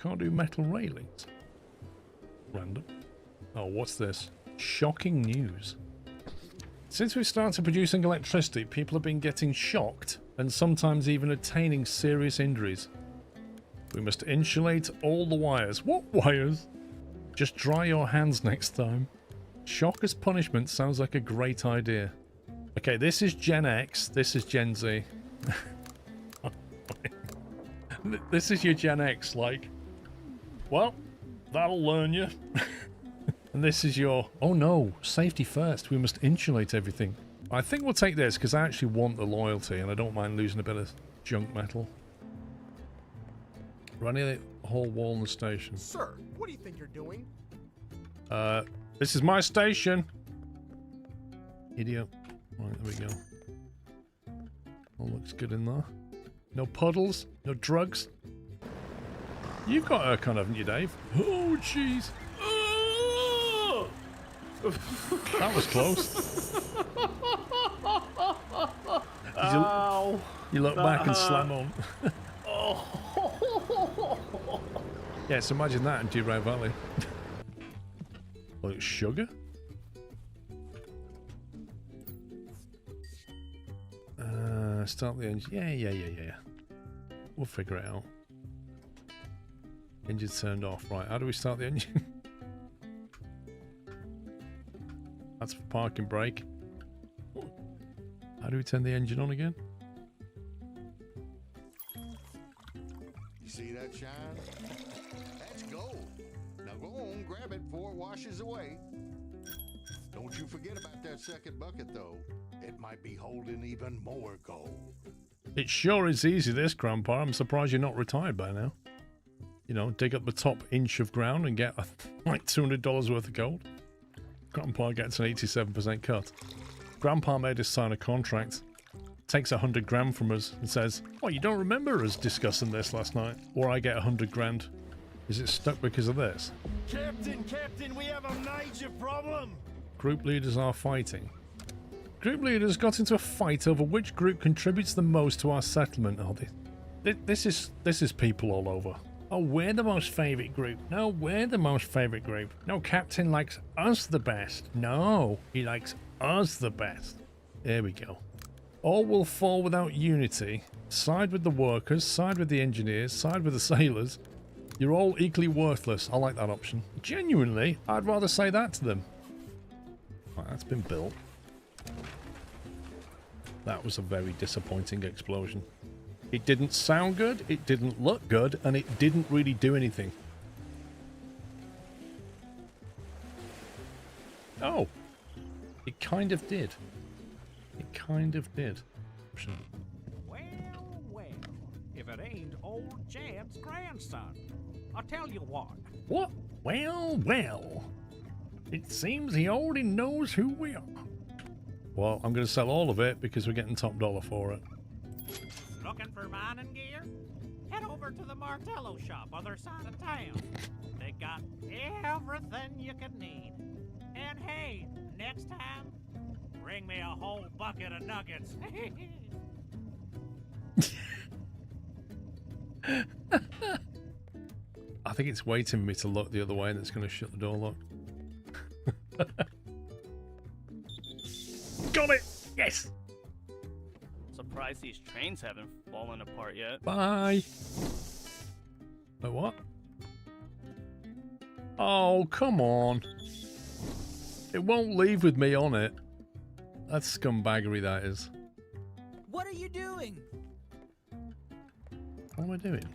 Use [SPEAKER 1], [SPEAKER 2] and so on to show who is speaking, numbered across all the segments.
[SPEAKER 1] can't do metal railings. Random. Oh, what's this? Shocking news. Since we started producing electricity, people have been getting shocked and sometimes even attaining serious injuries. We must insulate all the wires. What wires? Just dry your hands next time. Shock as punishment sounds like a great idea. Okay, this is Gen X, this is Gen Z. This is your Gen X, like, well, that'll learn you. And this is your, oh no, safety first, we must insulate everything. I think we'll take this because I actually want the loyalty and I don't mind losing a bit of junk metal. Running the whole wall in the station.
[SPEAKER 2] Sir, what do you think you're doing?
[SPEAKER 1] This is my station. Idiot. Right, there we go. All looks good in there. No puddles, no drugs. You've got a con, haven't you, Dave? Oh, jeez. That was close. You look back and slam on. Yeah, so imagine that in Durae Valley. Well, it's sugar? Start the engine. Yeah. We'll figure it out. Engine's turned off. Right, how do we start the engine? That's for parking brake. How do we turn the engine on again?
[SPEAKER 3] You see that shine? That's gold. Now go on, grab it before it washes away. Don't you forget about that second bucket, though. It might be holding even more gold.
[SPEAKER 1] It sure is easy, this, Grandpa. I'm surprised you're not retired by now. You know, dig up the top inch of ground and get like $200 worth of gold. Grandpa gets an 87% cut. Grandpa made us sign a contract. Takes 100 grand from us and says, oh, you don't remember us discussing this last night? Or I get 100 grand. Is it stuck because of this?
[SPEAKER 4] Captain, we have a major problem.
[SPEAKER 1] Group leaders are fighting. Group leaders got into a fight over which group contributes the most to our settlement. Oh, this is people all over. Oh, we're the most favourite group. No, we're the most favourite group. No, Captain likes us the best. No, he likes us the best. There we go. All will fall without unity. Side with the workers, side with the engineers, side with the sailors. You're all equally worthless. I like that option. Genuinely, I'd rather say that to them. Right, that's been built. That was a very disappointing explosion. It didn't sound good, it didn't look good, and it didn't really do anything. Oh. It kind of did. It kind of did.
[SPEAKER 5] Well, if it ain't old Jad's grandson. I'll tell you what.
[SPEAKER 1] What? Well. It seems he already knows who we are. Well, I'm going to sell all of it because we're getting top dollar for it.
[SPEAKER 5] Looking for mining gear? Head over to the Martello shop, other side of town. They got everything you could need. And hey, next time, bring me a whole bucket of nuggets.
[SPEAKER 1] I think it's waiting for me to look the other way and it's going to shut the door lock. Got it! Yes!
[SPEAKER 6] Surprised these trains haven't fallen apart yet.
[SPEAKER 1] Bye! Wait, what? Oh, come on. It won't leave with me on it. That's scumbaggery, that is.
[SPEAKER 7] What are you doing?
[SPEAKER 1] What am I doing?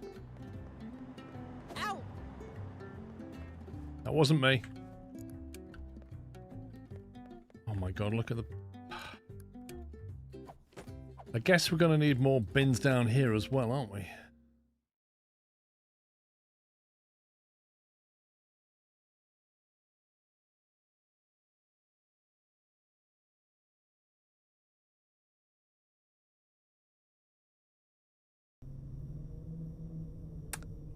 [SPEAKER 7] Ow!
[SPEAKER 1] That wasn't me. Oh my god, look at the... I guess we're going to need more bins down here as well, aren't we?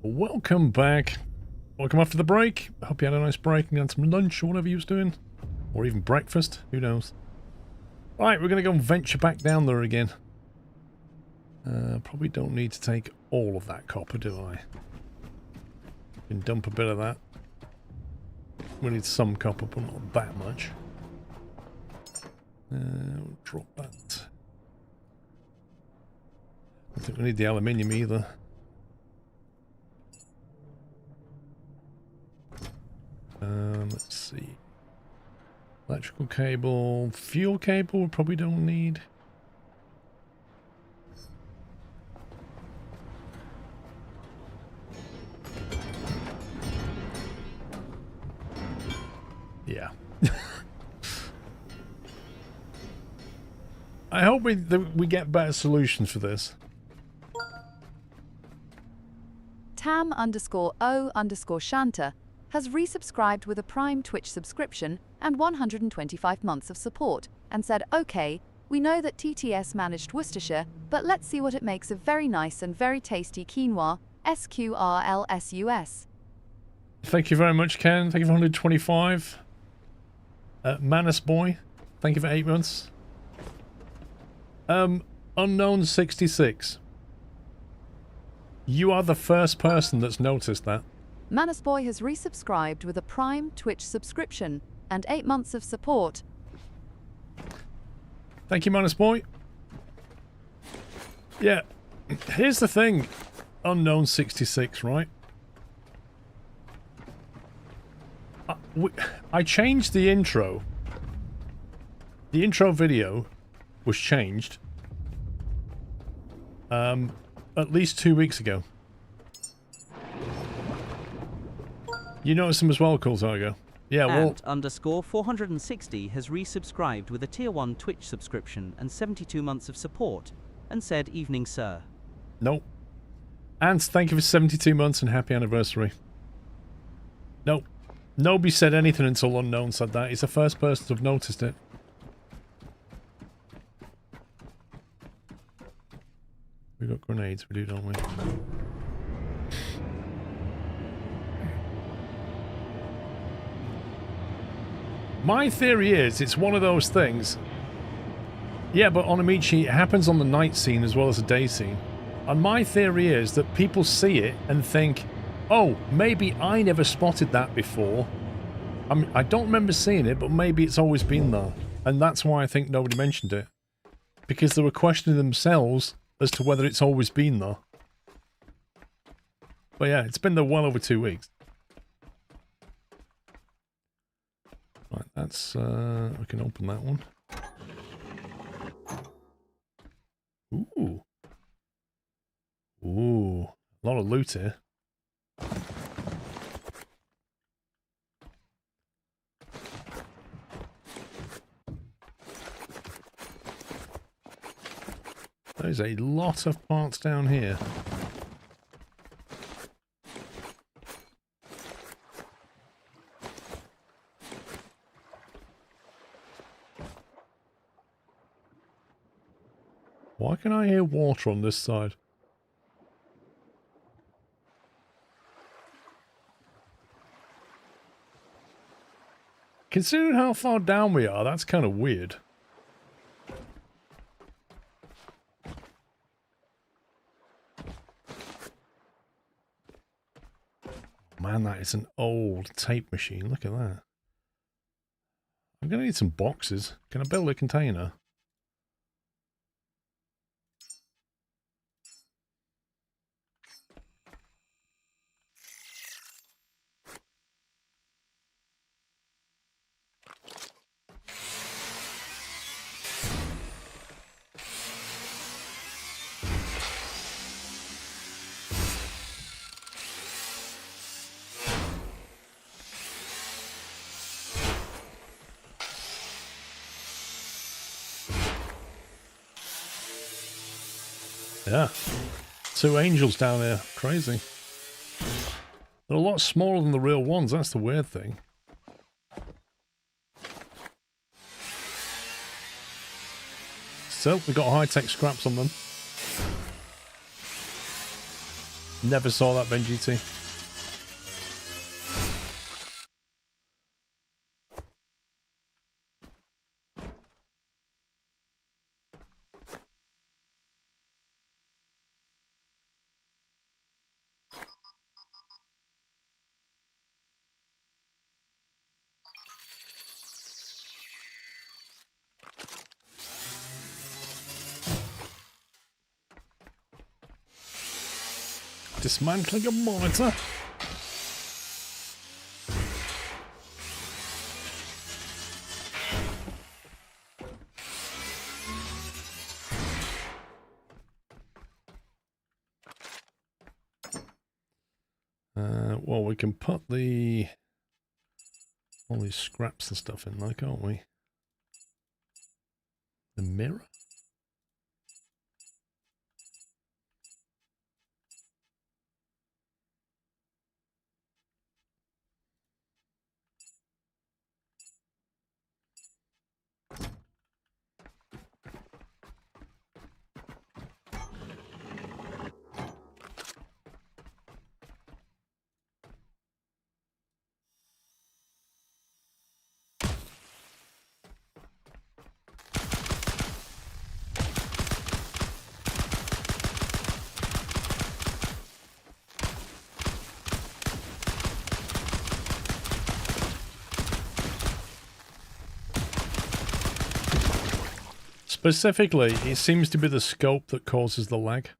[SPEAKER 1] Welcome back. Welcome after the break. I hope you had a nice break and had some lunch or whatever you was doing. Or even breakfast. Who knows? Right, we're going to go and venture back down there again. Probably don't need to take all of that copper, do I? Can dump a bit of that. We need some copper, but not that much. We'll drop that. I don't think we need the aluminium either. Let's see. Electrical cable, fuel cable we probably don't need. Yeah. I hope we get better solutions for this.
[SPEAKER 8] Tam_O_Shanta has resubscribed with a Prime Twitch subscription and 125 months of support and said, okay, we know that TTS managed Worcestershire, but let's see what it makes of very nice and very tasty quinoa, SQRLSUS.
[SPEAKER 1] Thank you very much, Ken. Thank you for 125. Manus Boy, thank you for 8 months. Unknown 66. You are the first person that's noticed that.
[SPEAKER 8] Manus Boy has resubscribed with a Prime Twitch subscription and 8 months of support.
[SPEAKER 1] Thank you, Manus Boy. Yeah, here's the thing, Unknown 66, right? I changed the intro. The intro video was changed at least 2 weeks ago. You noticed them as well, Cool Tiger. Yeah, well...
[SPEAKER 9] ant_460 has resubscribed with a Tier 1 Twitch subscription and 72 months of support, and said, evening, sir.
[SPEAKER 1] Nope. Ant, thank you for 72 months and happy anniversary. Nope. Nobody said anything until Unknown said that. He's the first person to have noticed it. We got grenades, we do, don't we? My theory is it's one of those things. Yeah, but on Amici, it happens on the night scene as well as the day scene. And my theory is that people see it and think, oh, maybe I never spotted that before. I mean, I don't remember seeing it, but maybe it's always been there. And that's why I think nobody mentioned it. Because they were questioning themselves as to whether it's always been there. But yeah, it's been there well over 2 weeks. Right, that's, we can open that one. Ooh. Ooh. A lot of loot here. There's a lot of parts down here. Why can I hear water on this side? Considering how far down we are, that's kind of weird. Man, that is an old tape machine. Look at that. I'm going to need some boxes. Can I build a container? Yeah. 2 angels down there. Crazy. They're a lot smaller than the real ones. That's the weird thing. Still, we got high-tech scraps on them. Never saw that, Ben GT. Dismantling a monitor. Well, we can put all these scraps and stuff in there, can't we? The mirror? Specifically, it seems to be the scope that causes the lag.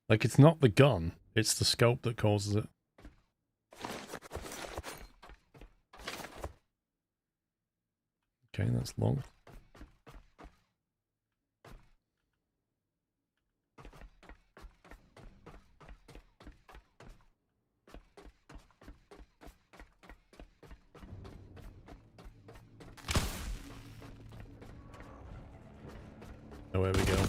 [SPEAKER 1] Like, it's not the gun, it's the scope that causes it. Okay, that's long. Oh, there we go.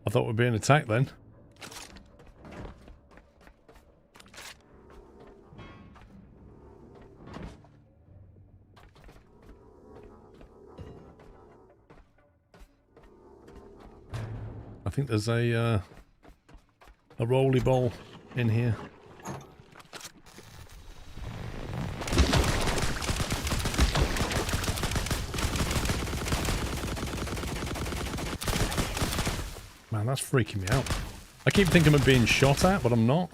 [SPEAKER 1] I thought we'd be in attack then. I think there's a rolly ball in here. Man, that's freaking me out. I keep thinking I'm being shot at, but I'm not.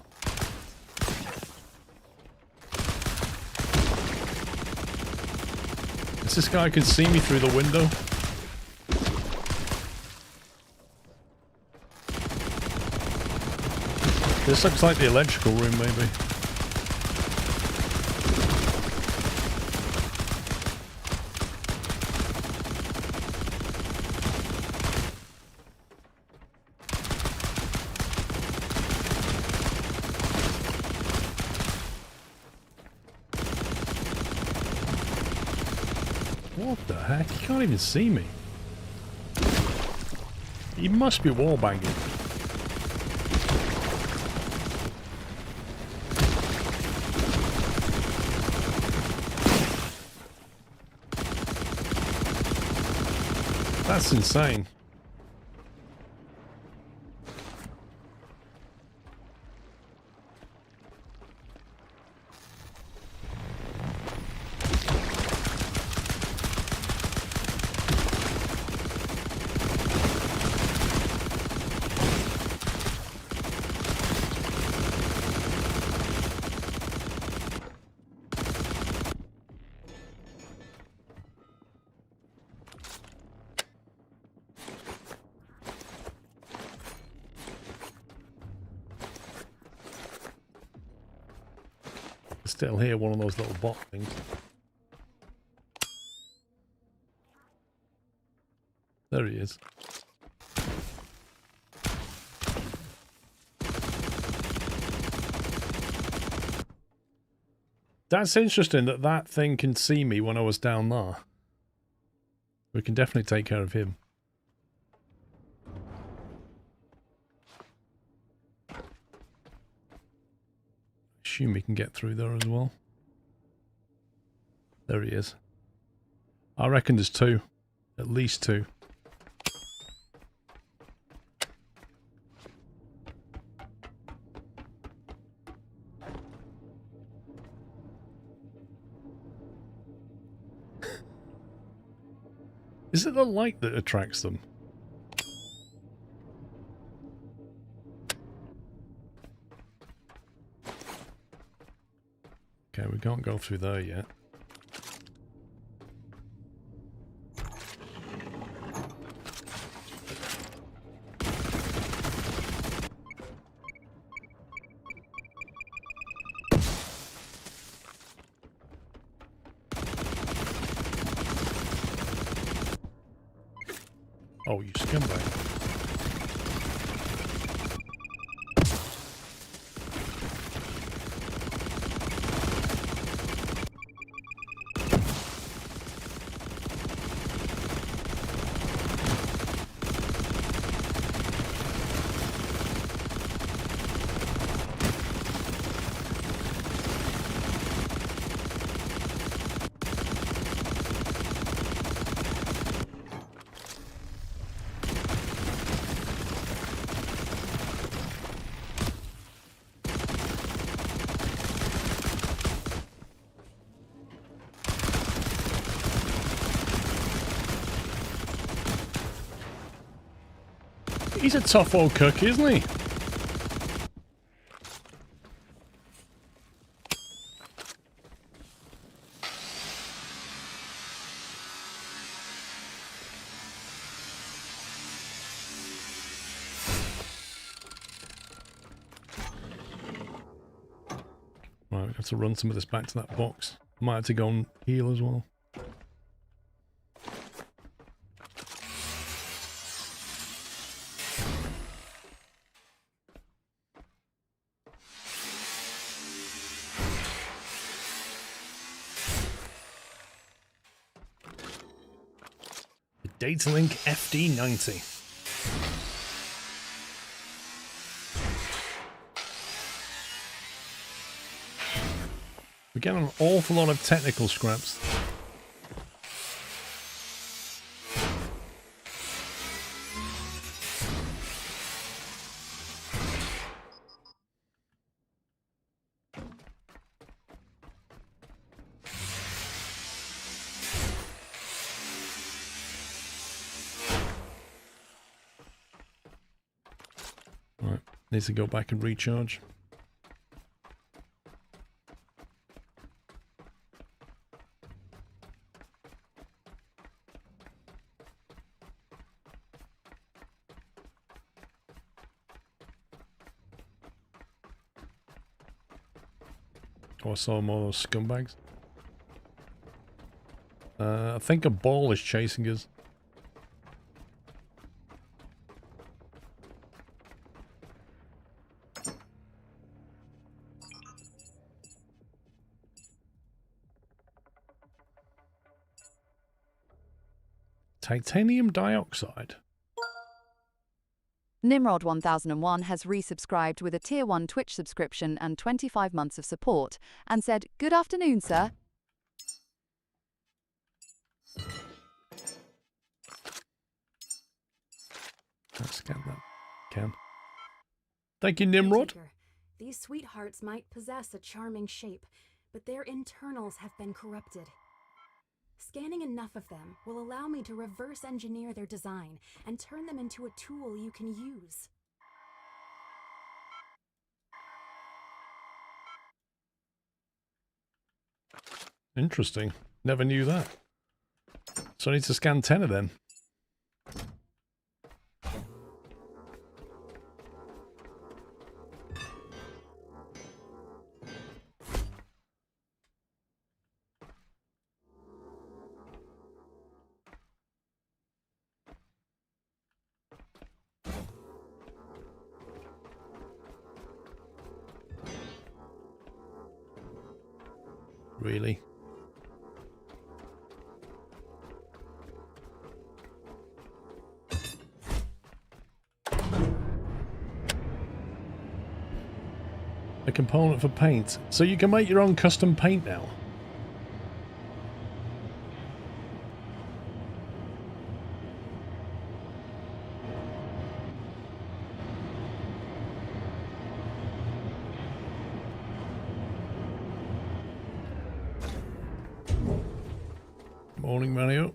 [SPEAKER 1] This guy can see me through the window. This looks like the electrical room, maybe. What the heck? You can't even see me. He must be wallbanging. That's insane. Still hear one of those little bot things. There he is. That's interesting that that thing can see me when I was down there. We can definitely take care of him. Assume we can get through there as well. There he is. I reckon there's two. At least two. Is it the light that attracts them? Okay, we can't go through there yet. Oh, you scumbag. He's a tough old cookie, isn't he? Right, we have to run some of this back to that box. Might have to go and heal as well. Datalink FD90. We get an awful lot of technical scraps. Right, needs to go back and recharge. Oh, I saw more of those scumbags. I think a ball is chasing us. Titanium dioxide.
[SPEAKER 8] Nimrod 1001 has resubscribed with a Tier 1 Twitch subscription and 25 months of support, and said, "Good afternoon, sir."
[SPEAKER 1] Let's scan that. Can. Thank you, Nimrod.
[SPEAKER 10] Caretaker, these sweethearts might possess a charming shape, but their internals have been corrupted. Scanning enough of them will allow me to reverse engineer their design and turn them into a tool you can use.
[SPEAKER 1] Interesting. Never knew that. So I need to scan 10 of them. Really? A component for paint. So you can make your own custom paint now. Morning, Mario.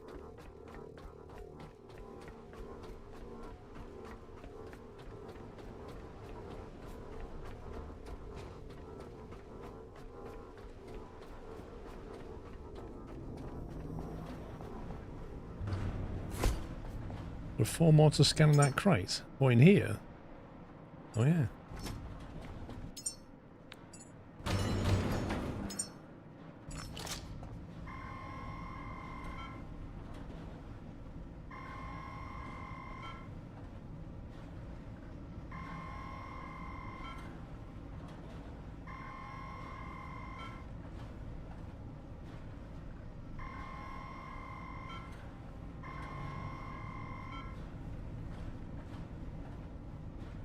[SPEAKER 1] There are 4 more to scan in that crate. Or in here. Oh yeah.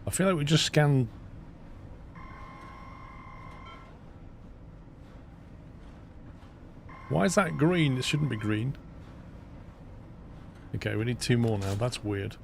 [SPEAKER 1] I feel like we just scanned... Why is that green? It shouldn't be green. Okay, we need 2 more now. That's weird.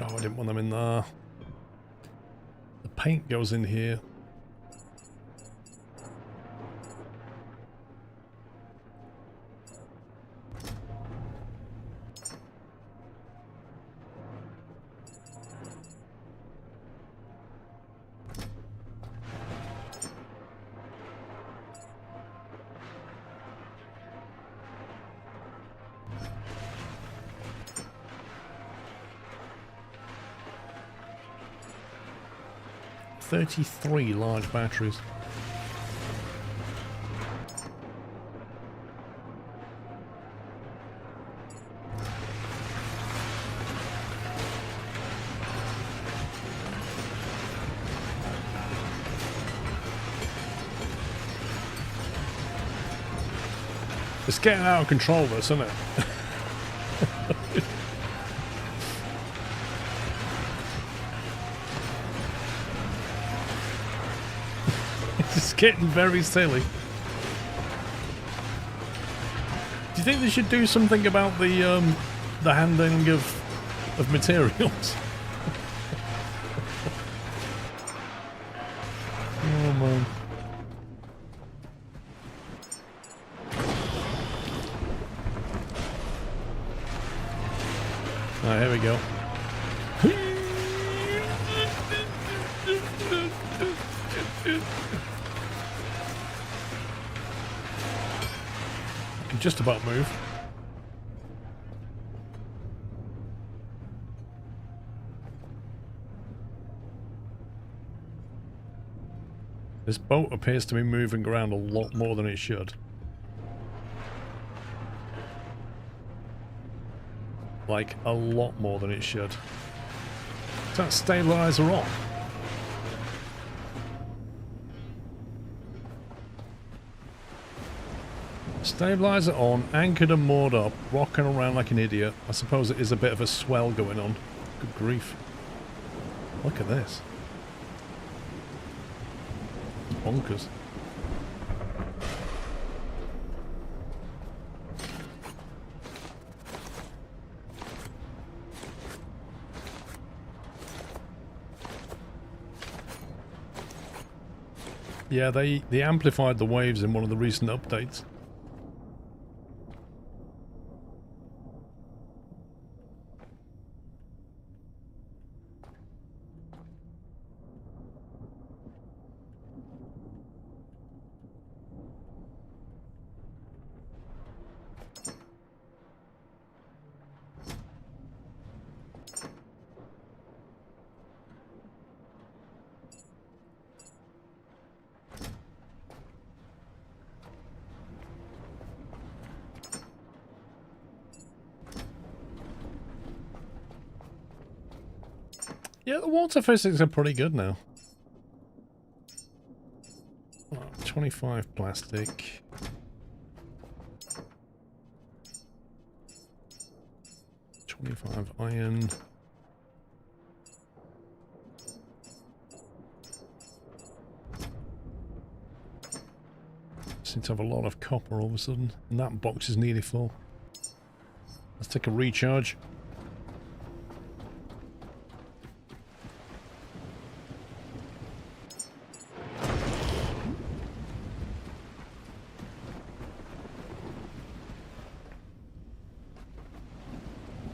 [SPEAKER 1] Oh, I didn't want them in there. The paint goes in here. .33 large batteries. It's getting out of control, this, isn't it? It's getting very silly. Do you think they should do something about the handling of materials? Oh man. Alright, here we go. I can just about move. This boat appears to be moving around a lot more than it should. Like, a lot more than it should. Is that stabilizer on? Stabilizer on, anchored and moored up, rocking around like an idiot. I suppose it is a bit of a swell going on. Good grief. Look at this. Bonkers. Yeah, they amplified the waves in one of the recent updates. Yeah, the water physics are pretty good now. 25 plastic. $25 iron. Seem to have a lot of copper all of a sudden. And that box is nearly full. Let's take a recharge.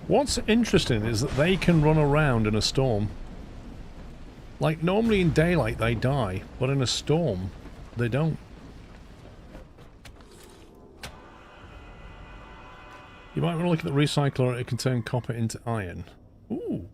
[SPEAKER 1] What's interesting is that they can run around in a storm. Like, normally in daylight they die, but in a storm, they don't. You might want to look at the recycler, it can turn copper into iron. Ooh.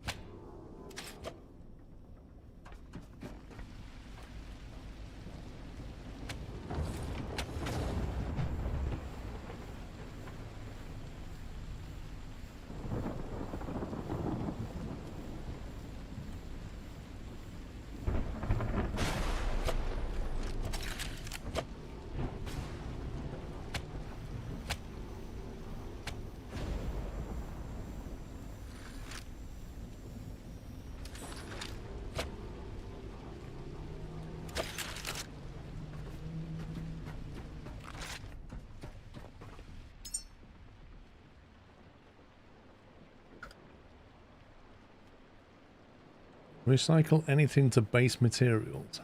[SPEAKER 1] Recycle anything to base materials.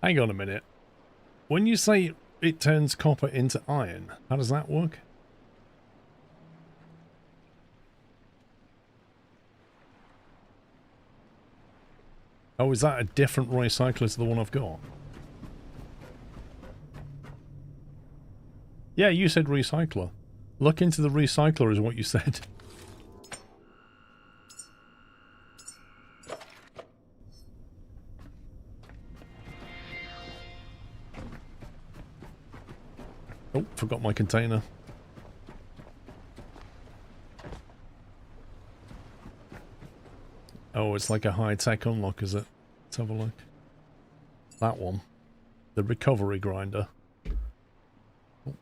[SPEAKER 1] Hang on a minute. When you say it turns copper into iron, how does that work? Oh, is that a different recycler to the one I've got? Yeah, you said recycler. Look into the recycler is what you said. Oh, forgot my container. Oh, it's like a high-tech unlock, is it? Let's have a look. That one. The recovery grinder. Oh.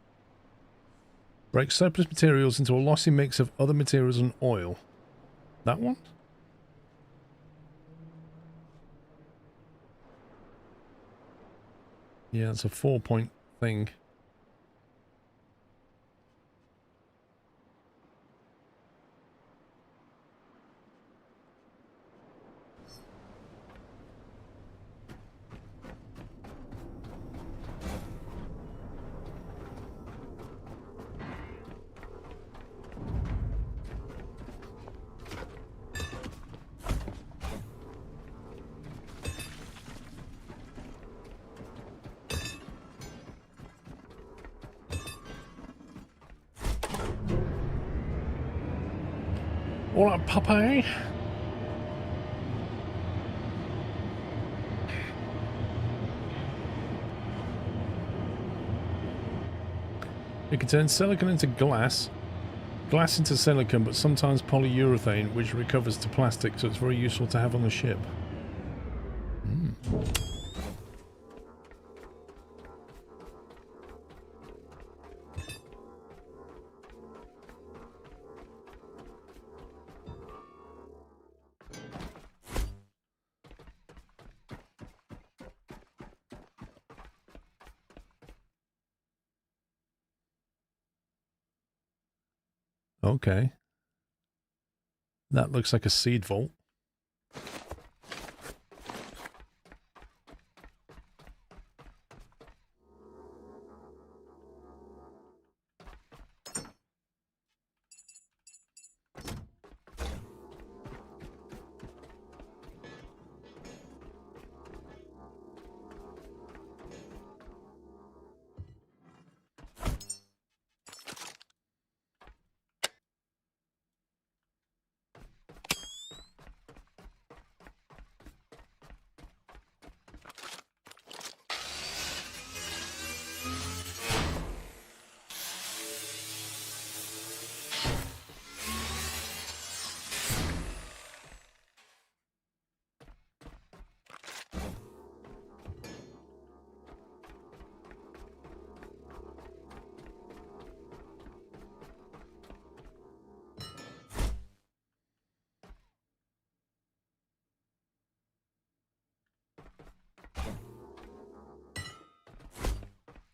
[SPEAKER 1] Break surplus materials into a lossy mix of other materials and oil. That one? Yeah, it's a 4-point thing. All right, Popeye. It can turn silicon into glass, glass into silicon, but sometimes polyurethane, which recovers to plastic, so it's very useful to have on the ship. Okay. That looks like a seed vault.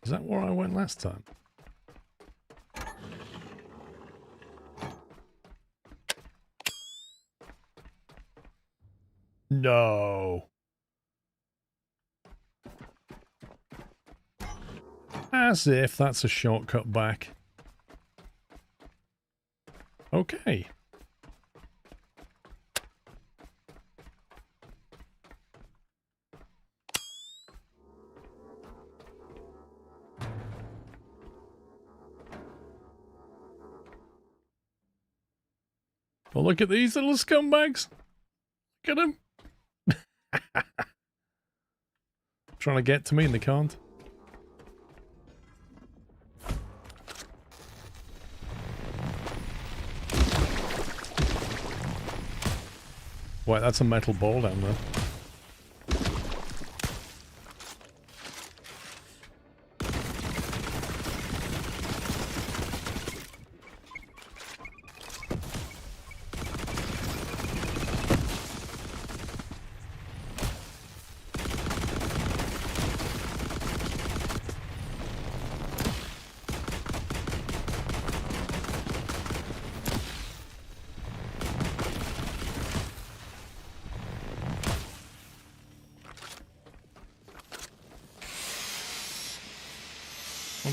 [SPEAKER 1] Is that where I went last time? No. As if that's a shortcut back. Okay. Well, look at these little scumbags. Look at them. Trying to get to me and they can't. Wait, that's a metal ball down there.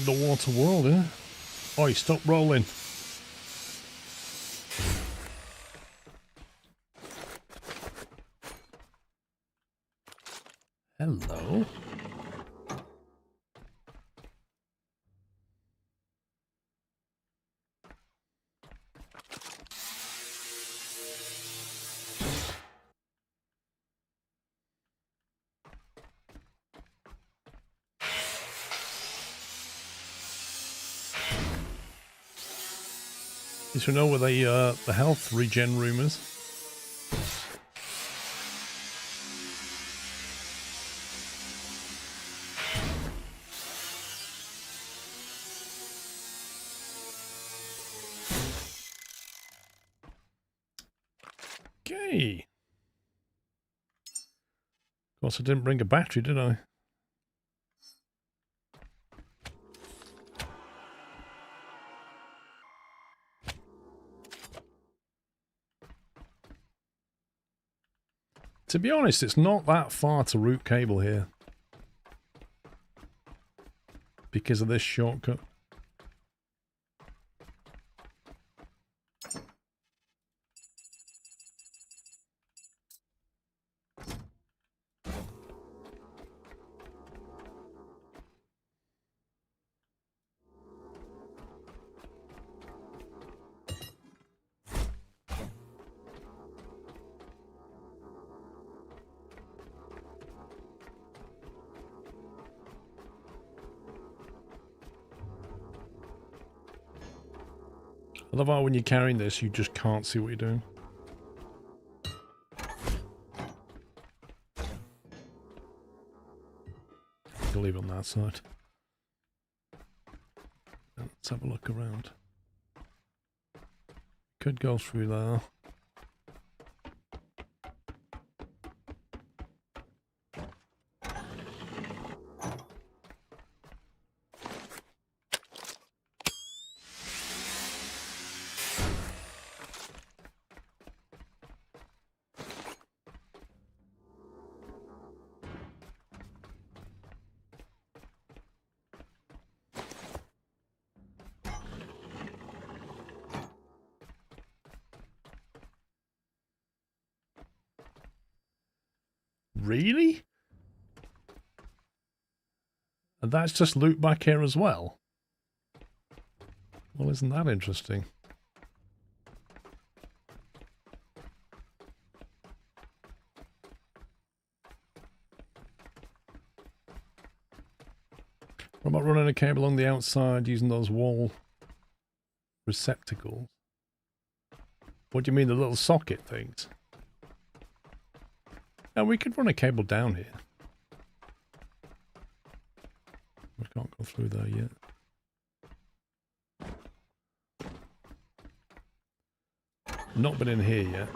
[SPEAKER 1] underwater world, eh? Oh, you stop rolling. Hello. Did you know where the health regen room is? Okay. Of course, I didn't bring a battery, did I? To be honest, it's not that far to route cable here. Because of this shortcut. I love how when you're carrying this, you just can't see what you're doing. I'll leave it on that side. Let's have a look around. Could go through there. Really? And that's just loot back here as well? Well, isn't that interesting? What about running a cable along the outside using those wall receptacles? What do you mean, the little socket things? Now we could run a cable down here. We can't go through there yet. Not been in here yet.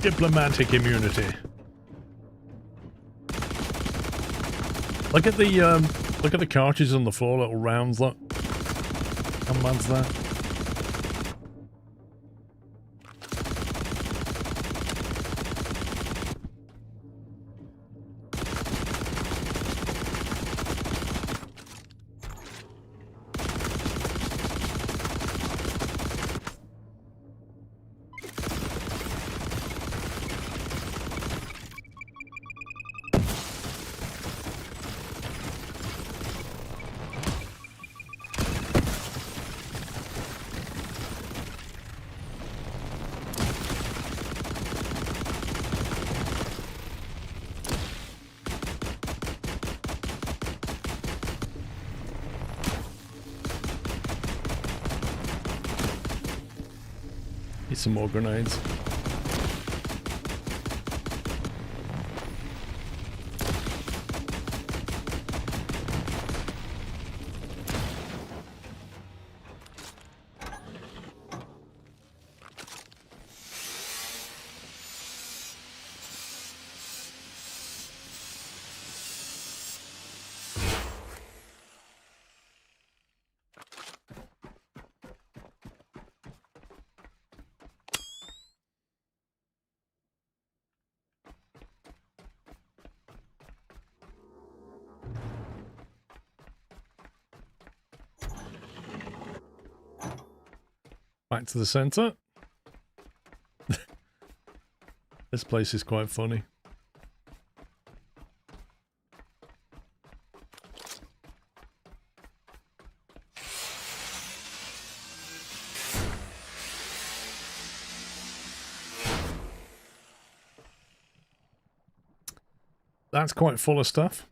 [SPEAKER 1] Diplomatic immunity. Look at the cartridges on the floor, little rounds. Look, how mad's that? Need some more grenades. Back to the center. This place is quite funny. That's quite full of stuff.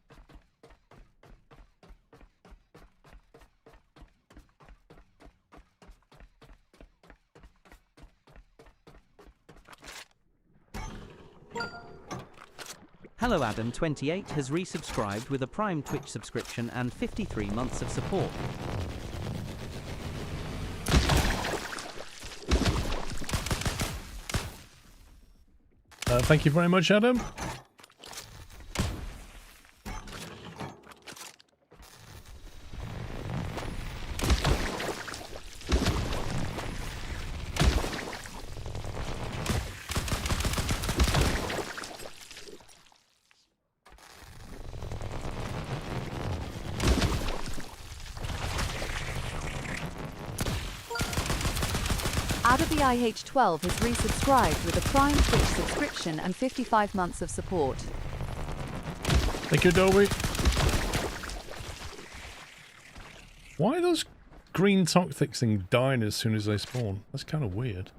[SPEAKER 9] Hello Adam 28 has resubscribed with a Prime Twitch subscription and 53 months of support.
[SPEAKER 1] Thank you very much, Adam.
[SPEAKER 8] IH12 has resubscribed with a Prime Twitch subscription and 55 months of support.
[SPEAKER 1] Thank you, Dobie. Why are those green toxic things dying as soon as they spawn? That's kind of weird.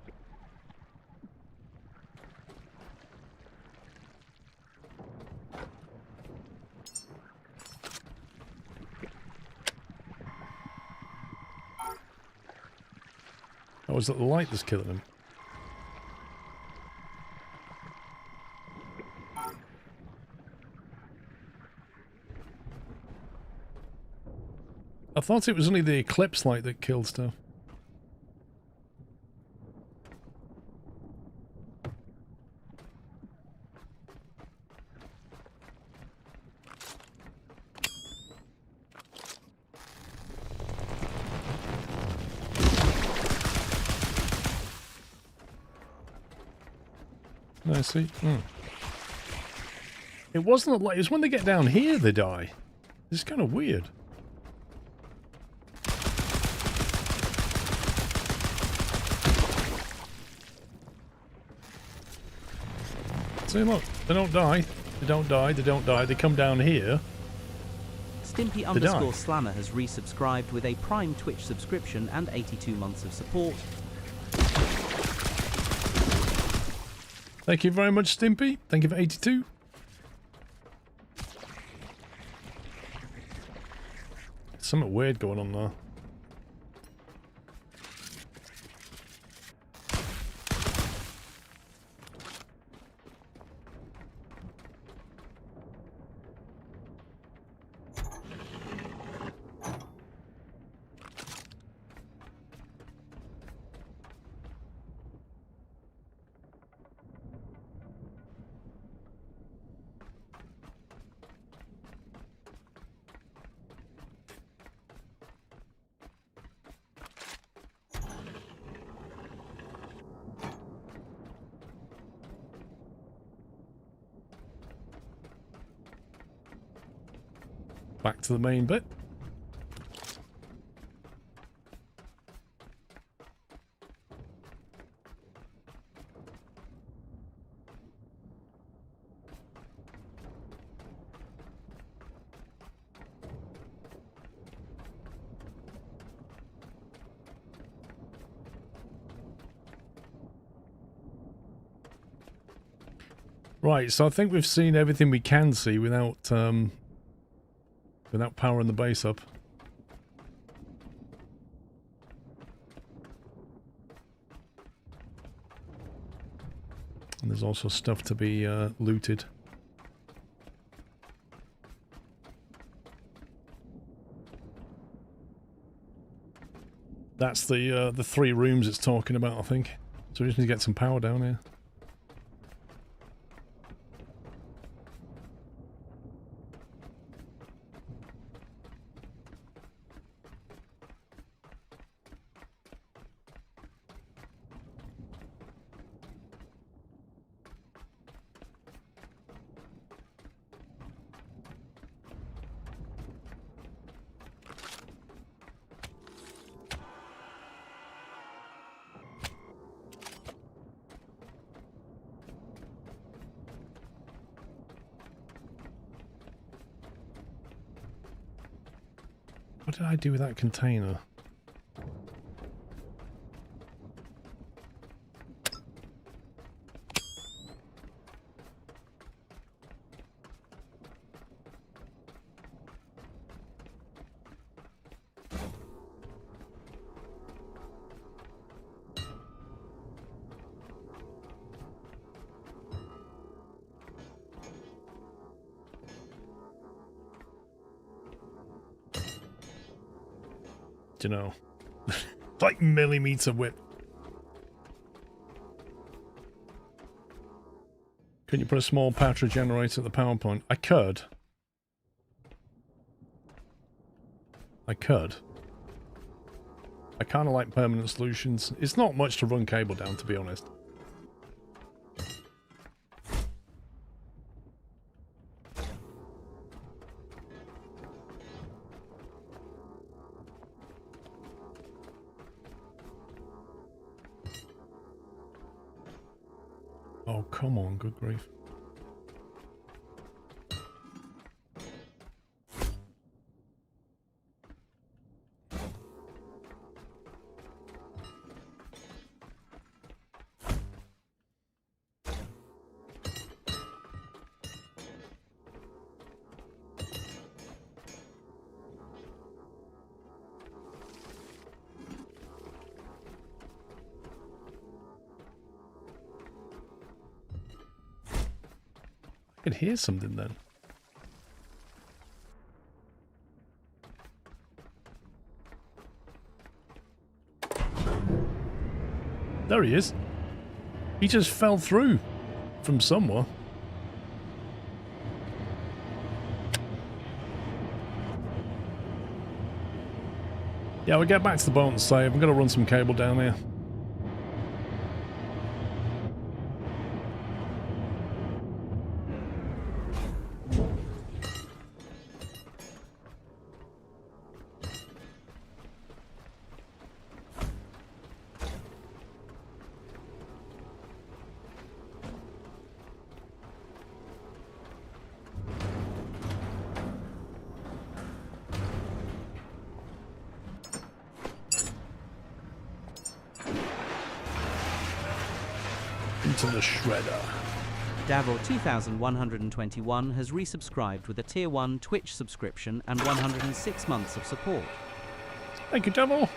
[SPEAKER 1] Oh, is that the light that's killing him? I thought it was only the eclipse light that killed stuff. I see. It wasn't like it's when they get down here they die. It's kind of weird. See, look, they don't die. They don't die. They don't die. They come down here.
[SPEAKER 9] Stimpy underscore Slammer has resubscribed with a Prime Twitch subscription and 82 months of support.
[SPEAKER 1] Thank you very much, Stimpy. Thank you for 82. Something weird going on there. Back to the main bit. Right, so I think we've seen everything we can see without without powering the base up. And there's also stuff to be looted. That's the 3 rooms it's talking about, I think. So we just need to get some power down here. What did I do with that container? You know, like millimeter width. Can you put a small battery generator at the power point? I could. I kind of like permanent solutions. It's not much to run cable down, to be honest. Oh, come on, good grief. I could hear something then. There he is. He just fell through from somewhere. Yeah, we'll get back to the boat and save. I'm going to run some cable down here. Into the shredder.
[SPEAKER 9] Davor 2121 has resubscribed with a Tier 1 Twitch subscription and 106 months of support.
[SPEAKER 1] Thank you, Devil.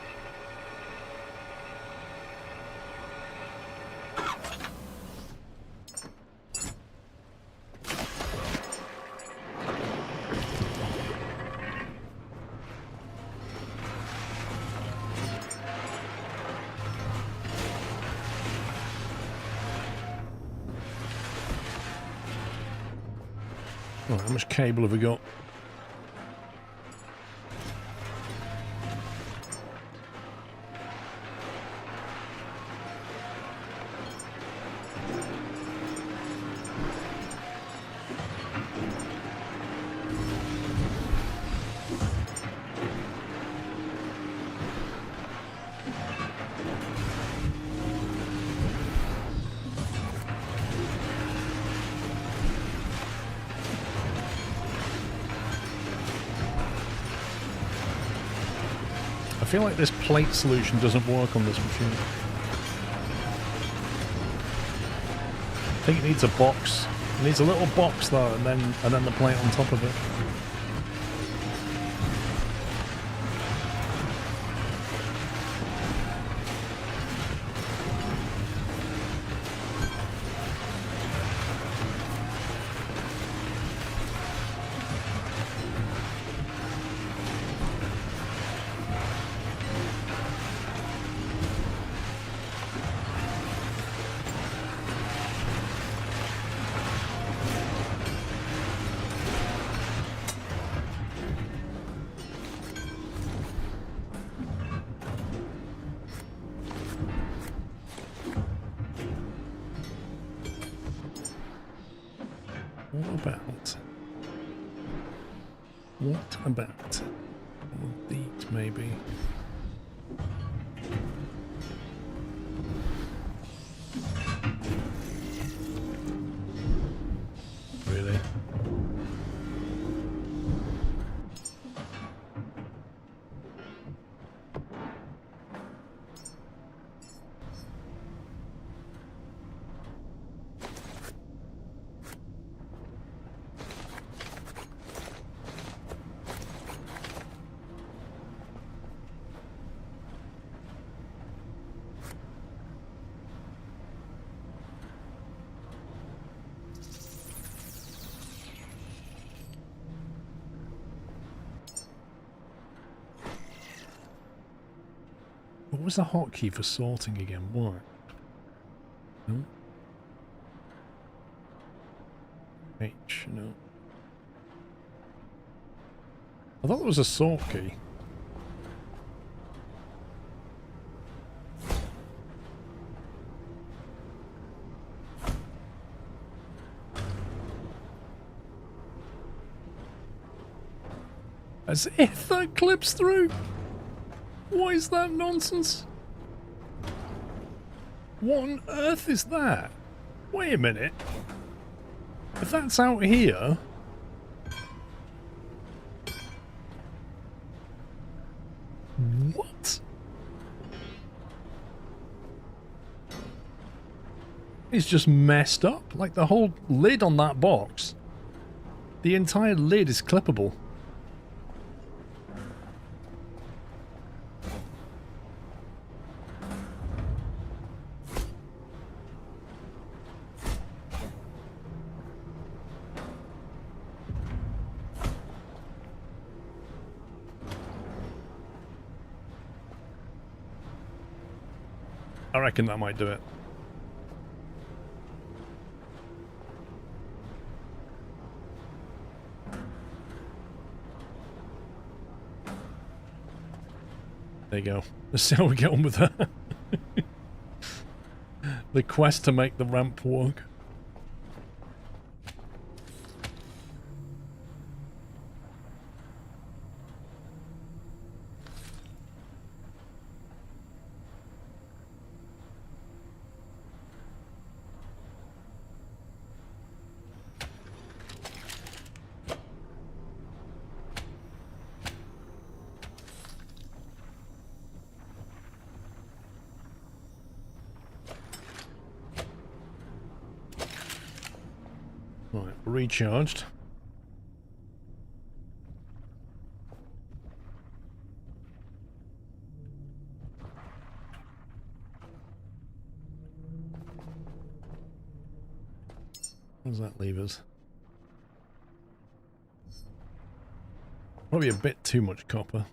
[SPEAKER 1] Right, how much cable have we got? I feel like this plate solution doesn't work on this machine. I think it needs a box. It needs a little box though, and then the plate on top of it. What about one of these, maybe? Really? What was the hotkey for sorting again? What? No. H, no. I thought there was a sort key. As if that clips through. What is that nonsense? What on earth is that? Wait a minute. If that's out here... What? It's just messed up. Like the whole lid on that box. The entire lid is clippable. I reckon that might do it. There you go. Let's see how we get on with that. The quest to make the ramp work. Right, recharged. What does that leave us? Probably a bit too much copper.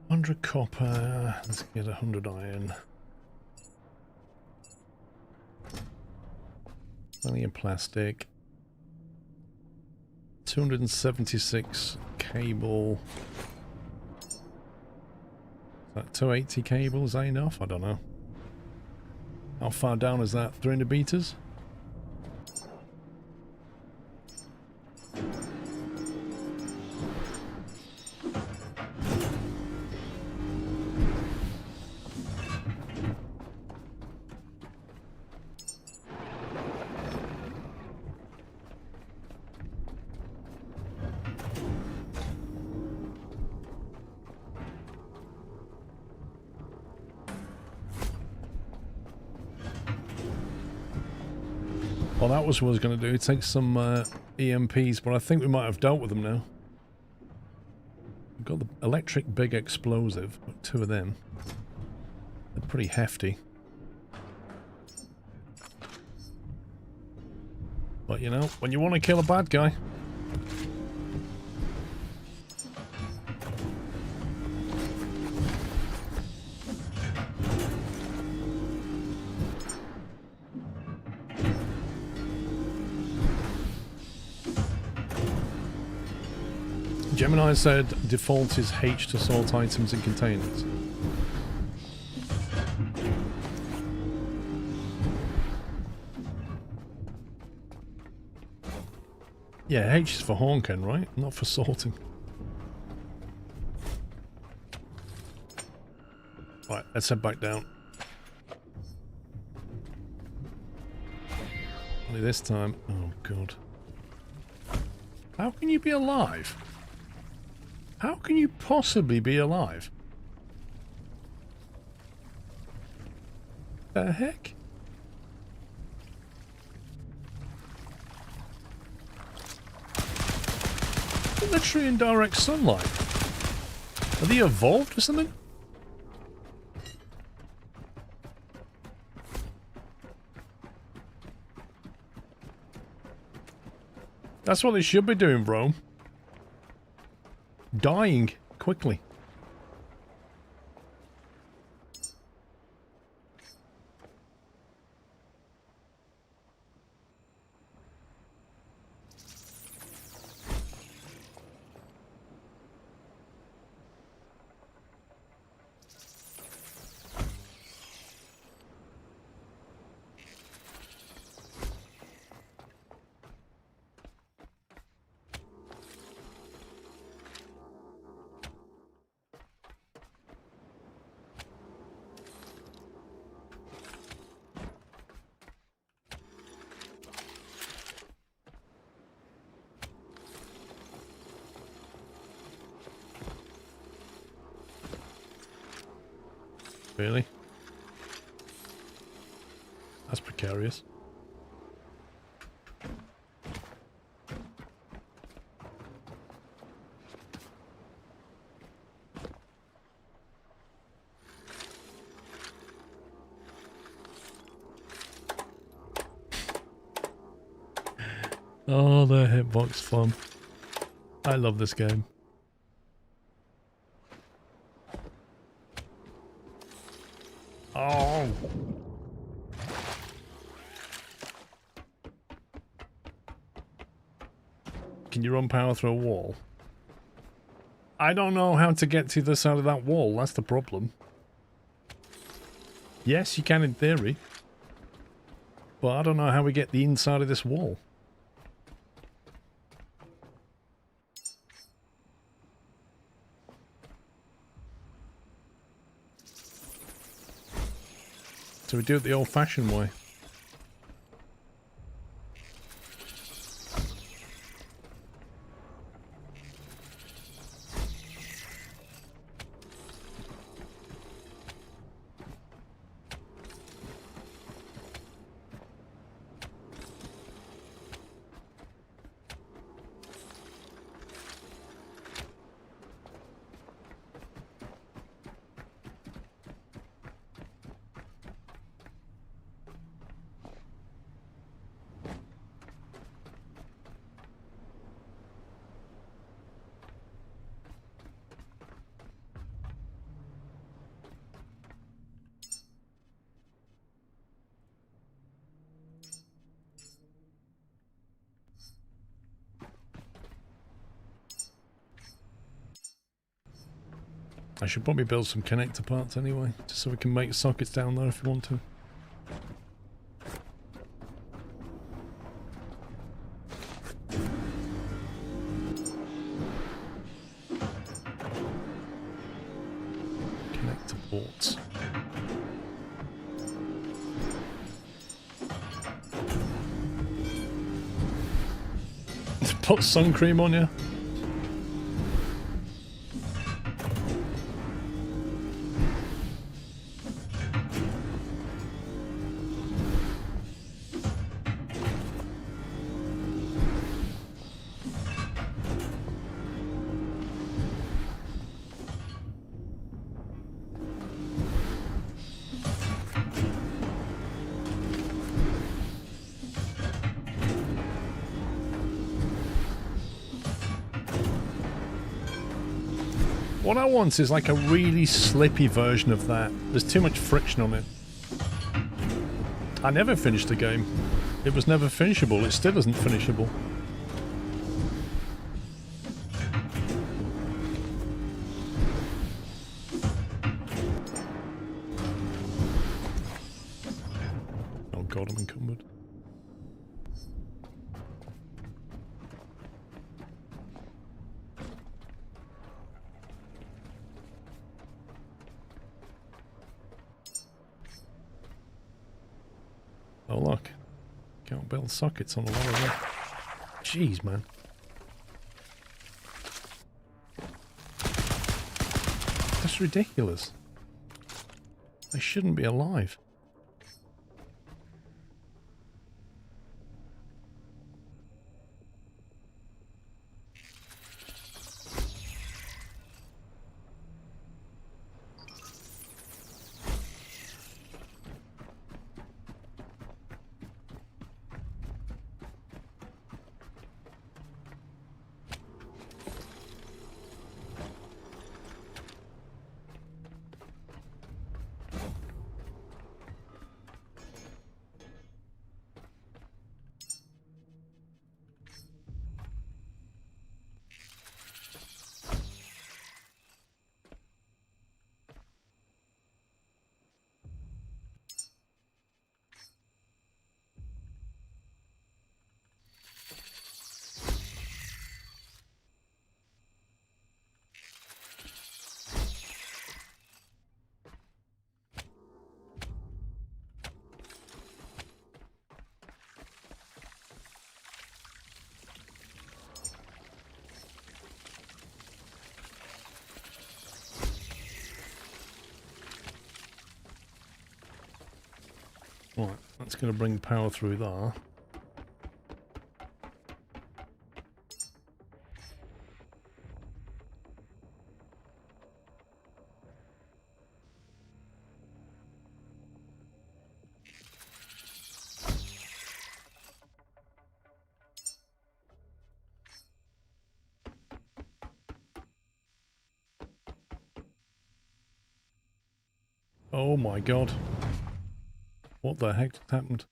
[SPEAKER 1] 100 copper. Let's get 100 iron. Plenty of plastic. 276 cable. Is that 280 cable? Is that enough? I don't know. How far down is that? 300 meters? Well, that was what I was going to do. Take some EMPs, but I think we might have dealt with them now. We've got the electric big explosive. Got 2 of them. They're pretty hefty. But you know, when you want to kill a bad guy... Gemini said default is H to sort items in containers. Yeah, H is for honking, right? Not for sorting. Right, let's head back down. Only this time. Oh, God. How can you be alive? How can you possibly be alive? The heck? They're literally in direct sunlight. Are they evolved or something? That's what they should be doing, bro. Dying quickly. Really? That's precarious. Oh, the hitbox fun. I love this game. Oh! Can you run power through a wall? I don't know how to get to the side of that wall, that's the problem. Yes, you can in theory. But I don't know how we get the inside of this wall. So we do it the old-fashioned way. I should probably build some connector parts anyway, just so we can make sockets down there if you want to. Connector ports. Put sun cream on you. What I want is like a really slippy version of that. There's too much friction on it. I never finished the game. It was never finishable. It still isn't finishable. Oh god, I'm encumbered. Oh look, can't build sockets on the lower level. Jeez, man. That's ridiculous. They shouldn't be alive. Right, that's going to bring power through there. Oh my god. What the heck just happened?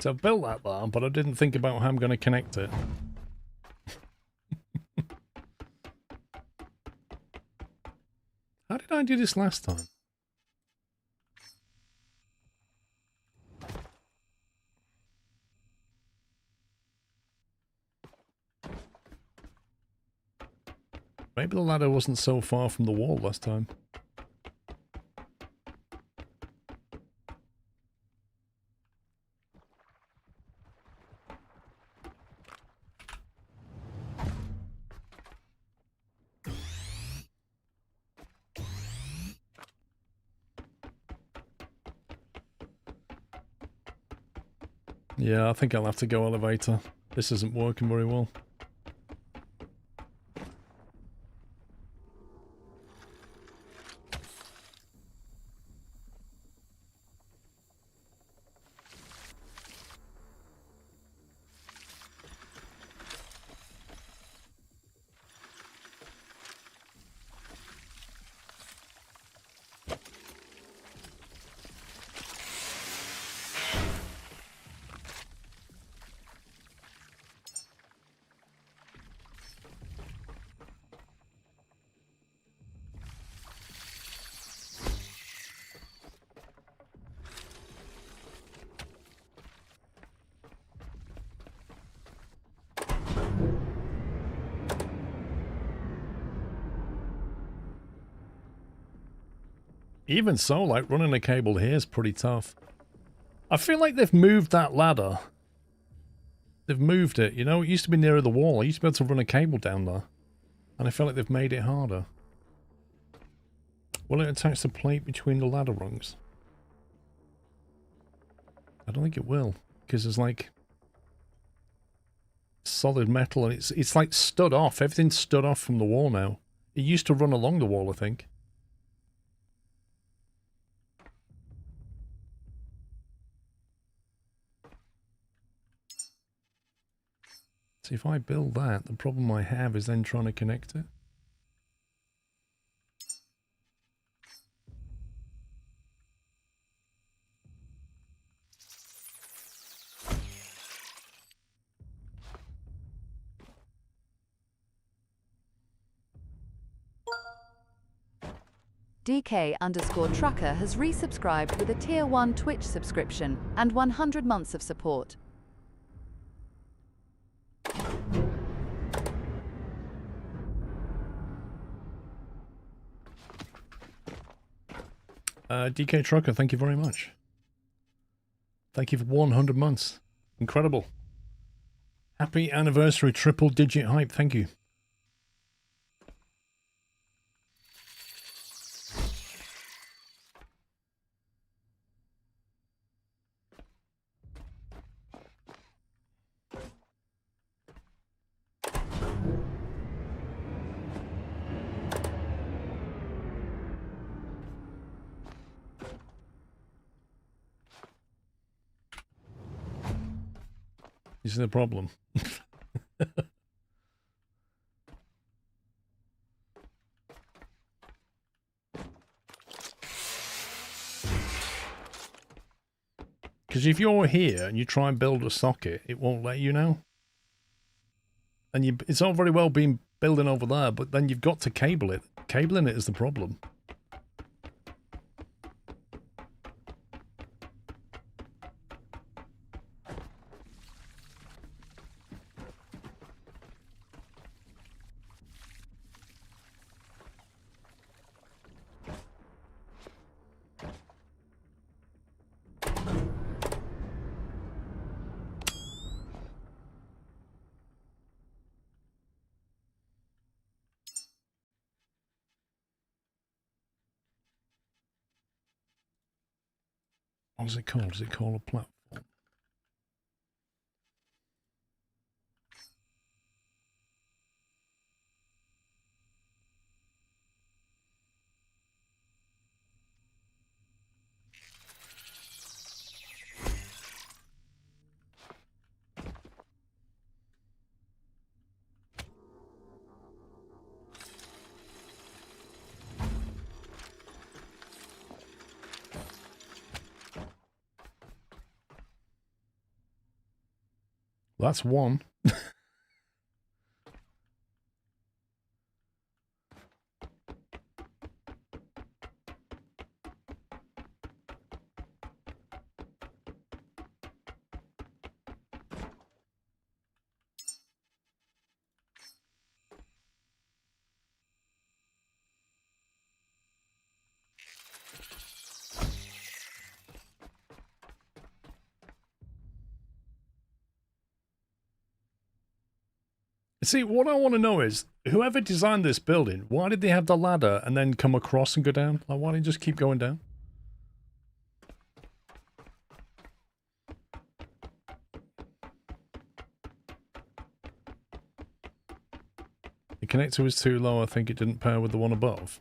[SPEAKER 1] So I've built that there, but I didn't think about how I'm going to connect it. How did I do this last time? Maybe the ladder wasn't so far from the wall last time. Yeah, I think I'll have to go elevator. This isn't working very well. Even so, like, running a cable here is pretty tough. I feel like they've moved that ladder. They've moved it, you know? It used to be nearer the wall. I used to be able to run a cable down there. And I feel like they've made it harder. Will it attach the plate between the ladder rungs? I don't think it will. Because there's like solid metal and it's like stood off. Everything's stood off from the wall now. It used to run along the wall, I think. See, if I build that, the problem I have is then trying to connect it.
[SPEAKER 8] DK_Trucker has resubscribed with a Tier 1 Twitch subscription and 100 months of support.
[SPEAKER 1] DK Trucker, thank you very much. Thank you for 100 months. Incredible. Happy anniversary, triple digit hype. Thank you. This is the problem. Because if you're here and you try and build a socket, it won't let you now. And it's all very well being building over there, but then you've got to cable it. Cabling it is the problem. What's it called? Is it called a platform? That's one. See, what I want to know is, whoever designed this building, why did they have the ladder and then come across and go down? Like, why didn't they just keep going down? The connector was too low, I think it didn't pair with the one above.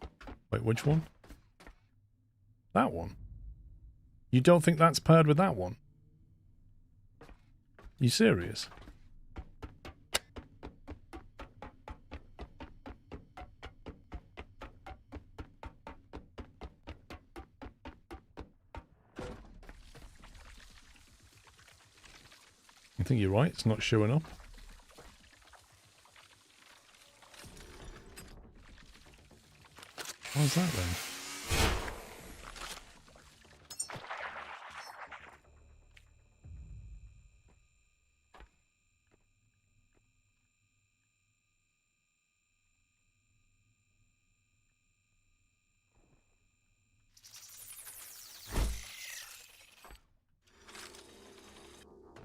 [SPEAKER 1] Wait, which one? That one? You don't think that's paired with that one? You serious? I think you're right, it's not showing up. What's that then?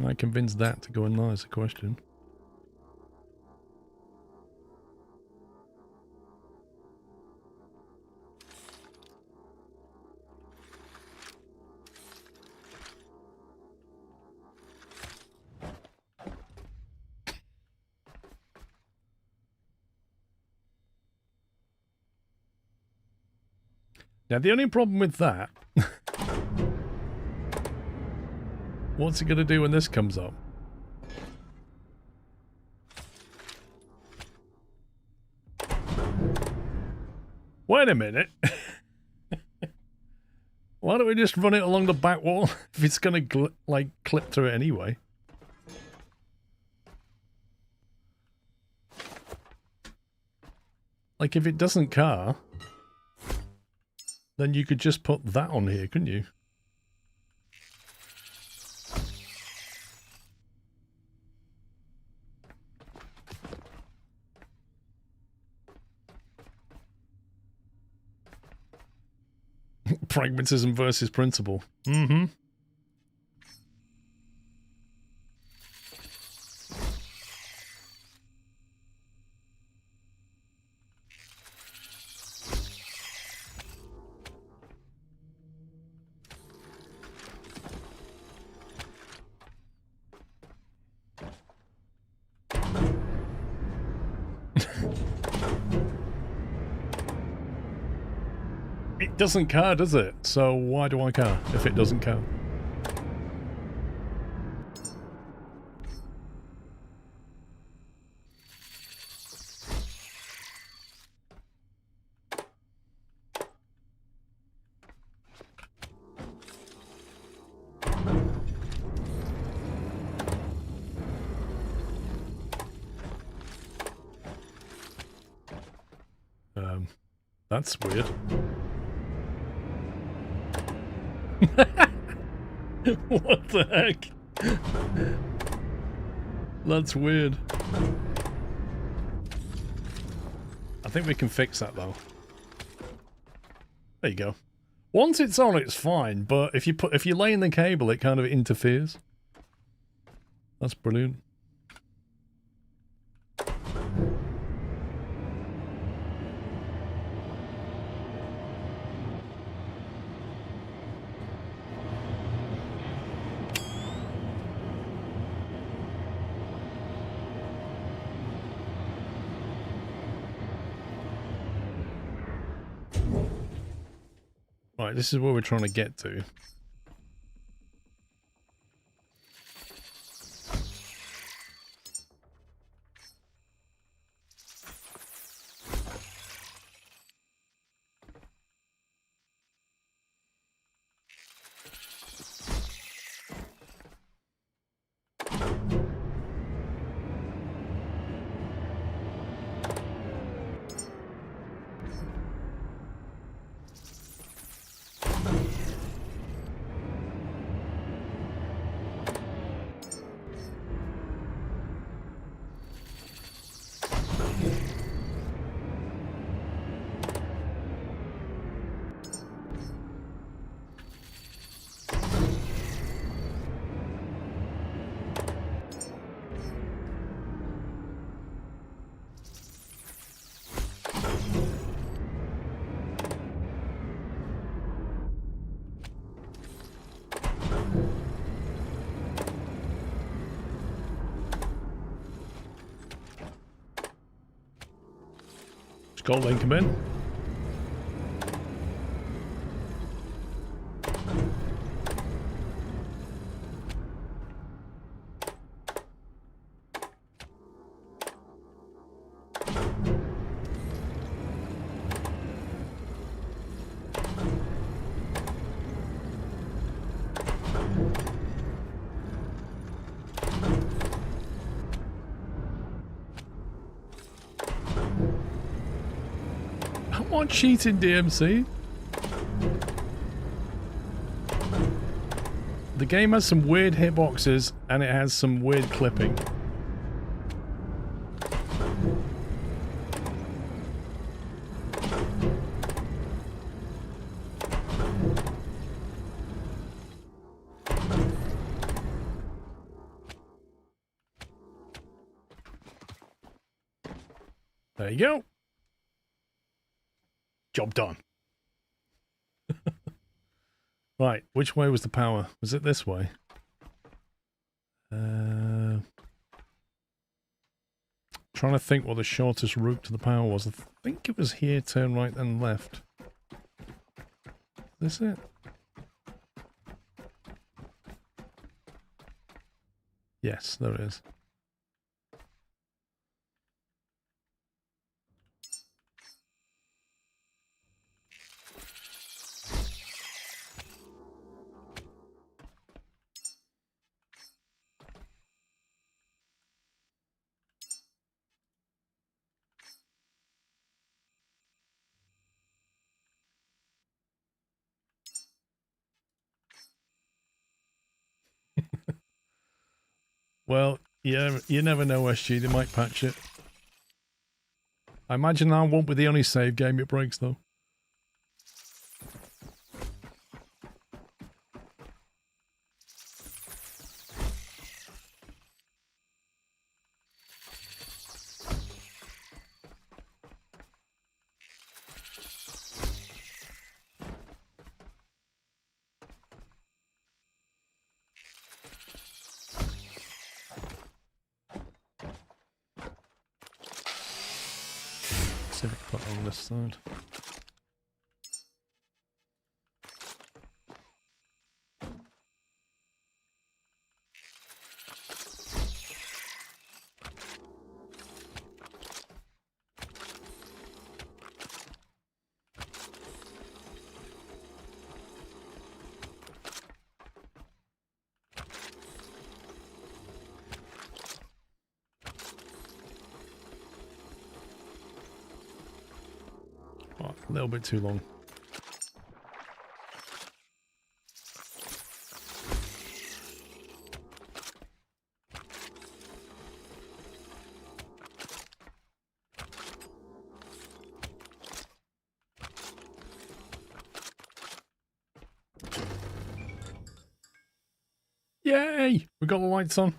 [SPEAKER 1] Am I convinced that to go in there is a question. Now the only problem with that, what's it going to do when this comes up? Wait a minute. Why don't we just run it along the back wall if it's going to like clip through it anyway? Like if it doesn't car, then you could just put that on here, couldn't you? Pragmatism versus principle. Mm-hmm. It doesn't car, does it? So why do I car if it doesn't car? That's weird. What the heck? That's weird. I think we can fix that though. There you go. Once it's on, it's fine, but if you lay in the cable, it kind of interferes. That's brilliant. Right, this is where we're trying to get to. Gold link come in. Come on, cheating DMC. The game has some weird hitboxes and it has some weird clipping. There you go. Job done. Right, which way was the power? Was it this way? Trying to think what the shortest route to the power was. I think it was here, turn right then left. Is this it? Yes, there it is. Well, yeah, you never know, SG. They might patch it. I imagine that won't be the only save game it breaks, though. See if I can put it on this side. Oh, a little bit too long. Yay! We got the lights on.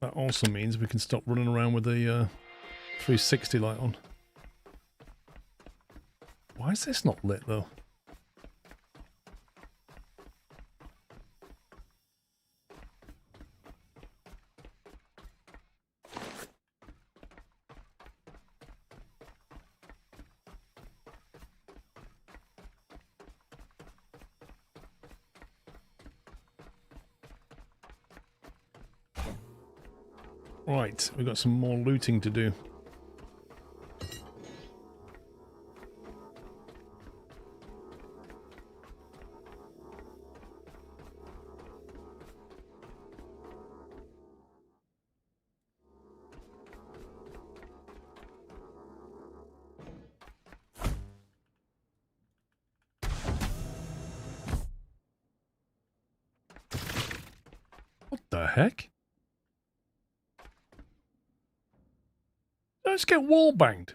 [SPEAKER 1] That also means we can stop running around with the 360 light on. Why is this not lit though? Right, we've got some more looting to do. What the heck? Let's get wall banged.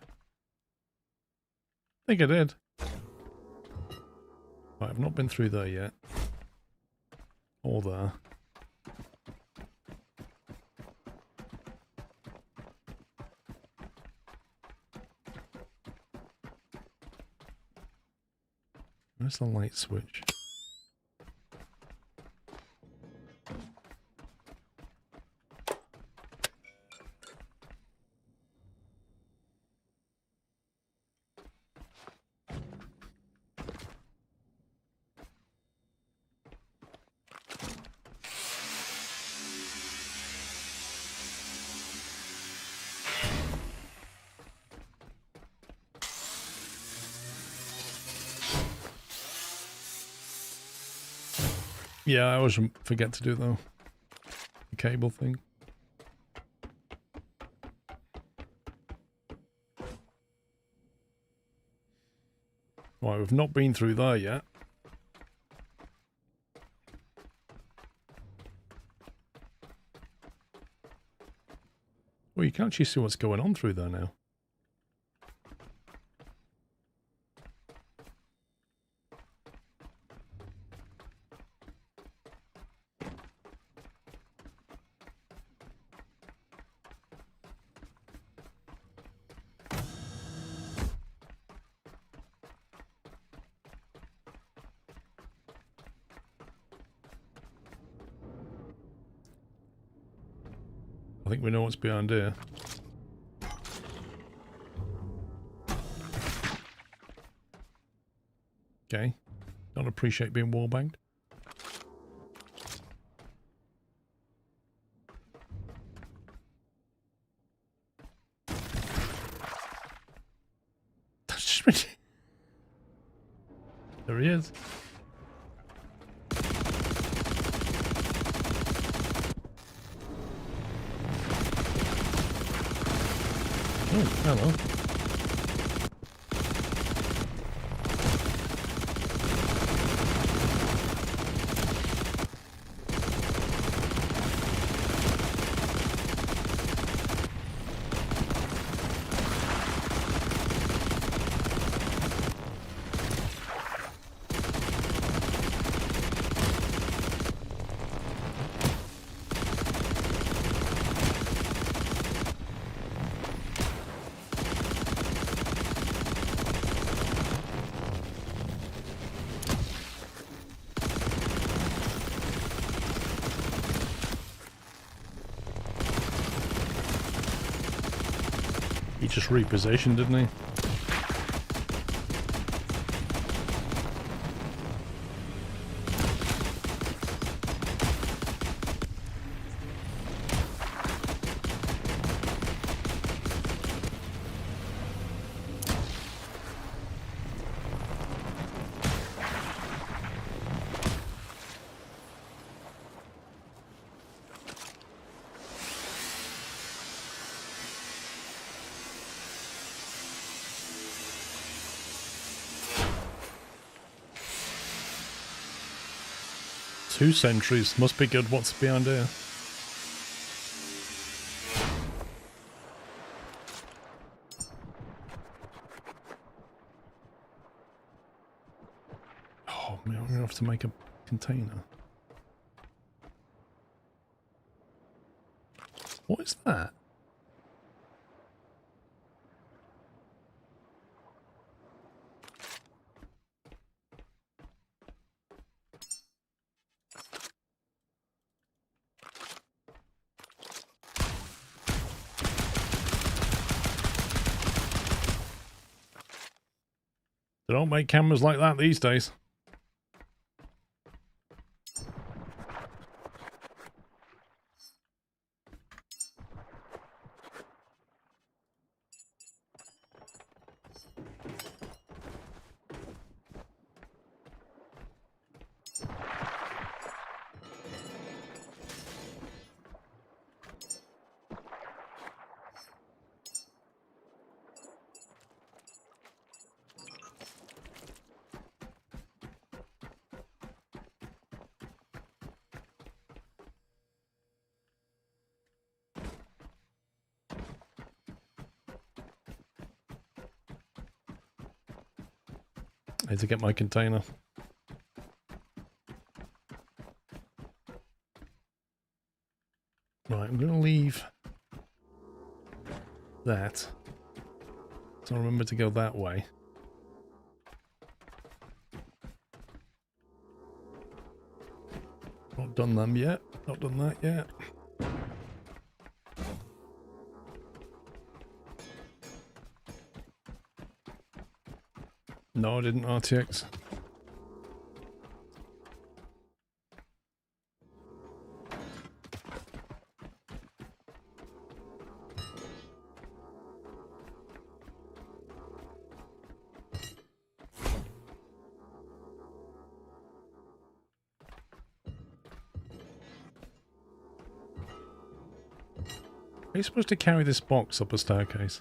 [SPEAKER 1] I think I did. Right, I've not been through there yet. Or there. Where's the light switch? Yeah, I always forget to do though. The cable thing. Right, we've not been through there yet. Well, you can actually see what's going on through there now. I think we know what's behind here. Okay. Don't appreciate being wallbanged. That's just ridiculous. There he is. Oh, hello. He just repositioned, didn't he? Two sentries. Must be good. What's behind here? Oh, man, I'm going to have to make a container. What is that? They don't make cameras like that these days. I need to get my container. Right, I'm going to leave that. So remember to go that way. Not done them yet. Not done that yet. No, I didn't, RTX. Are you supposed to carry this box up a staircase?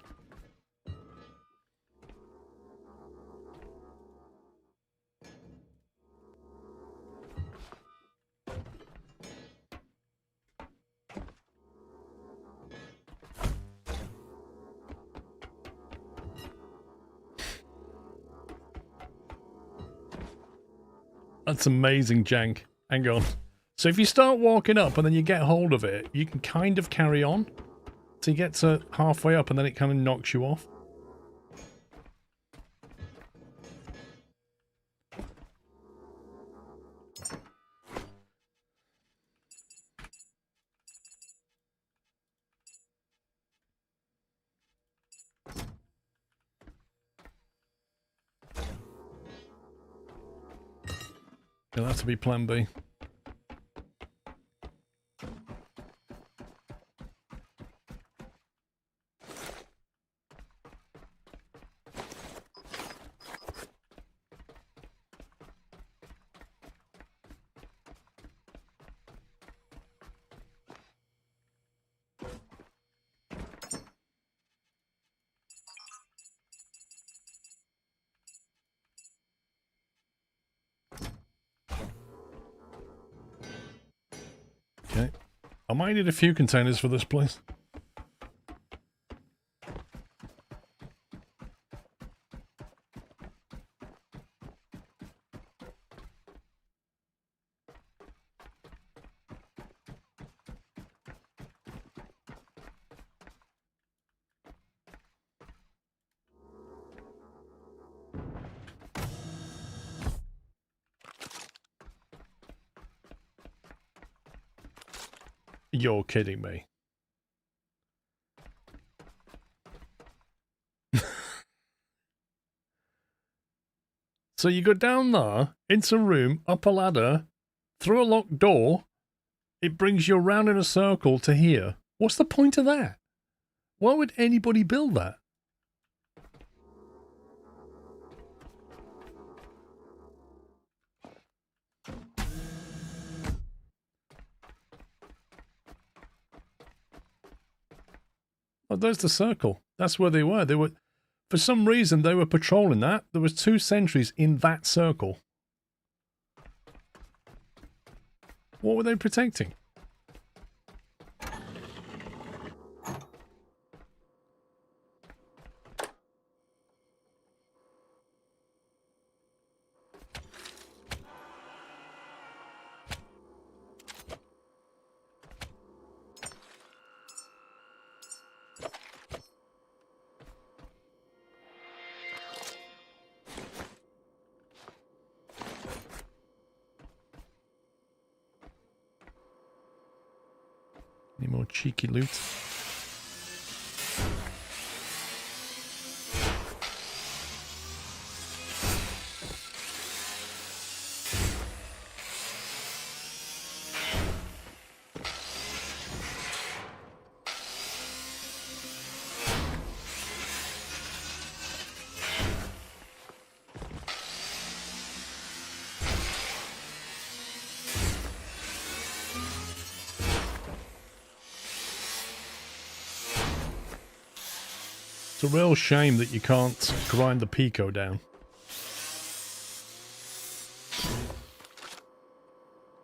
[SPEAKER 1] That's amazing, Jank. Hang on. So if you start walking up and then you get hold of it, you can kind of carry on. So you get to halfway up and then it kind of knocks you off. It'll have to be plan B. Okay. I might need a few containers for this place. You're kidding me. So you go down there, into a room, up a ladder, through a locked door, it brings you around in a circle to here. What's the point of that? Why would anybody build that? Oh, there's the circle. That's where they were. They were, for some reason, they were patrolling that. There was 2 sentries in that circle. What were they protecting? cheeky loot. It's a real shame that you can't grind the pico down.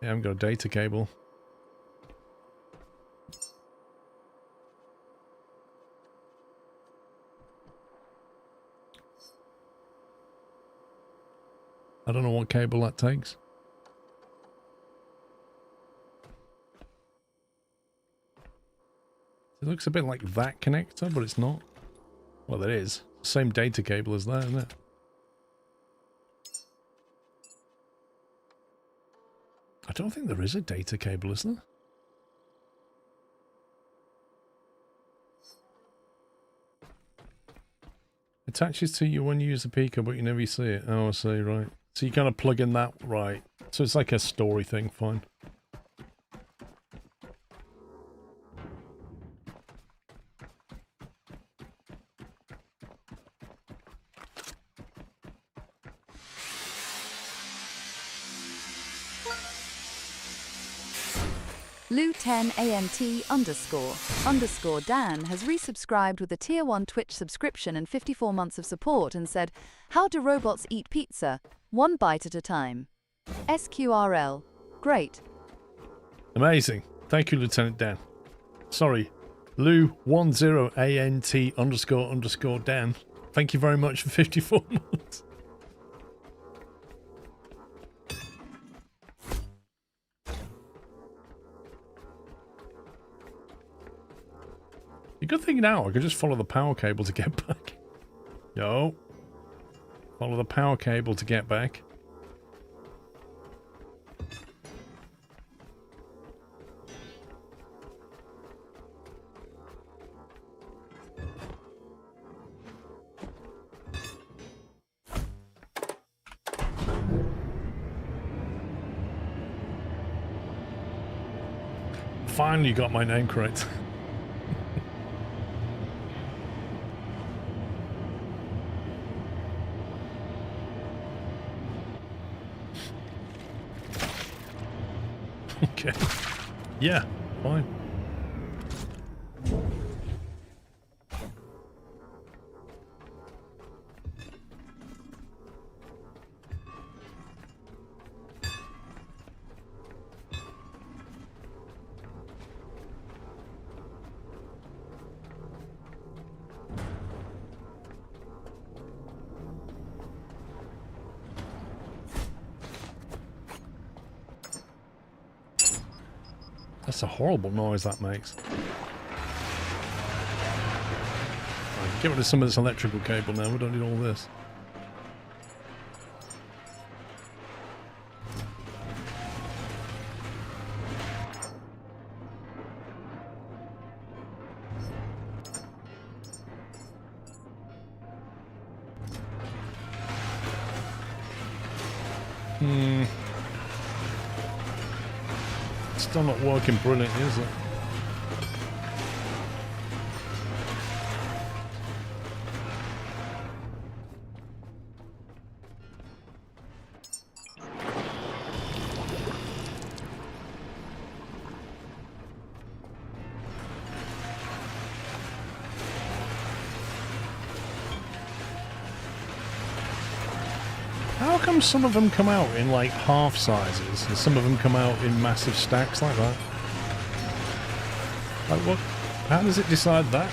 [SPEAKER 1] Yeah, I haven't got a data cable. I don't know what cable that takes. It looks a bit like that connector, but it's not. Well, it is. Same data cable as that, isn't it? I don't think there is a data cable, is there? Attaches to you when you use the Pico, but you never see it. Oh, I see, right. So you kind of plug in that, right. So it's like a story thing, fine.
[SPEAKER 8] Lou10ANT__Dan has resubscribed with a tier 1 Twitch subscription and 54 months of support and said, "How do robots eat pizza? One bite at a time." SQRL. Great.
[SPEAKER 1] Amazing. Thank you, Lieutenant Dan. Sorry, Lou10ANT__Dan. Thank you very much for 54 months. The good thing now, I can just follow the power cable to get back. Yo. Follow the power cable to get back. Finally got my name correct. Okay. Yeah, fine. That's a horrible noise that makes. Right, get rid of some of this electrical cable now, we don't need all this. Still not working brilliantly, is it? How come some of them come out in like half sizes and some of them come out in massive stacks like that? Like what? How does it decide that?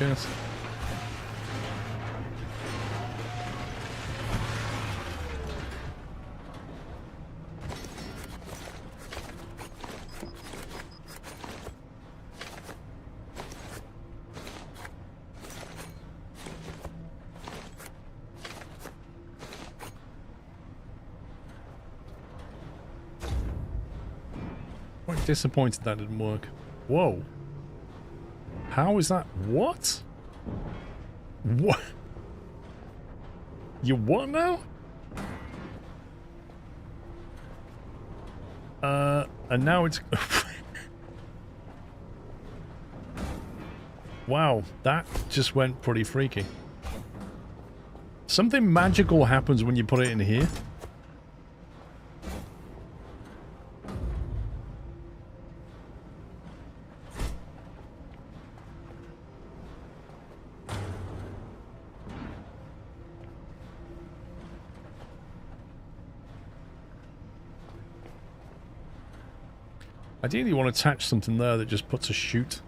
[SPEAKER 1] guess. Quite disappointed that didn't work. Whoa. How is that? What? What? You what now? And now it's... Wow, that just went pretty freaky. Something magical happens when you put it in here. Ideally, you want to attach something there that just puts a chute.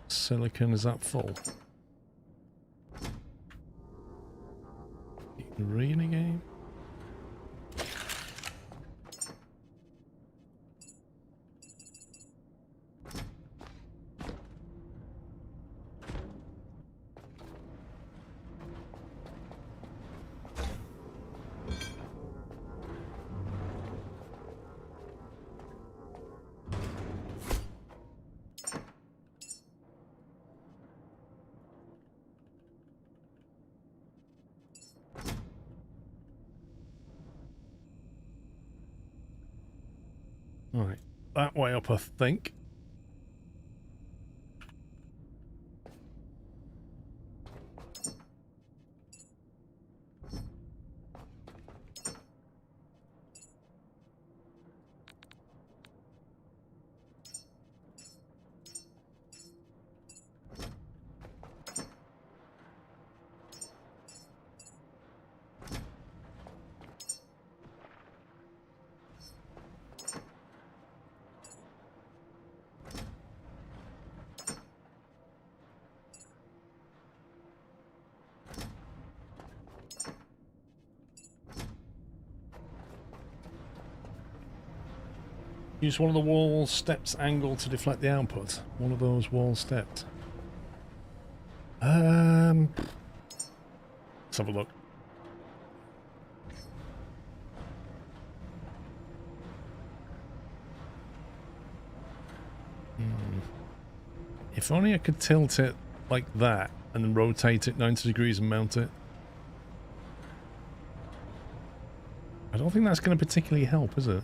[SPEAKER 1] Silicon, is that full? Arena game? Right, that way up, I think. Use one of the wall steps angle to deflect the output. One of those wall steps. Let's have a look. If only I could tilt it like that and then rotate it 90 degrees and mount it. I don't think that's going to particularly help, is it?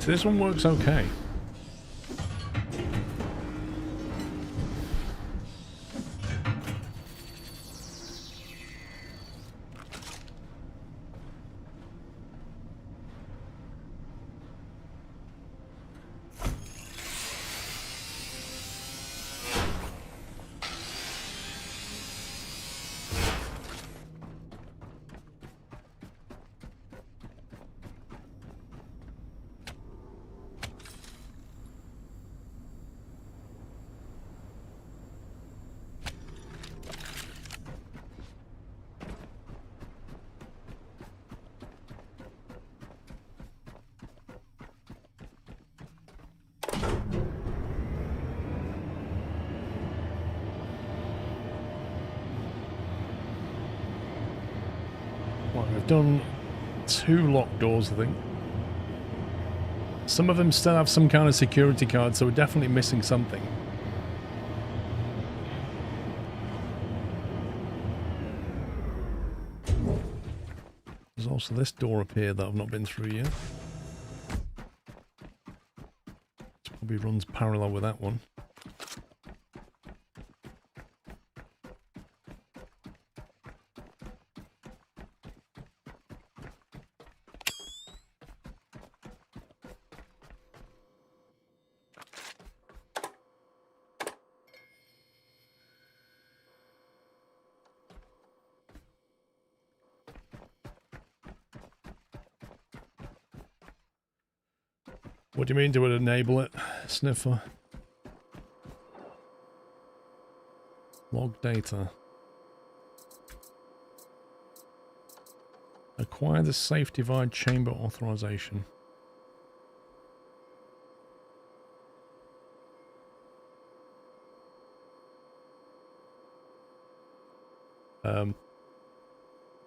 [SPEAKER 1] This one works okay. Right, we've done 2 locked doors, I think. Some of them still have some kind of security card, so we're definitely missing something. There's also this door up here that I've not been through yet. It probably runs parallel with that one. What do you mean, do it enable it, Sniffer? Log data. Acquire the safe divide chamber authorization. Don't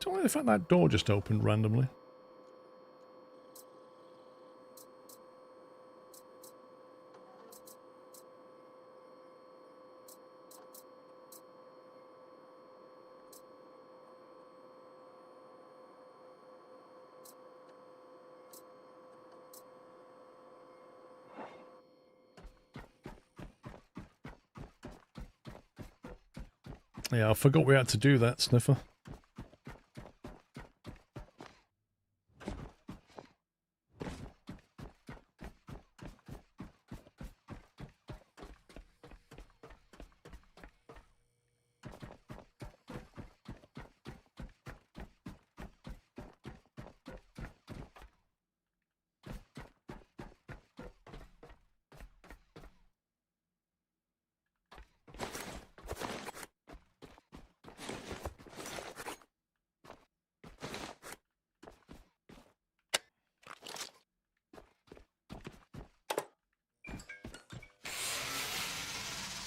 [SPEAKER 1] know if that door just opened randomly. Yeah, I forgot we had to do that, Sniffer.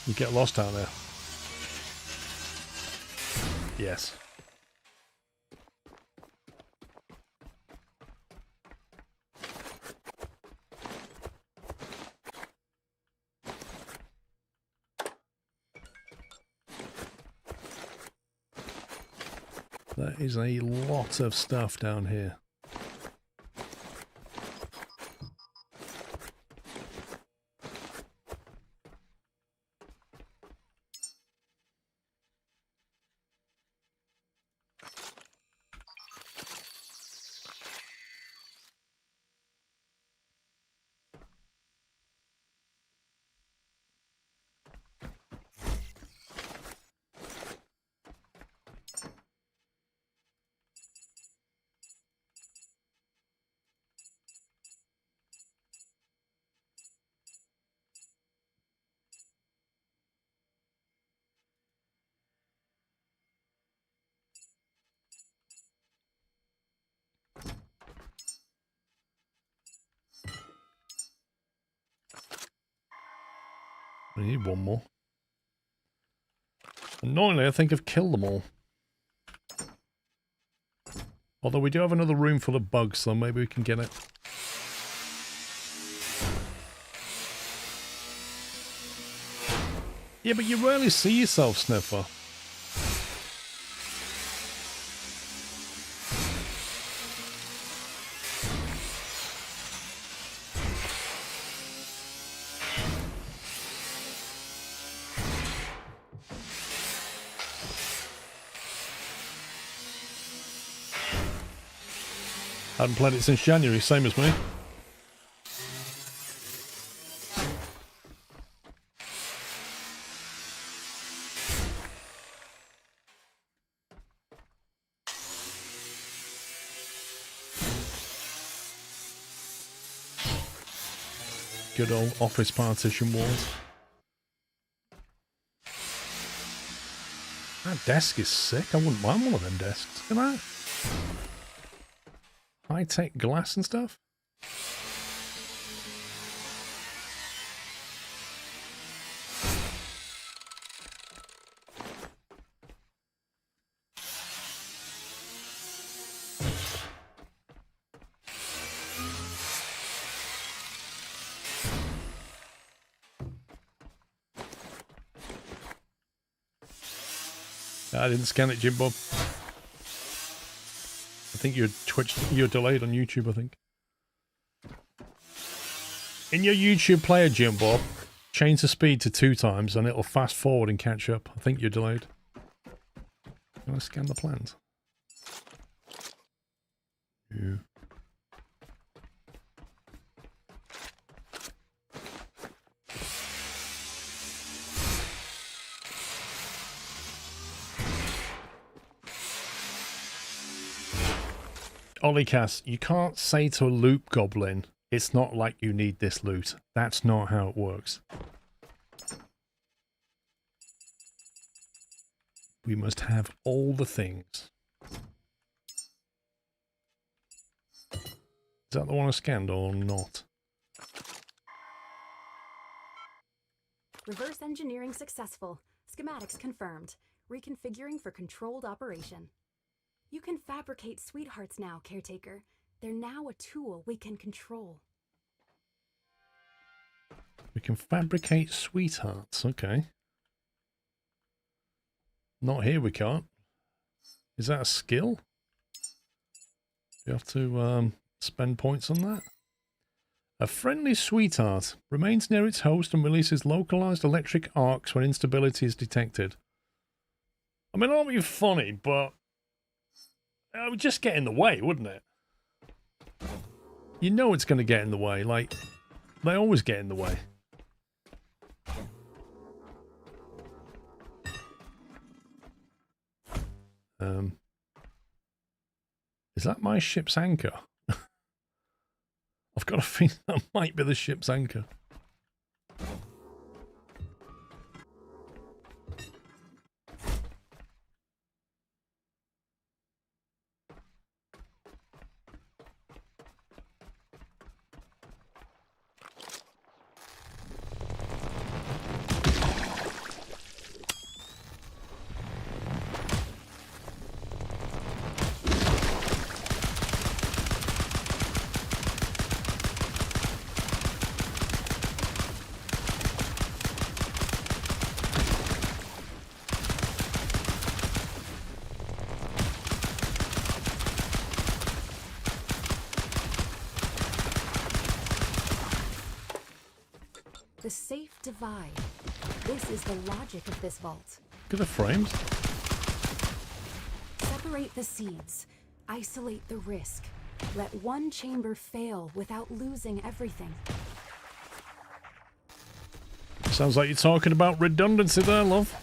[SPEAKER 1] You get lost out there. Yes. There is a lot of stuff down here. We need one more. Annoyingly, I think I've killed them all. Although we do have another room full of bugs, so maybe we can get it. Yeah, but you rarely see yourself, Sniffer. Hadn't played it since January, same as me. Good old office partition walls. That desk is sick. I wouldn't mind one of them desks. Look at that. High-tech glass and stuff. I didn't scan it, Jim Bob. I think you're delayed on YouTube, I think. In your YouTube player, Jim Bob, change the speed to 2 times and it'll fast forward and catch up. I think you're delayed. I'm gonna scan the plans. Yeah. Olicast, you can't say to a loop goblin, it's not like you need this loot. That's not how it works. We must have all the things. Is that the one I scanned or not?
[SPEAKER 10] Reverse engineering successful. Schematics confirmed. Reconfiguring for controlled operation. You can fabricate sweethearts now, Caretaker. They're now a tool we can control.
[SPEAKER 1] We can fabricate sweethearts, okay. Not here we can't. Is that a skill? Do you have to spend points on that? A friendly sweetheart remains near its host and releases localized electric arcs when instability is detected. I mean, it won't be funny, but it would just get in the way, wouldn't it? You know it's going to get in the way. Like, they always get in the way. Is that my ship's anchor? I've got a feeling that might be the ship's anchor.
[SPEAKER 10] The safe divide. This is the logic of this vault.
[SPEAKER 1] Look at the frames.
[SPEAKER 10] Separate the seeds. Isolate the risk. Let one chamber fail without losing everything.
[SPEAKER 1] Sounds like you're talking about redundancy there, love.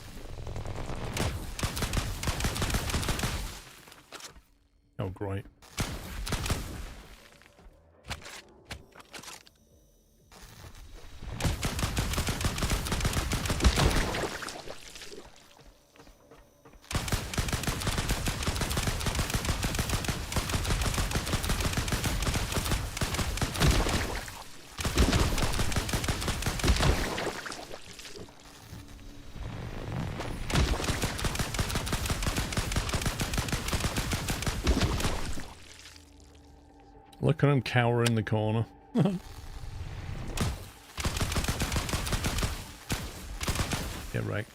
[SPEAKER 1] Oh, great. Look at him cower in the corner. Get right.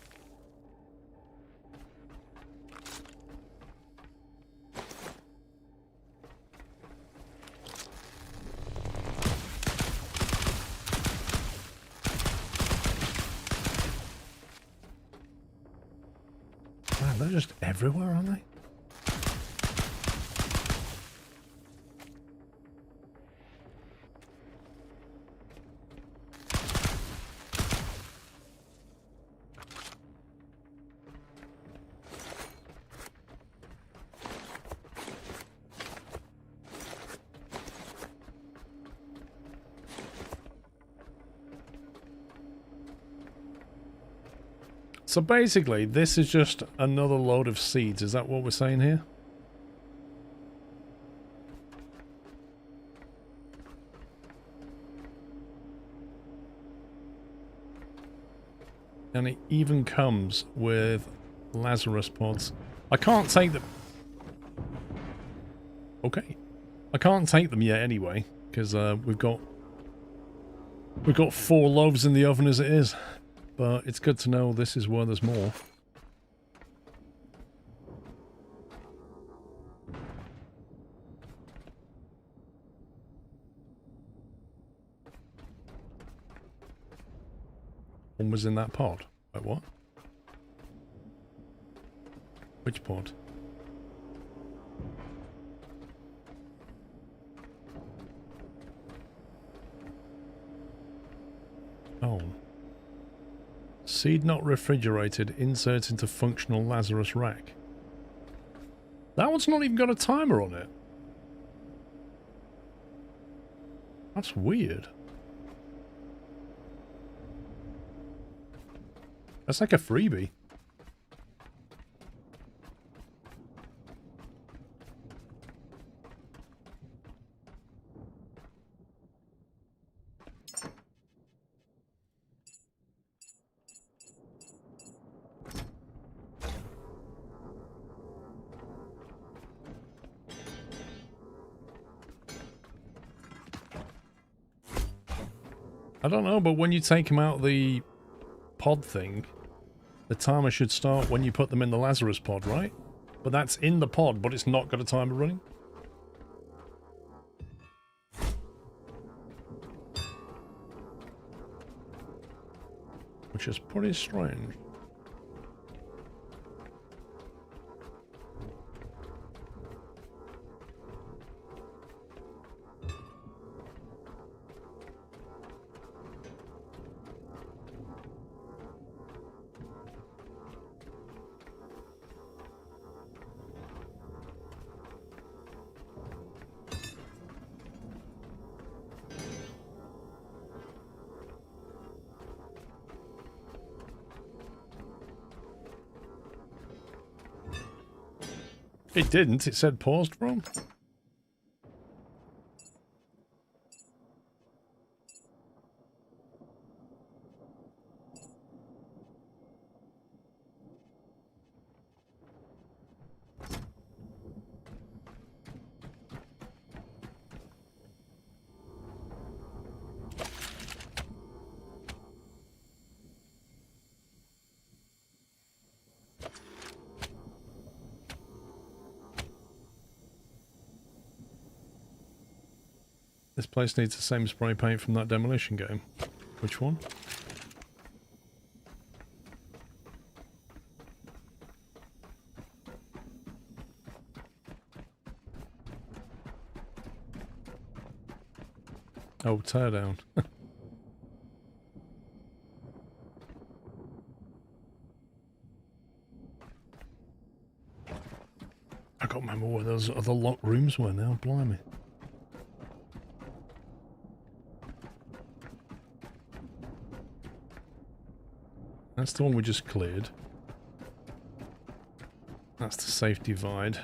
[SPEAKER 1] Wow, they're just everywhere, aren't they? So basically, this is just another load of seeds. Is that what we're saying here? And it even comes with Lazarus pods. I can't take them. Okay. I can't take them yet anyway, because we've got 4 loaves in the oven as it is. But it's good to know this is where there's more. One was in that pod. Wait, what? Which pod? Oh. Seed not refrigerated. Insert into functional Lazarus rack. That one's not even got a timer on it. That's weird. That's like a freebie. I don't know, but when you take them out of the pod thing, the timer should start when you put them in the Lazarus pod, right? But that's in the pod, but it's not got a timer running. Which is pretty strange. It didn't. It said paused from. This place needs the same spray paint from that demolition game. Which one? Oh, tear down. I can't remember where those other locked rooms were now, blimey. That's the one we just cleared. That's the safe divide.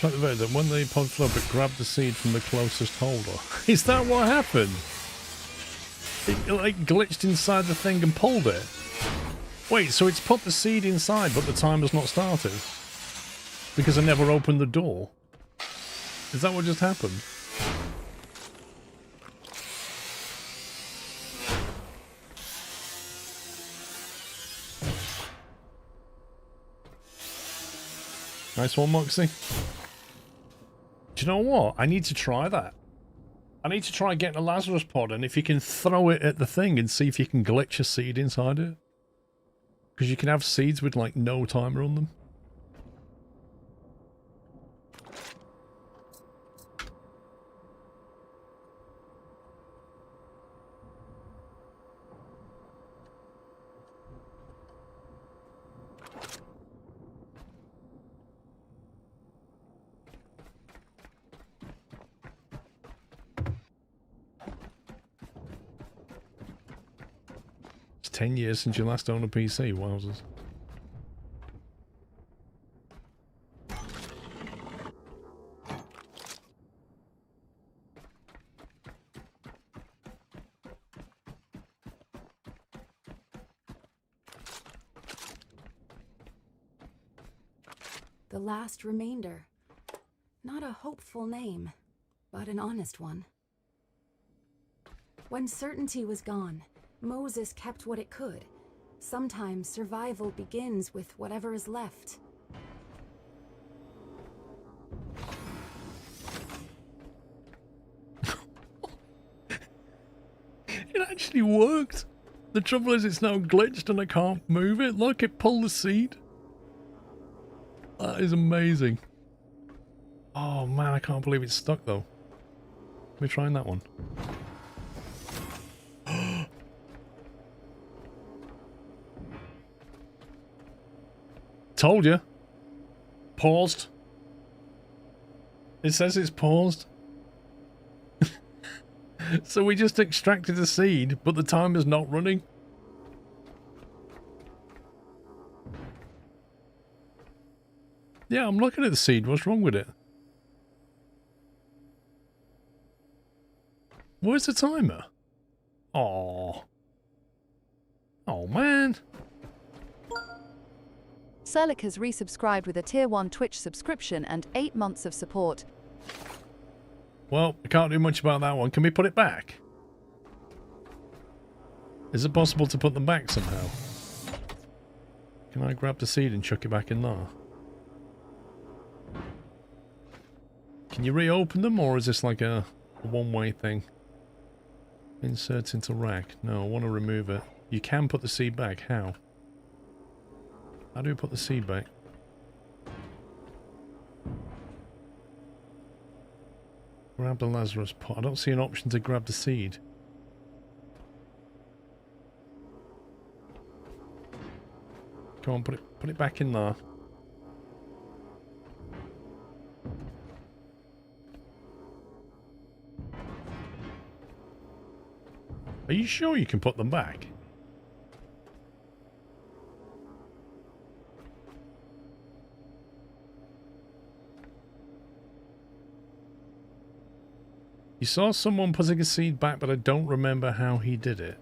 [SPEAKER 1] That when the pod flew up, it grabbed the seed from the closest holder. Is that what happened? It like glitched inside the thing and pulled it. Wait, so it's put the seed inside, but the timer's not started because I never opened the door. Is that what just happened? Nice one, Moxie. Do you know what? I need to try that. I need to try getting a Lazarus pod, and if you can throw it at the thing and see if you can glitch a seed inside it. Because you can have seeds with, like, no timer on them. It's 10 years since you last owned a PC, wowzers.
[SPEAKER 10] the last remainder. Not a hopeful name, but an honest one. When certainty was gone, Moses kept what it could. Sometimes survival begins with whatever is left.
[SPEAKER 1] It actually worked. The trouble is it's now glitched and I can't move it. Look, it pulled the seed. That is amazing. Oh man, I can't believe it's stuck though. Let me try that one. Told you. Paused. It says it's paused. So we just extracted the seed, but the timer's not running. Yeah, I'm looking at the seed. What's wrong with it? Where's the timer? Oh. Oh, man.
[SPEAKER 8] Serlik has resubscribed with a Tier 1 Twitch subscription and 8 months of support.
[SPEAKER 1] Well, I can't do much about that one. Can we put it back? Is it possible to put them back somehow? Can I grab the seed and chuck it back in there? Can you reopen them, or is this like a one-way thing? Insert into rack. No, I want to remove it. You can put the seed back. How? How do we put the seed back? Grab the Lazarus pot. I don't see an option to grab the seed. Come on, put it back in there. Are you sure you can put them back? You saw someone putting a seed back, but I don't remember how he did it.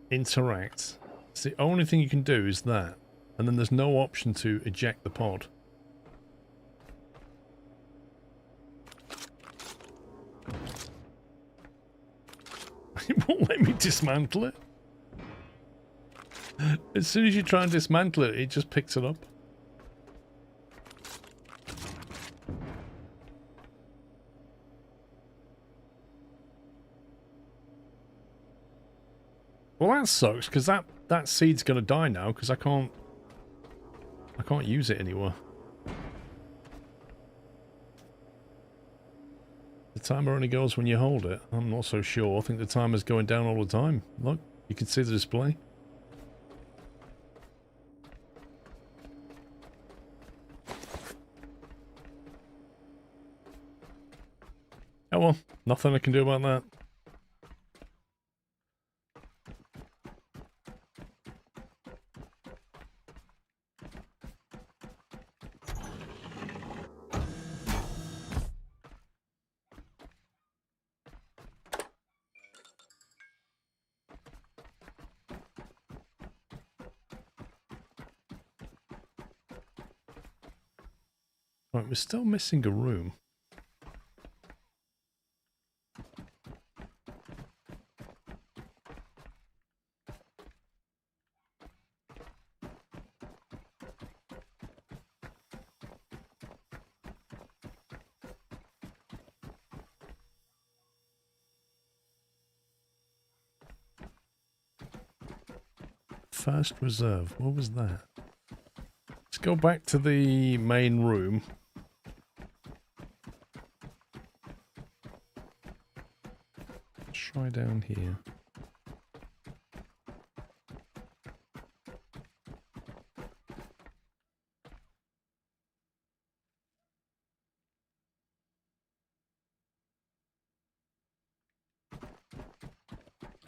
[SPEAKER 1] Interact. It's the only thing you can do is that. And then there's no option to eject the pod. It won't let me dismantle it. As soon as you try and dismantle it, it just picks it up. Well, that sucks, because that seed's going to die now, because I can't use it anymore. The timer only goes when you hold it. I'm not so sure. I think the timer's going down all the time. Look, you can see the display. Oh well, nothing I can do about that. Right, we're still missing a room. First reserve. What was that? Let's go back to the main room. Try down here.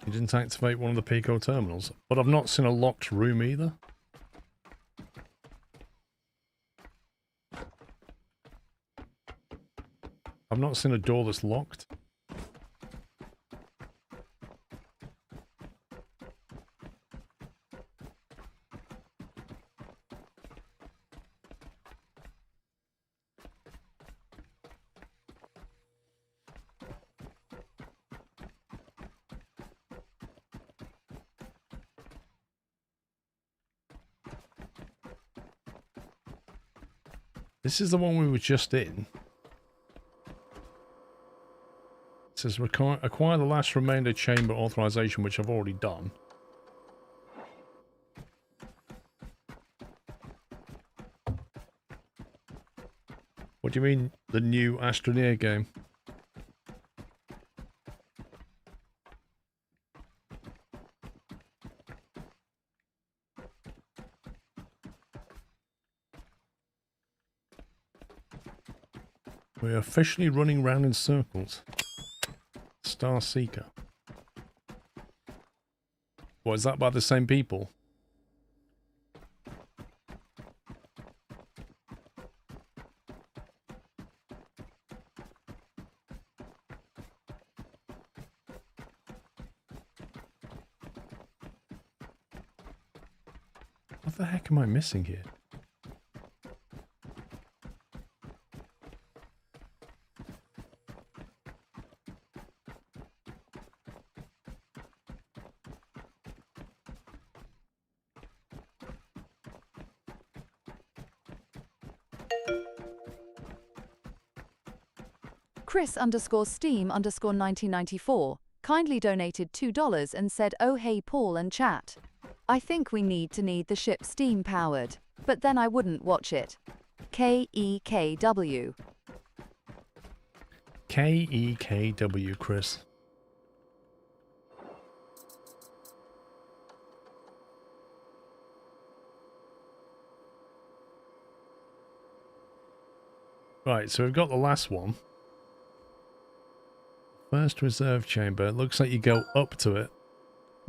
[SPEAKER 1] You didn't activate one of the Pico terminals, but I've not seen a locked room either. I've not seen a door that's locked. This is the one we were just in. It says acquire the last remainder chamber authorization, which I've already done. What do you mean, the new Astroneer game? We're officially running round in circles. Star Seeker. What, is that by the same people? What the heck am I missing here?
[SPEAKER 8] Chris_Steam_1994 kindly donated $2 and said, "Oh hey Paul and chat. I think we need the ship steam powered, but then I wouldn't watch it. KEKW."
[SPEAKER 1] KEKW, Chris. Right, so we've got the last one. First reserve chamber. It looks like you go up to it.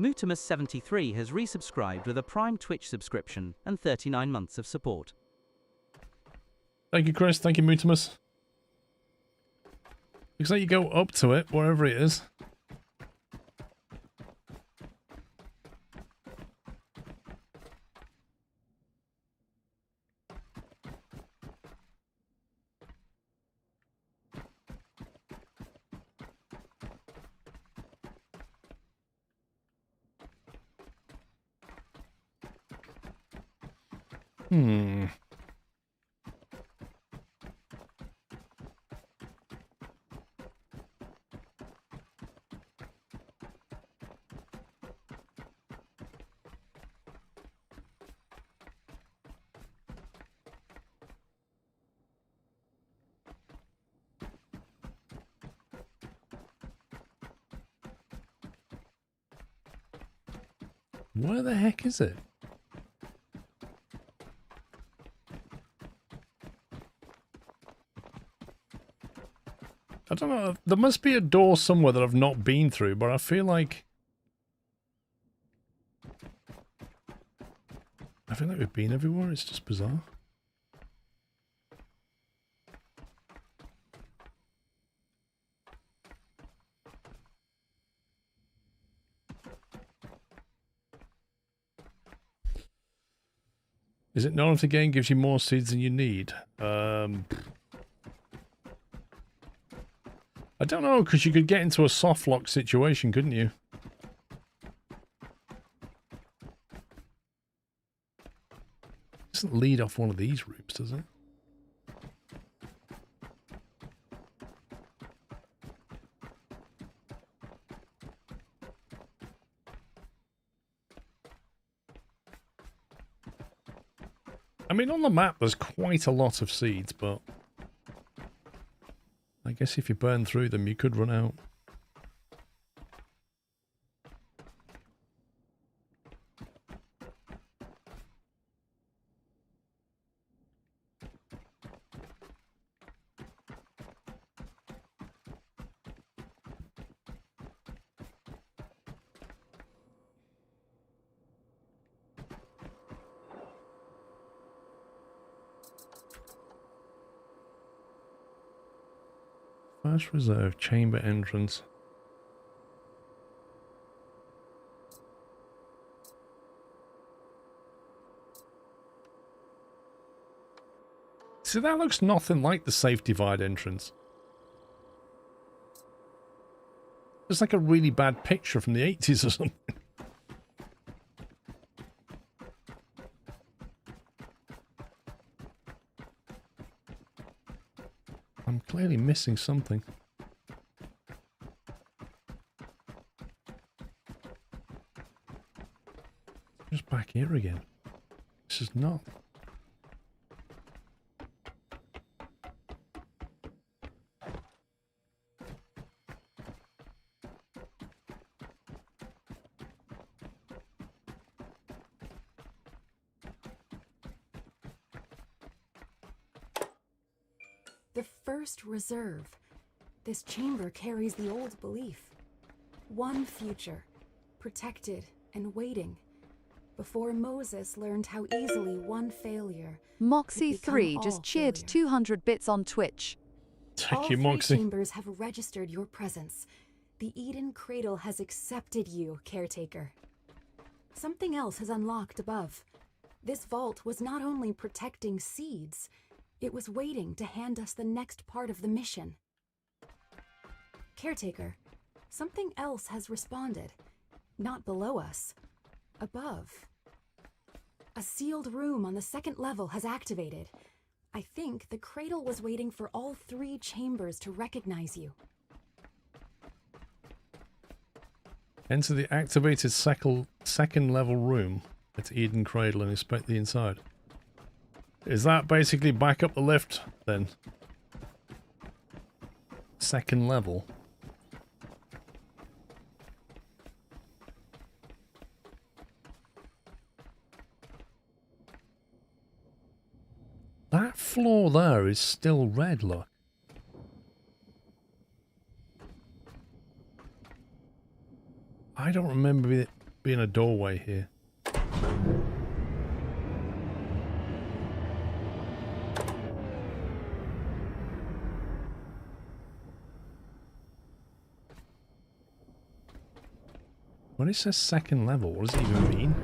[SPEAKER 9] Mutimus73 has resubscribed with a Prime Twitch subscription and 39 months of support.
[SPEAKER 1] Thank you, Chris. Thank you, Mutimus. Looks like you go up to it, wherever it is. Where the heck is it? I don't know. There must be a door somewhere that I've not been through, but I feel like we've been everywhere. It's just bizarre. Is it known if the game gives you more seeds than you need? I don't know, because you could get into a soft lock situation, couldn't you? It doesn't lead off one of these rooms, does it? I mean, on the map, there's quite a lot of seeds, but I guess if you burn through them, you could run out. First reserve chamber entrance. See, that looks nothing like the safe divide entrance. It's like a really bad picture from the 80s or something. I'm clearly missing something. Just back here again. This is not.
[SPEAKER 10] The first reserve. This chamber carries the old belief. One future, protected and waiting. Before Moses learned how easily one failure
[SPEAKER 8] Moxie
[SPEAKER 10] could become
[SPEAKER 8] 3
[SPEAKER 10] all
[SPEAKER 8] just cheered
[SPEAKER 10] failure.
[SPEAKER 8] 200 bits on Twitch.
[SPEAKER 1] Thank
[SPEAKER 10] All
[SPEAKER 1] you,
[SPEAKER 10] three
[SPEAKER 1] Moxie.
[SPEAKER 10] chambers have registered your presence. The Eden Cradle has accepted you, Caretaker. Something else has unlocked above. This vault was not only protecting seeds, it was waiting to hand us the next part of the mission. Caretaker, something else has responded. Not below us. Above. A sealed room on the second level has activated. I think the cradle was waiting for all three chambers to recognize you.
[SPEAKER 1] Enter the activated second level room at Eden Cradle and inspect the inside. Is that basically back up the lift then? Second level. That floor there is still red, look. I don't remember it being a doorway here. When it says second level, what does it even mean?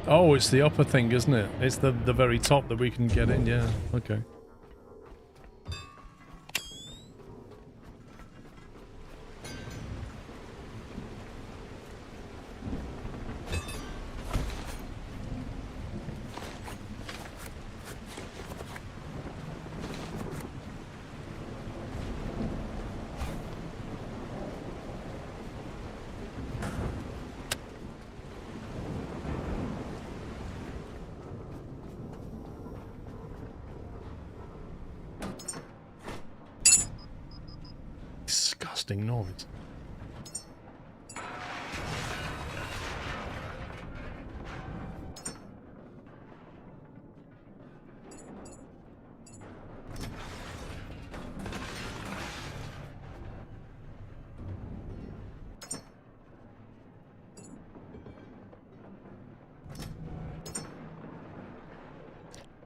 [SPEAKER 1] Oh, it's the upper thing, isn't it? It's the very top that we can get in, yeah. Okay. Disgusting noise.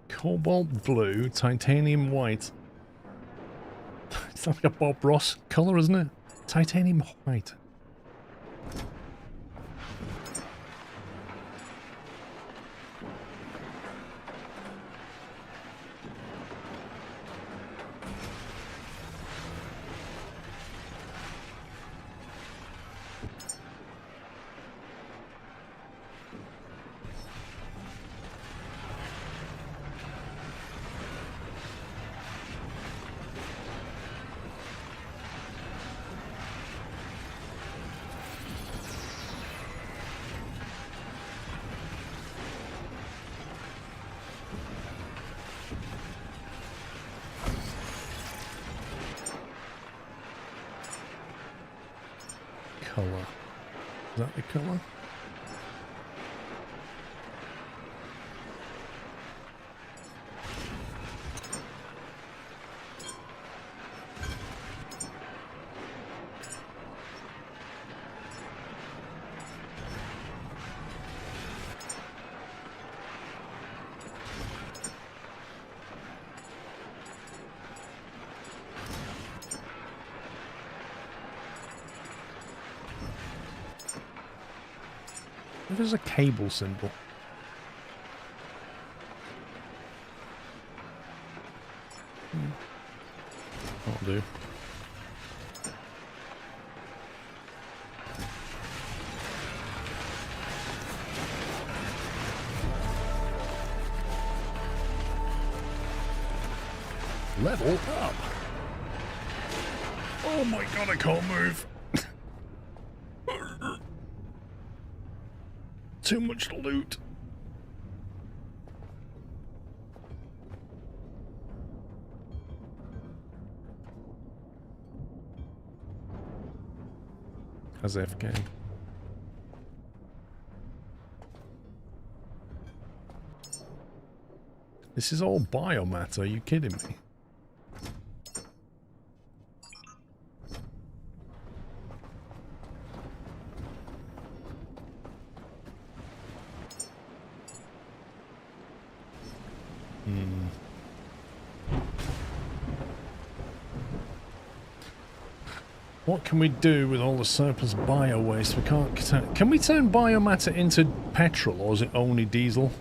[SPEAKER 1] Cobalt blue, titanium white. It's like a Bob Ross colour, isn't it? Titanium white. Colour. Is that the colour? There's a cable symbol. That'll do. Level up. Oh my god, I can't move. Too much loot. As if game. This is all biomatter, are you kidding me? What can we do with all the surplus bio waste? We can't. Can we turn biomatter into petrol, or is it only diesel?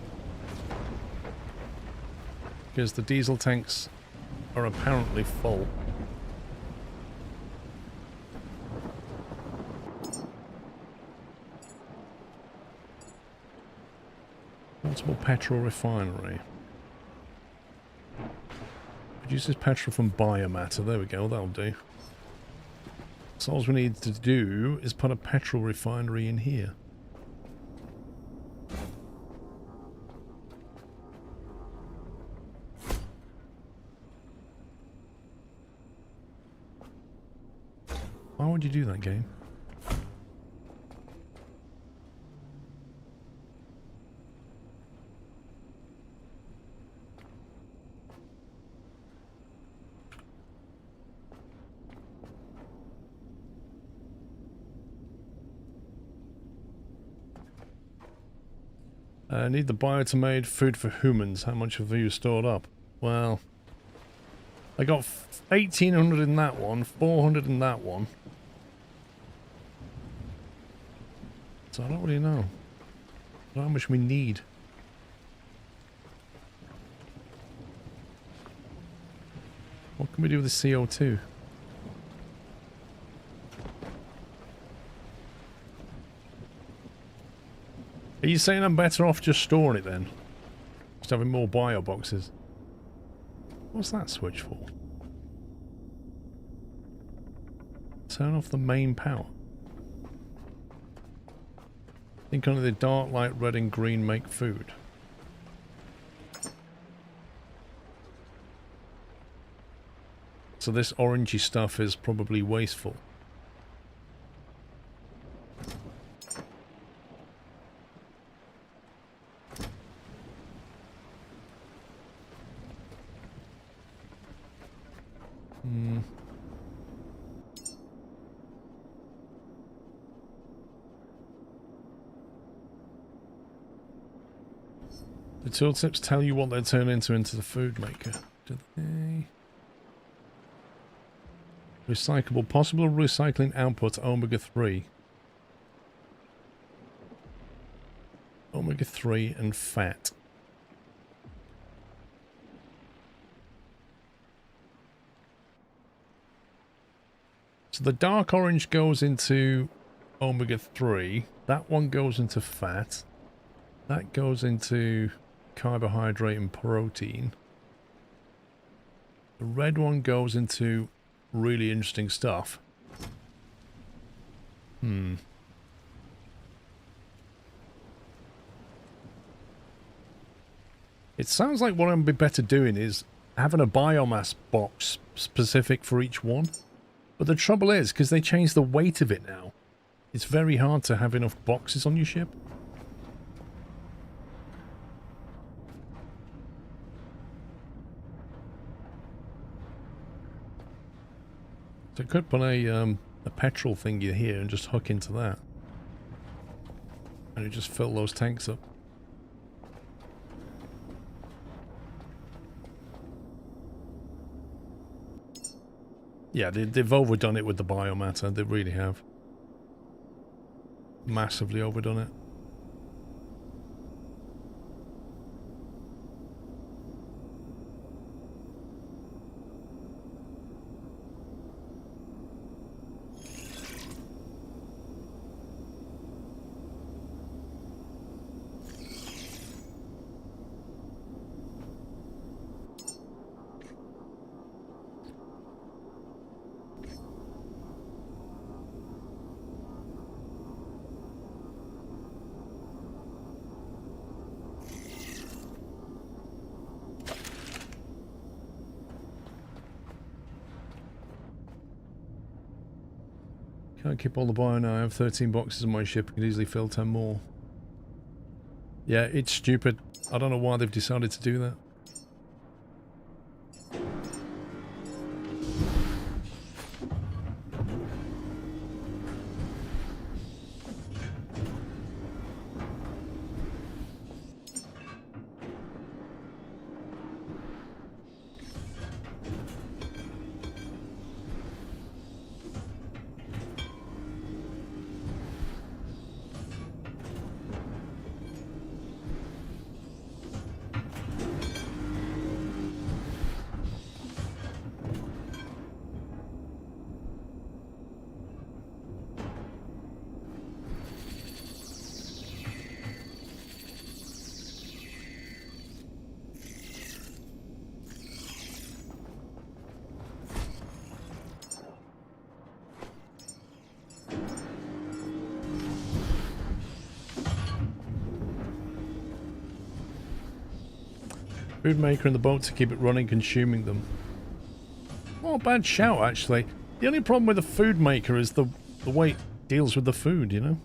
[SPEAKER 1] Because the diesel tanks are apparently full. Multiple petrol refinery. Produces petrol from biomatter. There we go, that'll do. So all we need to do is put a petrol refinery in here. Why would you do that, game? Need the biotomate food for humans. How much have you stored up? Well, I got 1,800 in that one, 400 in that one. So I don't really know. I don't know how much we need. What can we do with the CO2? Are you saying I'm better off just storing it then? Just having more bio boxes. What's that switch for? Turn off the main power. I think only the dark, light, red and green make food. So this orangey stuff is probably wasteful. The tooltips tell you what they turn into the food maker. Do they? Recyclable. Possible recycling output omega-3. Omega-3 and fat. So the dark orange goes into omega-3. That one goes into fat. That goes into carbohydrate and protein. The red one goes into really interesting stuff. It sounds like what I'm be better doing is having a biomass box specific for each one. But the trouble is, because they changed the weight of it now, it's very hard to have enough boxes on your ship. So I could put a petrol thingy here and just hook into that. And it just fill those tanks up. Yeah, they've overdone it with the biomatter. They really have. Massively overdone it. Can't keep all the bio now. I have 13 boxes on my ship. I could easily fill 10 more. Yeah, it's stupid. I don't know why they've decided to do that. Food maker in the boat to keep it running, consuming them. Not a bad shout, actually. The only problem with the food maker is the way it deals with the food, you know?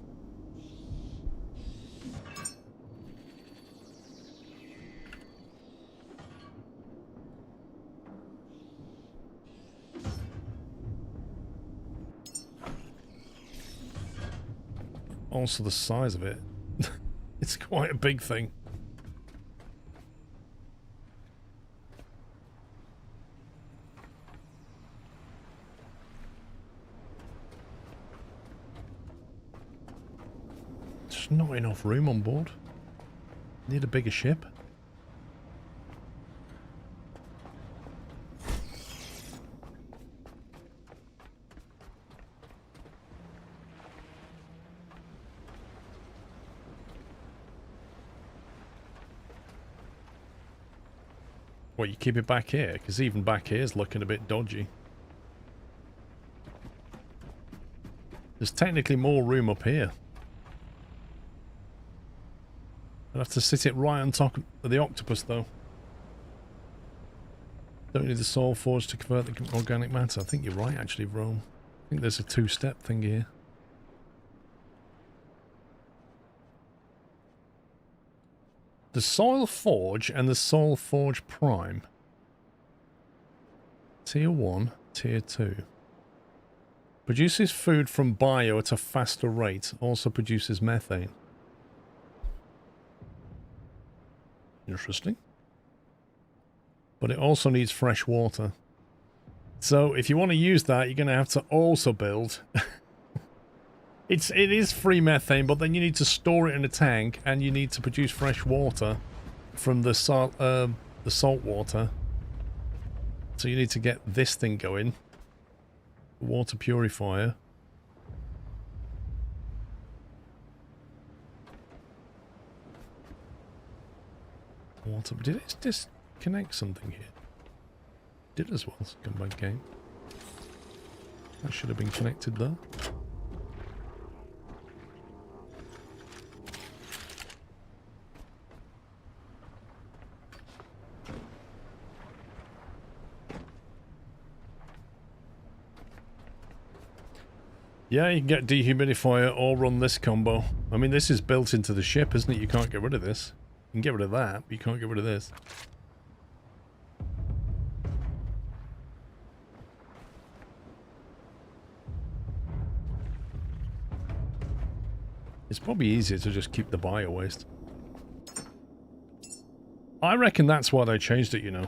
[SPEAKER 1] Also the size of it. It's quite a big thing. There's not enough room on board. Need a bigger ship. What, you keep it back here? Because even back here is looking a bit dodgy. There's technically more room up here. I'd have to sit it right on top of the octopus, though. Don't need the soul forge to convert the organic matter. I think you're right, actually, Rome. I think there's a two-step thing here. The Soil Forge and the Soil Forge Prime. Tier 1, Tier 2. Produces food from bio at a faster rate. Also produces methane. Interesting. But it also needs fresh water. So if you want to use that, you're going to have to also build... It is free methane, but then you need to store it in a tank, and you need to produce fresh water from the salt water. So you need to get this thing going. Water purifier. Water. Did it disconnect something here? Did as well. Come back game. That should have been connected there. Yeah, you can get dehumidifier or run this combo. I mean, this is built into the ship, isn't it? You can't get rid of this. You can get rid of that, but you can't get rid of this. It's probably easier to just keep the bio waste. I reckon that's why they changed it, you know.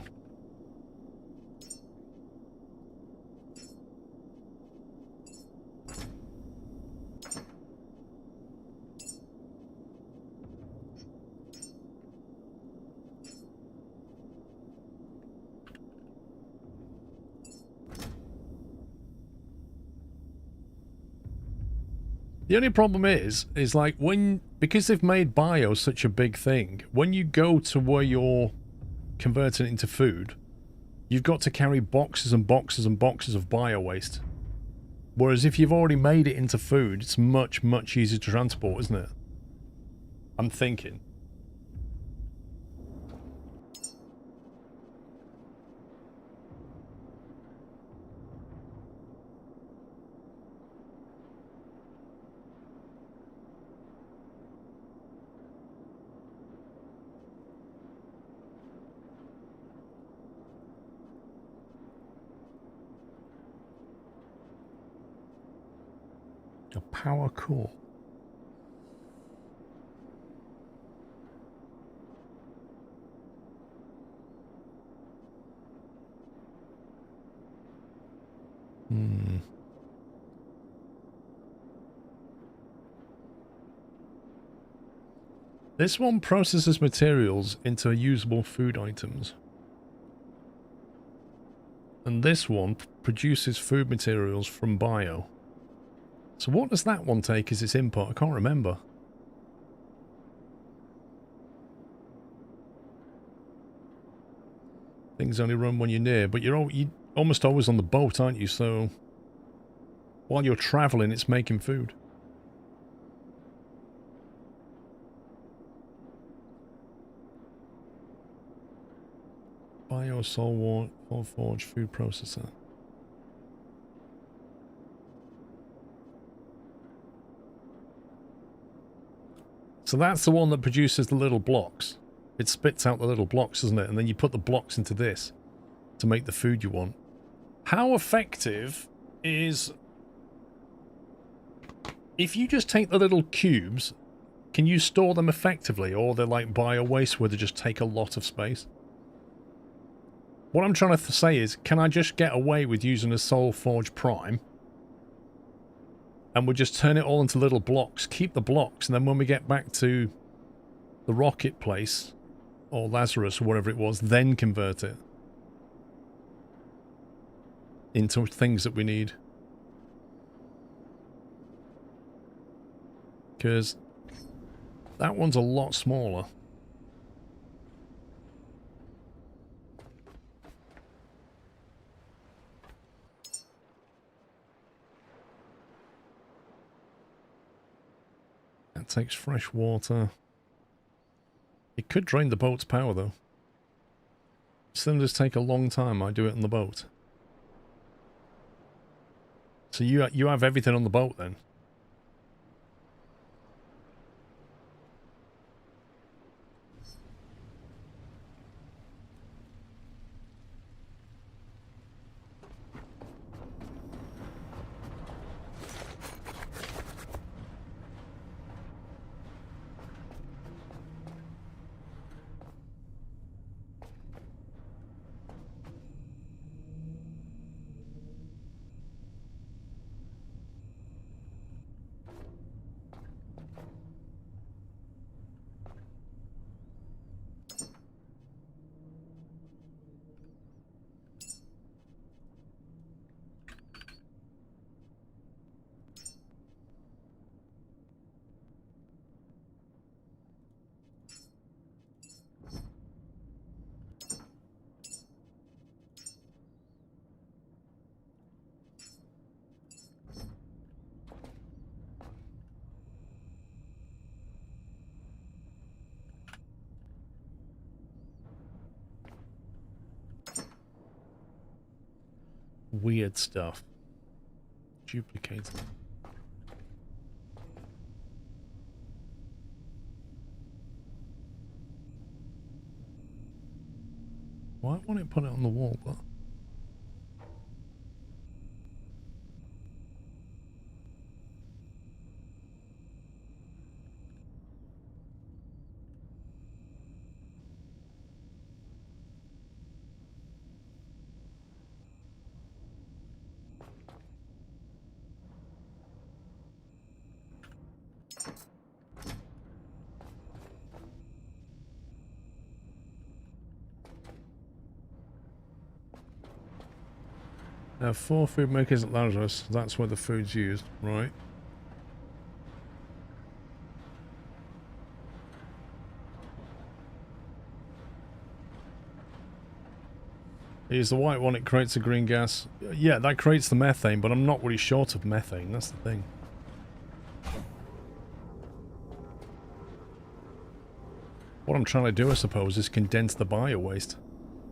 [SPEAKER 1] The only problem is like because they've made bio such a big thing, when you go to where you're converting it into food, you've got to carry boxes and boxes and boxes of bio waste. Whereas if you've already made it into food, it's much, much easier to transport, isn't it? I'm thinking. A power core. This one processes materials into usable food items. And this one produces food materials from bio. So what does that one take as its input? I can't remember. Things only run when you're near, but you're almost always on the boat, aren't you? So while you're traveling, it's making food. Bio Soul Forge food processor. So that's the one that produces the little blocks. It spits out the little blocks, doesn't it? And then you put the blocks into this to make the food you want. How effective is... If you just take the little cubes, can you store them effectively? Or they're like bio waste where they just take a lot of space? What I'm trying to say is, can I just get away with using a Soul Forge Prime? And we'll just turn it all into little blocks, keep the blocks, and then when we get back to the rocket place, or Lazarus, or whatever it was, then convert it into things that we need. Because that one's a lot smaller. That takes fresh water. It could drain the boat's power, though. Cylinders take a long time. I do it on the boat. So you have everything on the boat, then? Weird stuff. Duplicated. Why won't it put it on the wall, though? Now, 4 food makers at Lazarus, that's where the food's used, right? Use the white one, it creates a green gas. Yeah, that creates the methane, but I'm not really short of methane, that's the thing. What I'm trying to do, I suppose, is condense the bio waste.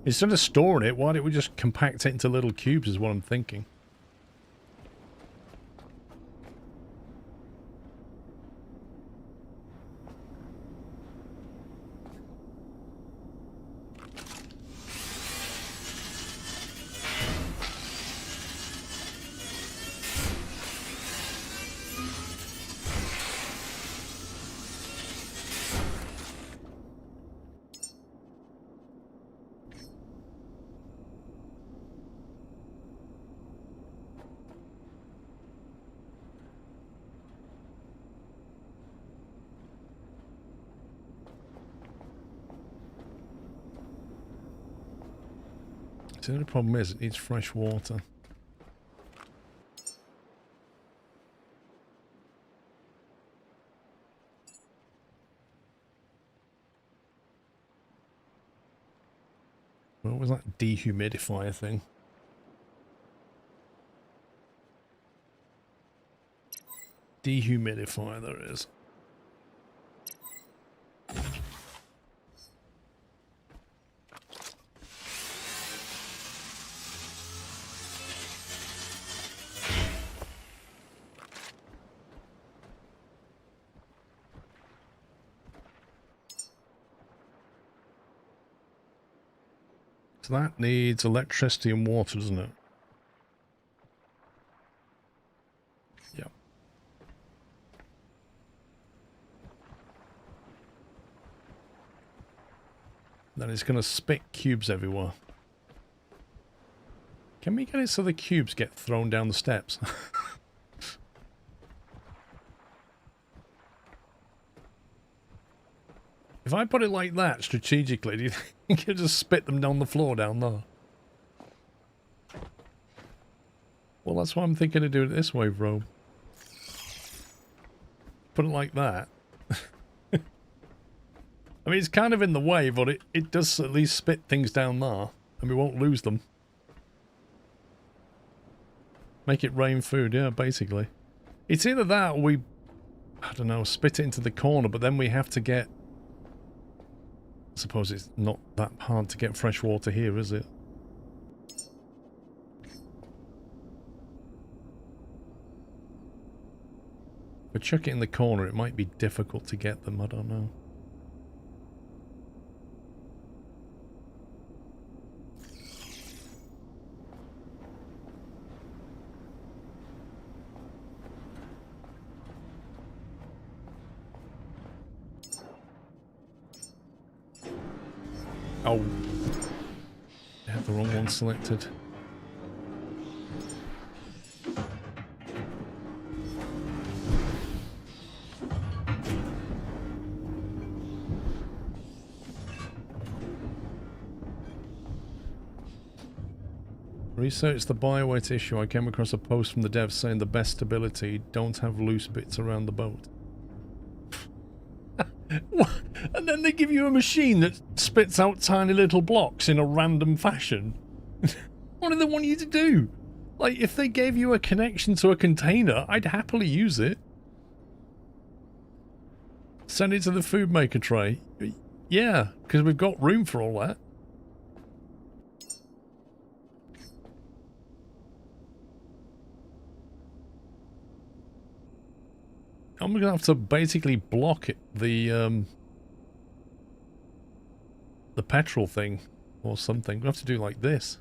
[SPEAKER 1] Instead of storing it, why don't we just compact it into little cubes is what I'm thinking. The only problem is it needs fresh water. What was that dehumidifier thing? Dehumidifier, there it is. So that needs electricity and water, doesn't it? Yeah. Then it's going to spit cubes everywhere. Can we get it so the cubes get thrown down the steps? If I put it like that strategically, do you think you'll just spit them down the floor down there? Well, that's why I'm thinking of doing it this way, bro. Put it like that. I mean, it's kind of in the way, but it does at least spit things down there, and we won't lose them. Make it rain food, yeah, basically. It's either that or we, I don't know, spit it into the corner, but then we have to get... I suppose it's not that hard to get fresh water here, is it? If we chuck it in the corner, it might be difficult to get them, I don't know. Oh, I have the wrong one selected. Research the bioweight issue. I came across a post from the devs saying the best stability, don't have loose bits around the boat. What? And then they give you a machine that spits out tiny little blocks in a random fashion. What do they want you to do? Like, if they gave you a connection to a container, I'd happily use it. Send it to the food maker tray. Yeah, because we've got room for all that. I'm going to have to basically block it, the petrol thing or something. We have to do like this.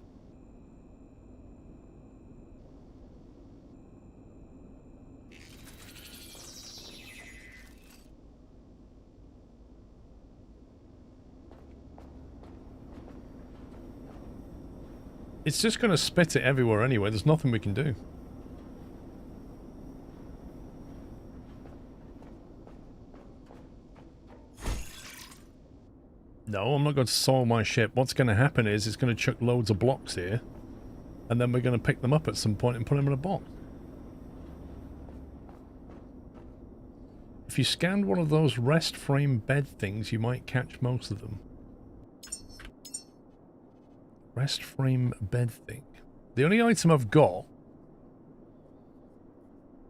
[SPEAKER 1] It's just going to spit it everywhere anyway. There's nothing we can do. No, I'm not going to soil my ship. What's going to happen is it's going to chuck loads of blocks here, and then we're going to pick them up at some point and put them in a box. If you scanned one of those rest frame bed things, you might catch most of them. Rest frame bed thing. The only item I've got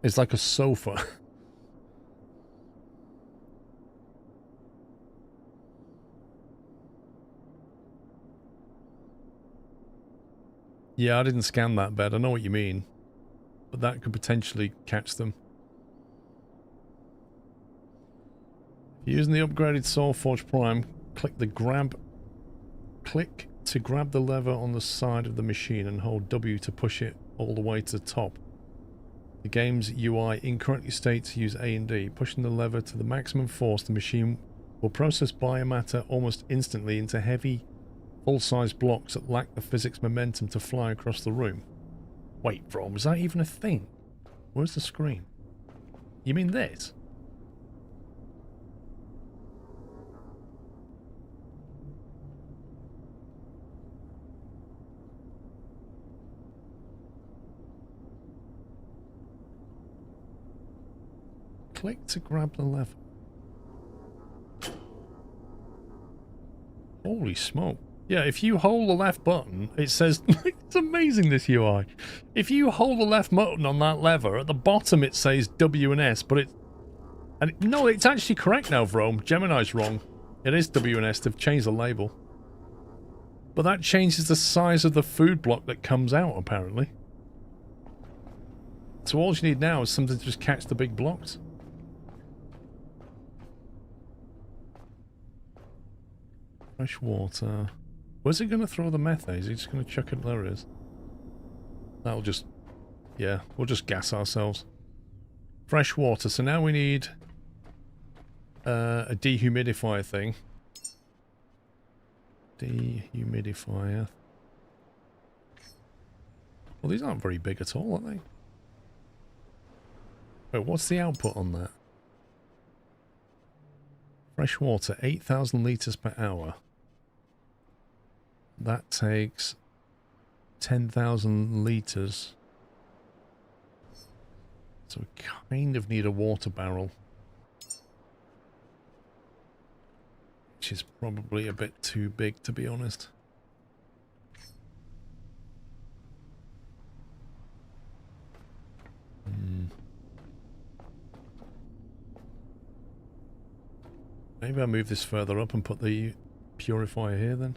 [SPEAKER 1] is like a sofa. Yeah, I didn't scan that bed. I know what you mean. But that could potentially catch them. Using the upgraded Soulforge Prime, click to grab the lever on the side of the machine and hold W to push it all the way to the top. The game's UI incorrectly states use A and D. Pushing the lever to the maximum force, the machine will process biomatter almost instantly into heavy, full-size blocks that lack the physics momentum to fly across the room. Wait, Rom, is that even a thing? Where's the screen? You mean this? Click to grab the lever. Holy smoke. Yeah, if you hold the left button, it says... It's amazing, this UI. If you hold the left button on that lever, at the bottom it says W and S, but it... And no, it's actually correct now, Vrome. Gemini's wrong. It is W and S. They've changed the label. But that changes the size of the food block that comes out, apparently. So all you need now is something to just catch the big blocks. Fresh water. Where's it going to throw the methane? Is he just going to chuck it? There it is. That'll just... Yeah, we'll just gas ourselves. Fresh water. So now we need a dehumidifier thing. Dehumidifier. Well, these aren't very big at all, are they? Wait, what's the output on that? Fresh water, 8,000 litres per hour. That takes 10,000 litres. So we kind of need a water barrel. Which is probably a bit too big, to be honest. Maybe I'll move this further up and put the purifier here then.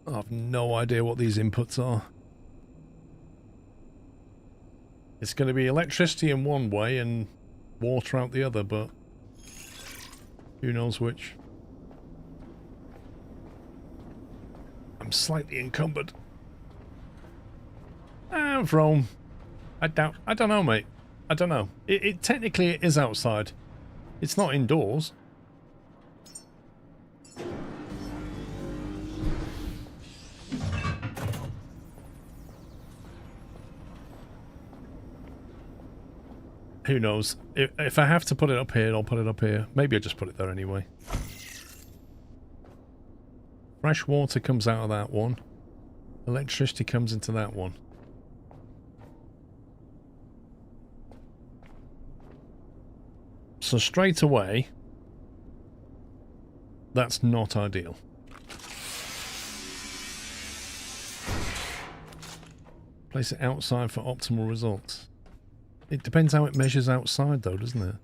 [SPEAKER 1] I have no idea what these inputs are. It's going to be electricity in one way and water out the other, but who knows which. I'm slightly encumbered. Vrome. I don't know, mate. I don't know. It technically it is outside. It's not indoors. Who knows? If I have to put it up here, I'll put it up here. Maybe I'll just put it there anyway. Fresh water comes out of that one. Electricity comes into that one. So straight away, that's not ideal. Place it outside for optimal results. It depends how it measures outside though, doesn't it?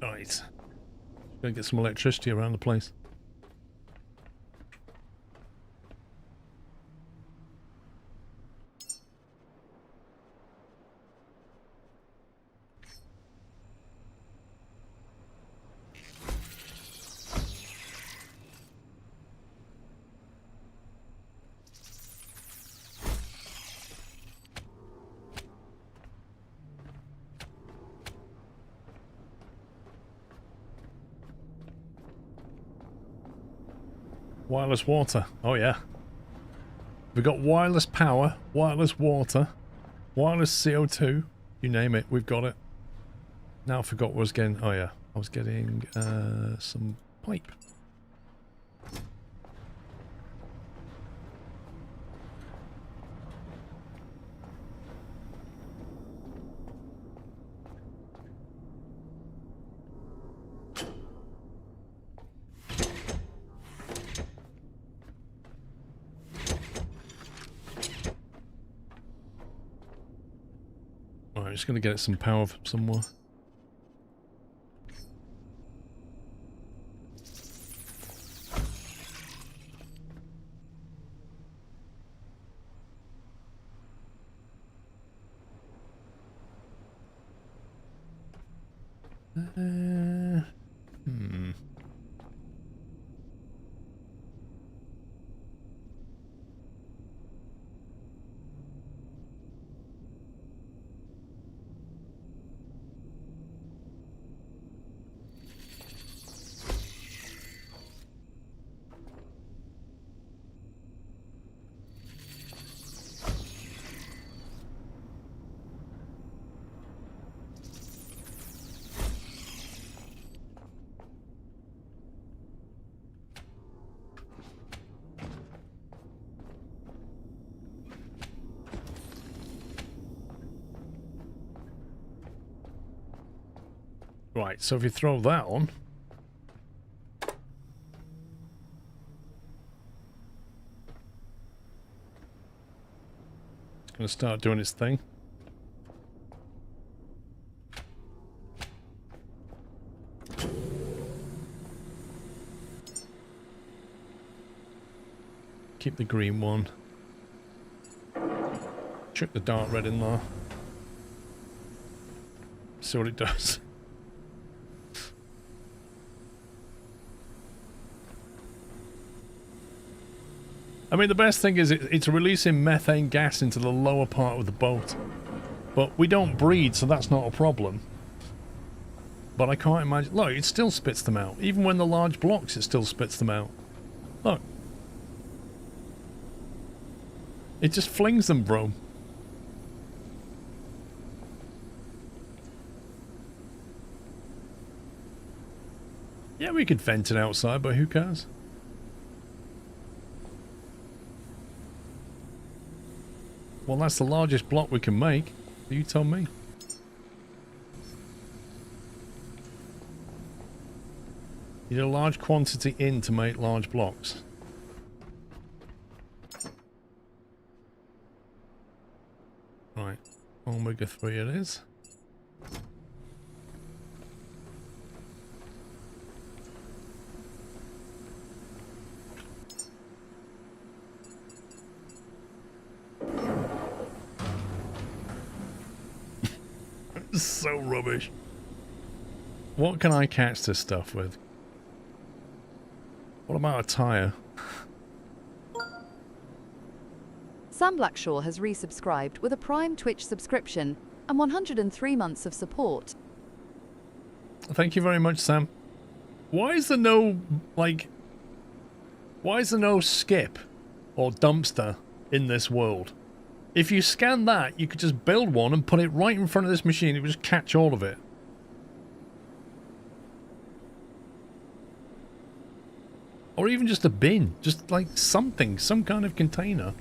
[SPEAKER 1] Right. Gonna get some electricity around the place. Wireless water. Oh yeah. We've got wireless power, wireless water, wireless CO2. You name it, we've got it. Now I forgot what I was getting. Oh yeah. I was getting some pipe. I'm just going to get some power from somewhere. Right, so if you throw that on... it's going to start doing its thing. Keep the green one. Chuck the dark red in there. See what it does. I mean, the best thing is it's releasing methane gas into the lower part of the boat. But we don't breed, so that's not a problem. But I can't imagine... Look, it still spits them out. Even when the large blocks, it still spits them out. Look. It just flings them, bro. Yeah, we could vent it outside, but who cares? Well, that's the largest block we can make. You tell me. You need a large quantity in to make large blocks. Right. Omega 3 it is. So rubbish. What can I catch this stuff with? What about a tire?
[SPEAKER 8] Sam Blackshaw has resubscribed with a Prime Twitch subscription and 103 months of support.
[SPEAKER 1] Thank you very much, Sam. Why is there no, like... why is there no skip or dumpster in this world? If you scan that, you could just build one and put it right in front of this machine. It would just catch all of it. Or even just a bin. Just like something. Some kind of container.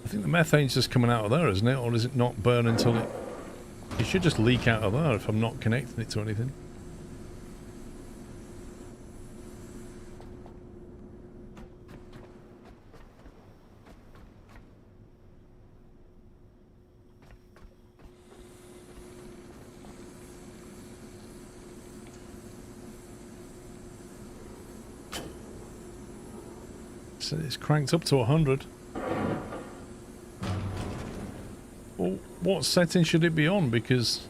[SPEAKER 1] I think the methane's just coming out of there, isn't it? Or does it not burn until it... It should just leak out of there if I'm not connecting it to anything. So it's cranked up to 100. Well, what setting should it be on? Because...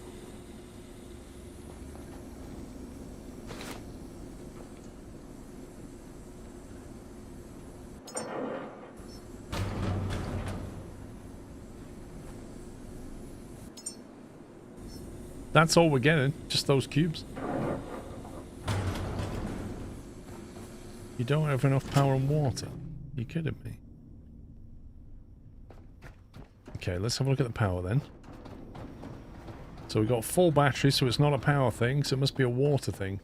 [SPEAKER 1] that's all we're getting, just those cubes. You don't have enough power and water? You kidding me? Okay, let's have a look at the power then. So we've got full battery, so it's not a power thing, so it must be a water thing.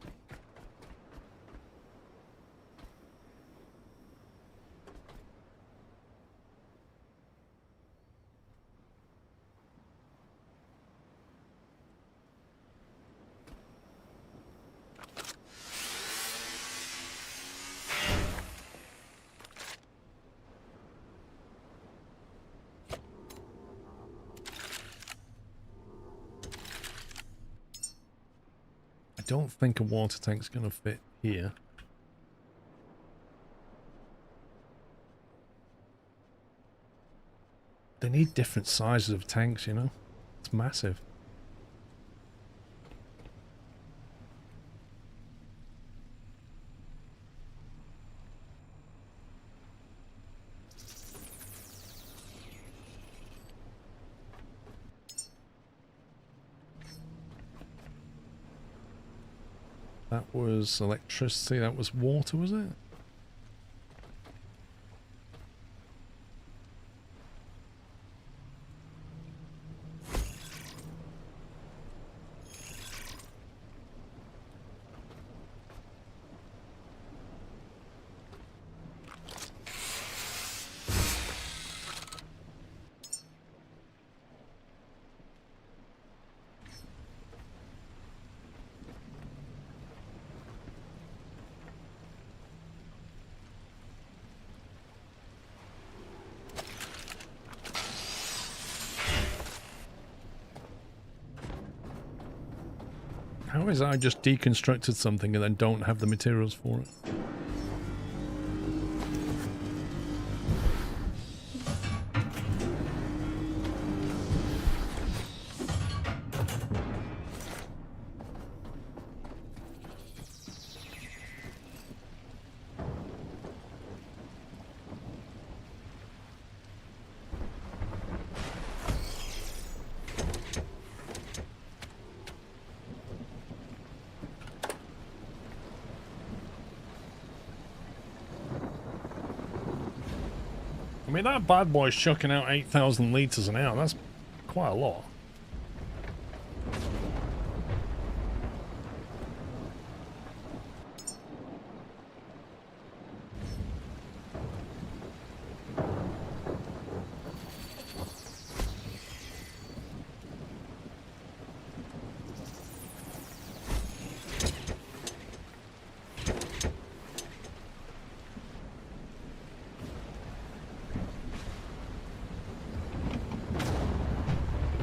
[SPEAKER 1] don't think a water tank's going to fit here. They need different sizes of tanks, you know? It's massive. That was electricity, that was water, was it? How is I just deconstructed something and then don't have the materials for it? I mean, that bad boy's chucking out 8,000 litres an hour. That's quite a lot.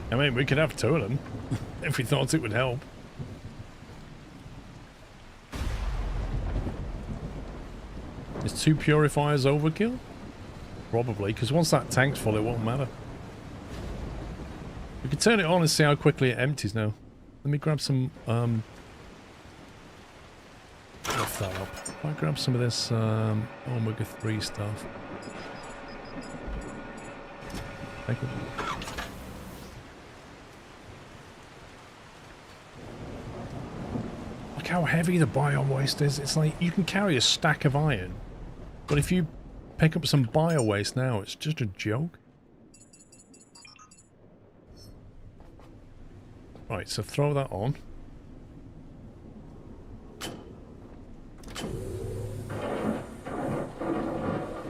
[SPEAKER 1] I mean, we could have two of them if we thought it would help. Is 2 purifiers overkill? Probably, because once that tank's full, it won't matter. We can turn it on and see how quickly it empties now. Let me grab some, lift that up. If I grab some of this, omega-3 stuff. Thank you. Look how heavy the biome waste is. It's like you can carry a stack of iron, but if you pick up some bio waste now, it's just a joke. Right, so throw that on.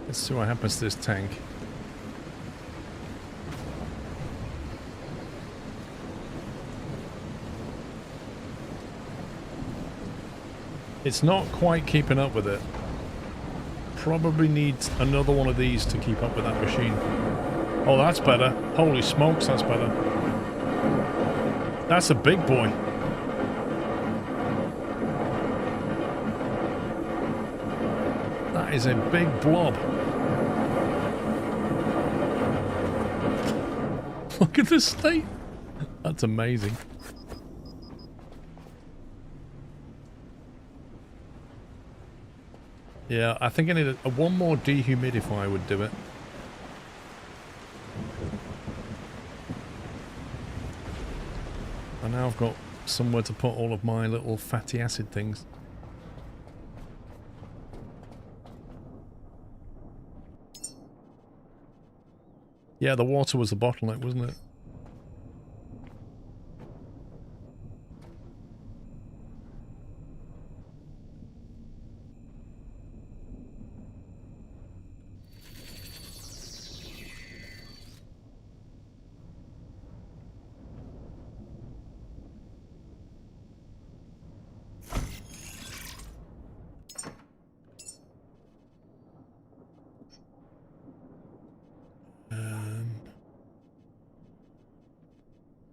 [SPEAKER 1] Let's see what happens to this tank. It's not quite keeping up with it. Probably needs another one of these to keep up with that machine. Oh, that's better. Holy smokes, that's better. That's a big boy. That is a big blob. Look at the state. That's amazing. Yeah, I think I need one more dehumidifier would do it. And now I've got somewhere to put all of my little fatty acid things. Yeah, the water was the bottleneck, wasn't it?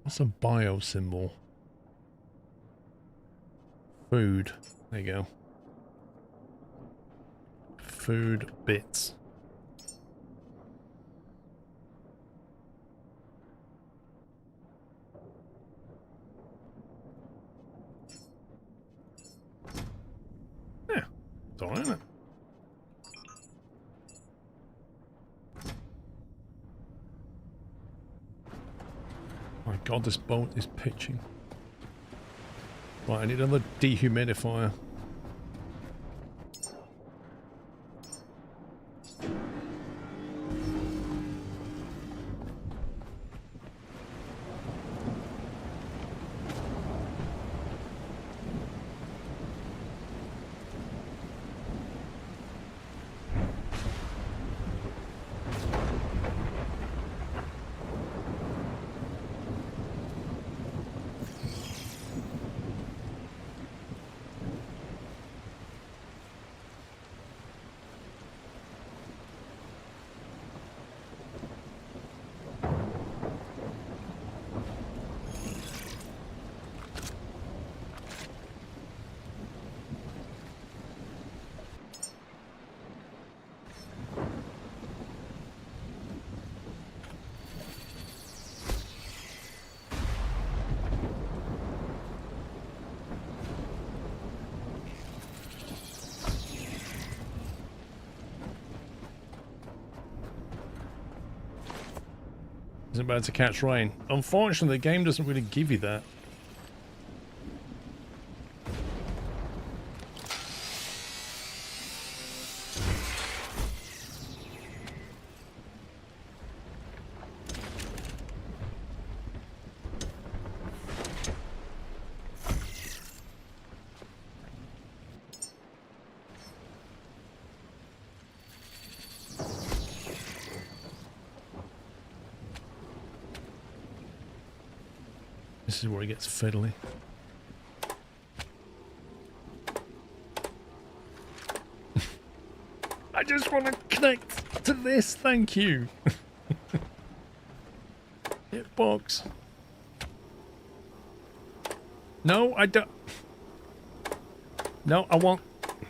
[SPEAKER 1] What's a bio symbol? Food. There you go. Food bits. Yeah, it's all right, isn't it? My God, this boat is pitching. Right, I need another dehumidifier. Is it bad to catch rain? Unfortunately, the game doesn't really give you that. This is where he gets fiddly. I just want to connect to this, thank you. Hitbox. No, I don't. No, I want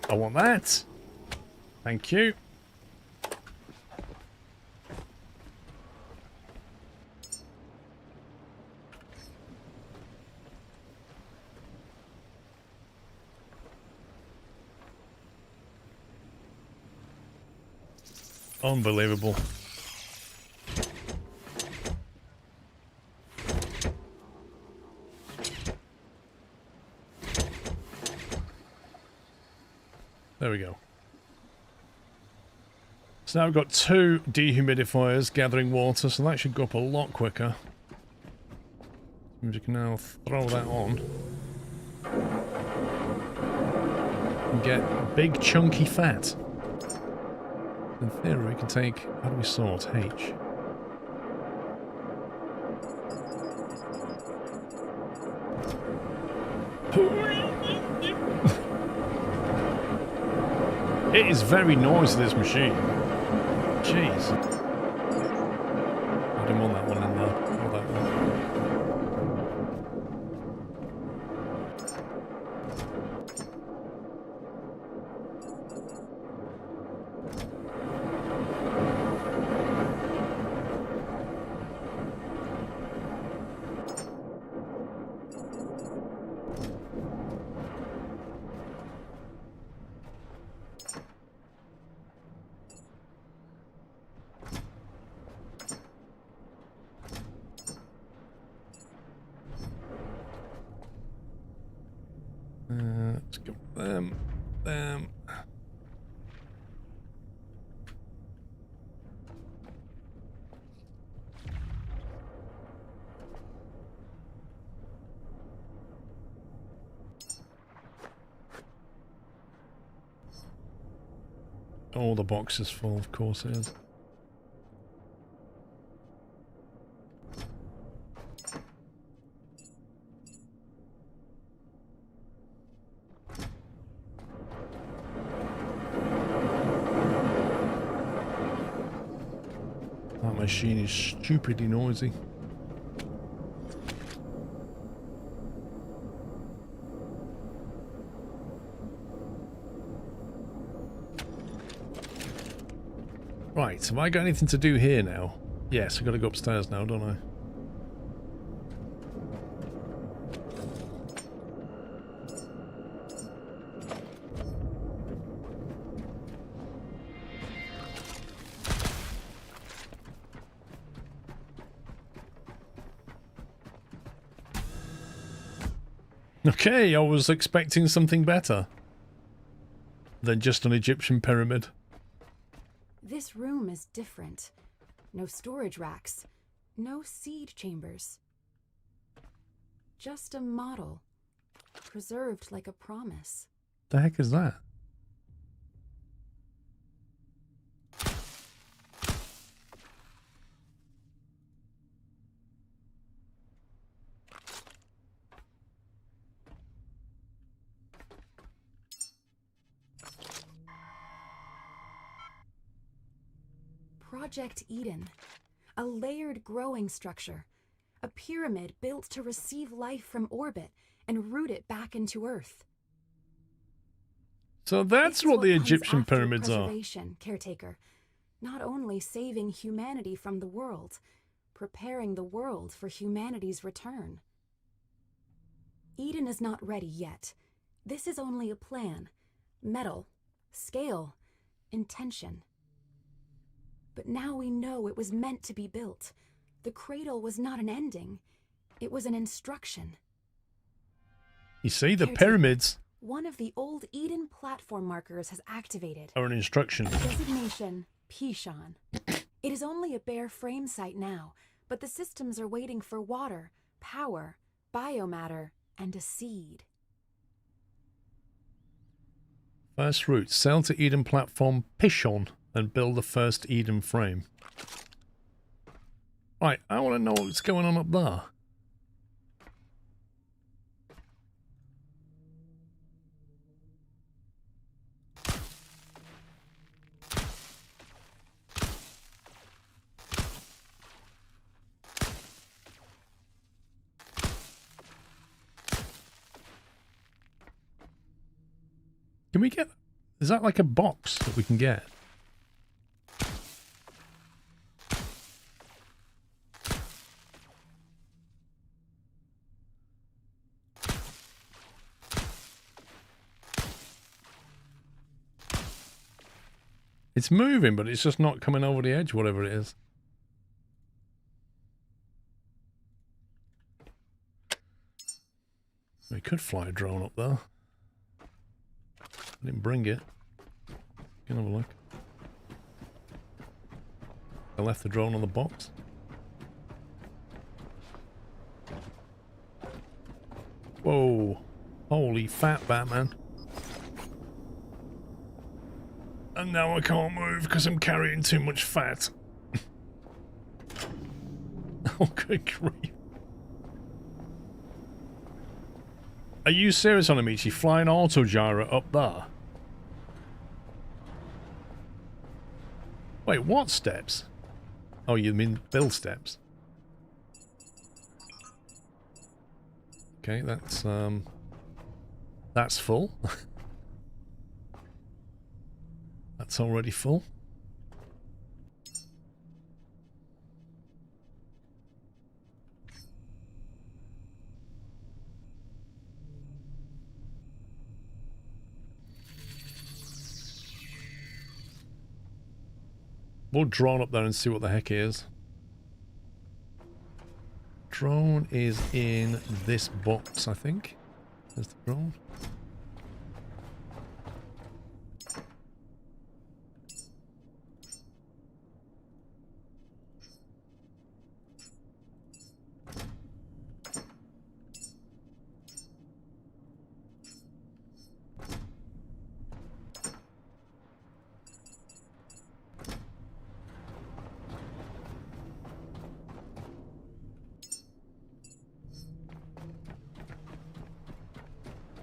[SPEAKER 1] that. Thank you. Unbelievable. There we go. So now we've got 2 dehumidifiers gathering water, so that should go up a lot quicker. We can now throw that on. And get big chunky fat. In theory, we can take... How do we sort H? It is very noisy, this machine. Jeez. I didn't want that one in there. Or that one. Let's go them. All the boxes full, of course it is. That machine is stupidly noisy. Right, have I got anything to do here now? Yes, I've got to go upstairs now, don't I? Okay, I was expecting something better than just an Egyptian pyramid.
[SPEAKER 10] This room is different. No storage racks. No seed chambers. Just a model. Preserved like a promise.
[SPEAKER 1] The heck is that?
[SPEAKER 10] Project Eden. A layered growing structure. A pyramid built to receive life from orbit and root it back into Earth.
[SPEAKER 1] So that's what the Egyptian pyramids are.
[SPEAKER 10] Caretaker. Not only saving humanity from the world, preparing the world for humanity's return. Eden is not ready yet. This is only a plan. Metal, scale, intention. But now we know it was meant to be built. The cradle was not an ending. It was an instruction.
[SPEAKER 1] You see, the pyramids
[SPEAKER 10] One of the old Eden platform markers has activated.
[SPEAKER 1] are an instruction.
[SPEAKER 10] Designation Pishon. It is only a bare frame site now, but the systems are waiting for water, power, biomatter, and a seed.
[SPEAKER 1] First route, sail to Eden platform Pishon and build the first Eden frame. Right, I want to know what's going on up there. Can we get... Is that like a box that we can get? It's moving, but it's just not coming over the edge, whatever it is. We could fly a drone up there. I didn't bring it. Can have a look. I left the drone on the box. Whoa. Holy fat Batman. And now I can't move because I'm carrying too much fat. Oh, good grief. Are you serious, Onamichi? Flying auto gyro up there? Wait, what steps? Oh, you mean build steps? Okay, that's full. That's already full. We'll drone up there and see what the heck it is. Drone is in this box, I think. There's the drone.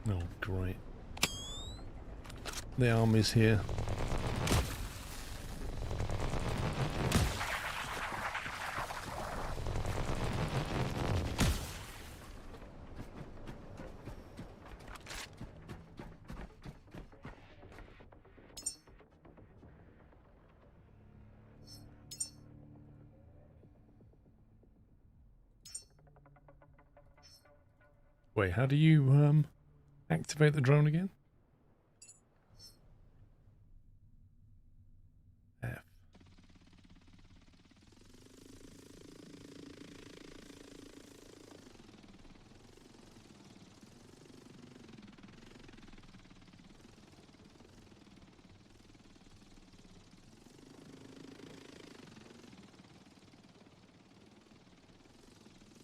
[SPEAKER 1] Oh, great. The army's here. Wait, how do you activate the drone again? F.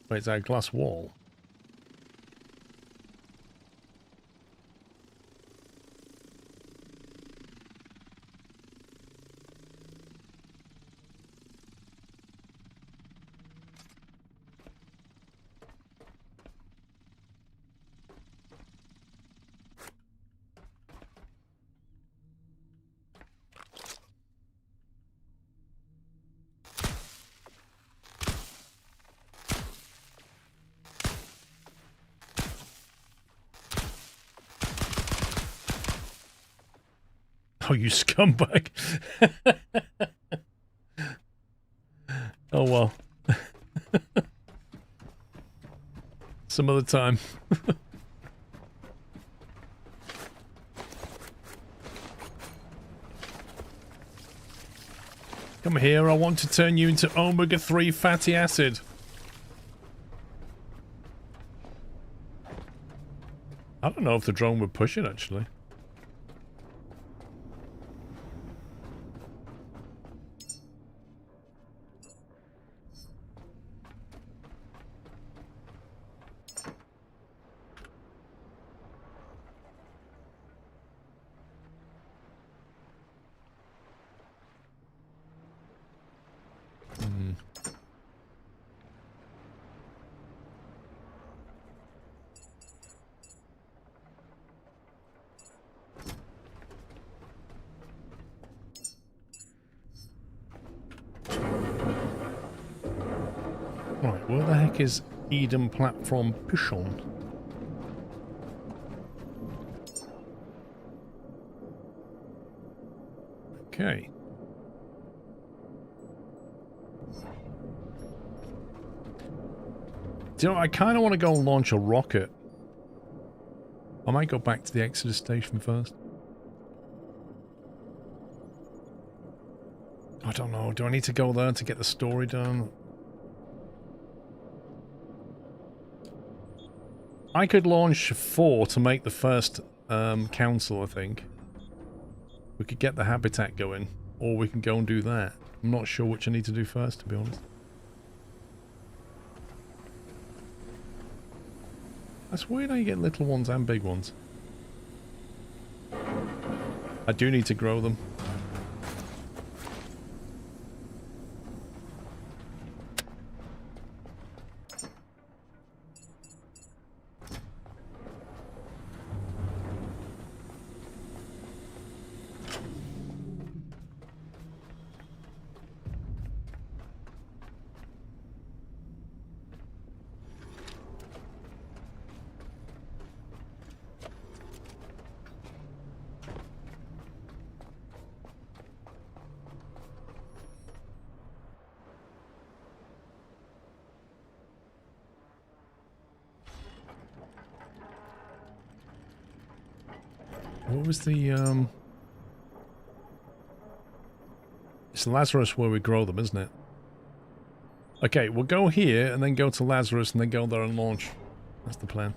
[SPEAKER 1] Wait, is that a glass wall? Oh, you scumbag. Oh, well. Some other time. Come here, I want to turn you into omega-3 fatty acid. I don't know if the drone would push it, actually. Right, where the heck is Eden Platform Pushon? Okay. Do you know, I kind of want to go and launch a rocket. I might go back to the Exodus station first. I don't know. Do I need to go there to get the story done? I could launch 4 to make the first council, I think. We could get the habitat going, or we can go and do that. I'm not sure which I need to do first, to be honest. That's weird how you get little ones and big ones. I do need to grow them. What was the, It's Lazarus where we grow them, isn't it? Okay, we'll go here and then go to Lazarus and then go there and launch. That's the plan.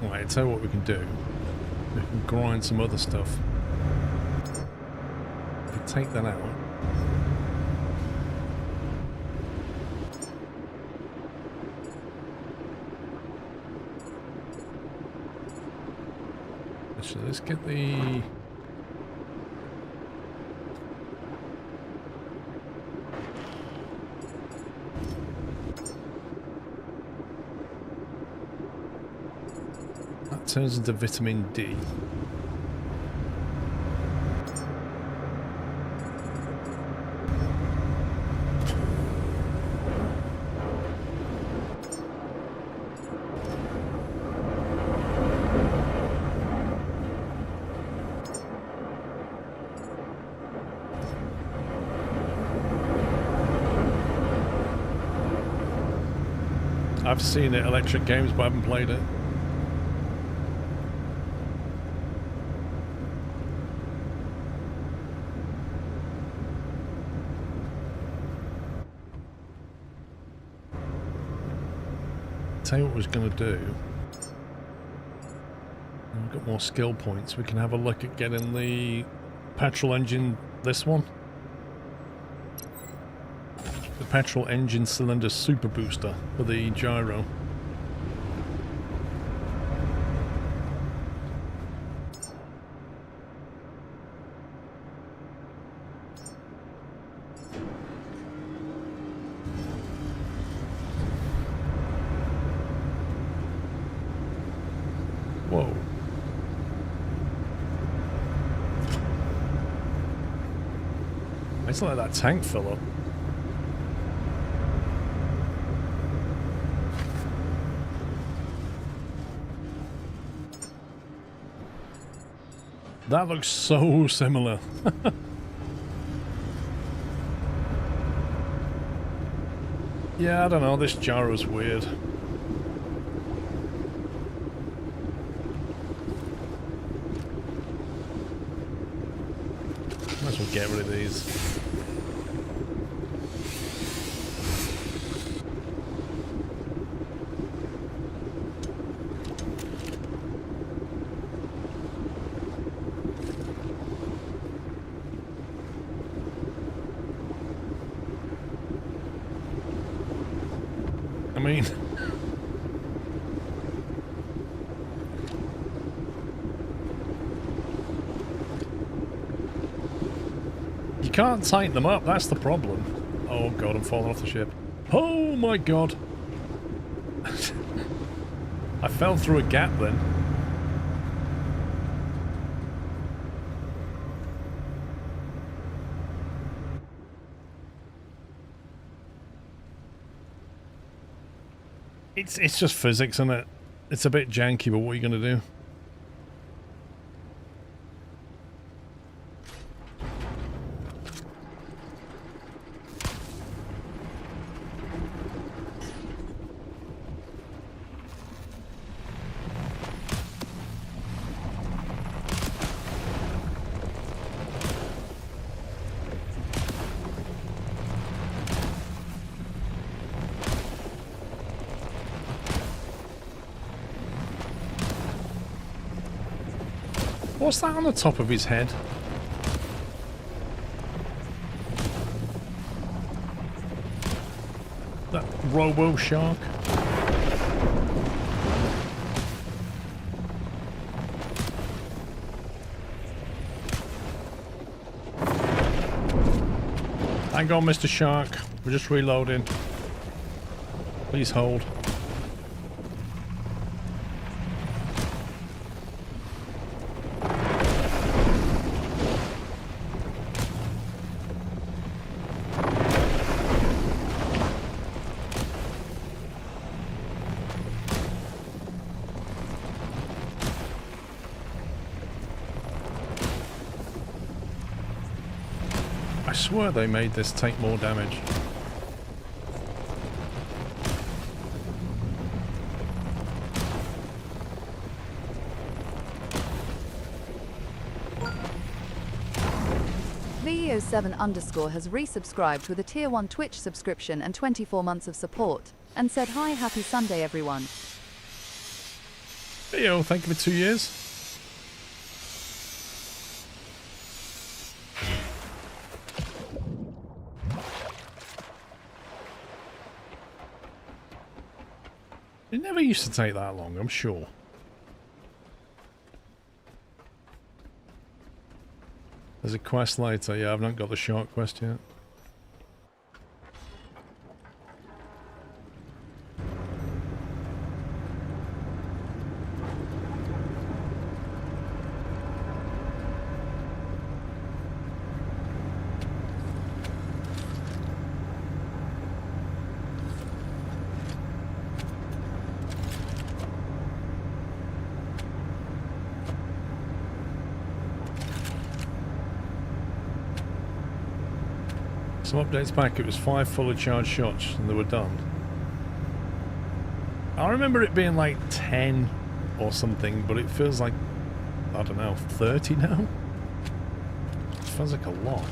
[SPEAKER 1] Right, tell you what we can do. We can grind some other stuff. If we take that out. Actually, let's get the... That turns into vitamin D. I've seen it, electric games, but I haven't played it. Tell you what I was going to do. We've got more skill points. We can have a look at getting the petrol engine, this one. The petrol engine cylinder super booster for the gyro. Whoa. It's like that tank fill up. That looks so similar. Yeah, I don't know, this gyro's weird. Might as well get rid of these. I mean... You can't tighten them up, that's the problem. Oh god, I'm falling off the ship. Oh my god! I fell through a gap then. It's just physics, isn't it? It's a bit janky, but what are you going to do? What's that on the top of his head? That robo shark? Hang on, Mr. Shark. We're just reloading. Please hold. I swear they made this take more damage.
[SPEAKER 8] VEO7_ has resubscribed with a tier 1 Twitch subscription and 24 months of support, and said hi, happy Sunday everyone.
[SPEAKER 1] Theo, thank you for 2 years. It never used to take that long, I'm sure. There's a quest later. Yeah, I've not got the short quest yet. Some updates back, it was 5 fully charged shots and they were done. I remember it being like 10 or something, but it feels like, I don't know, 30 now? It feels like a lot.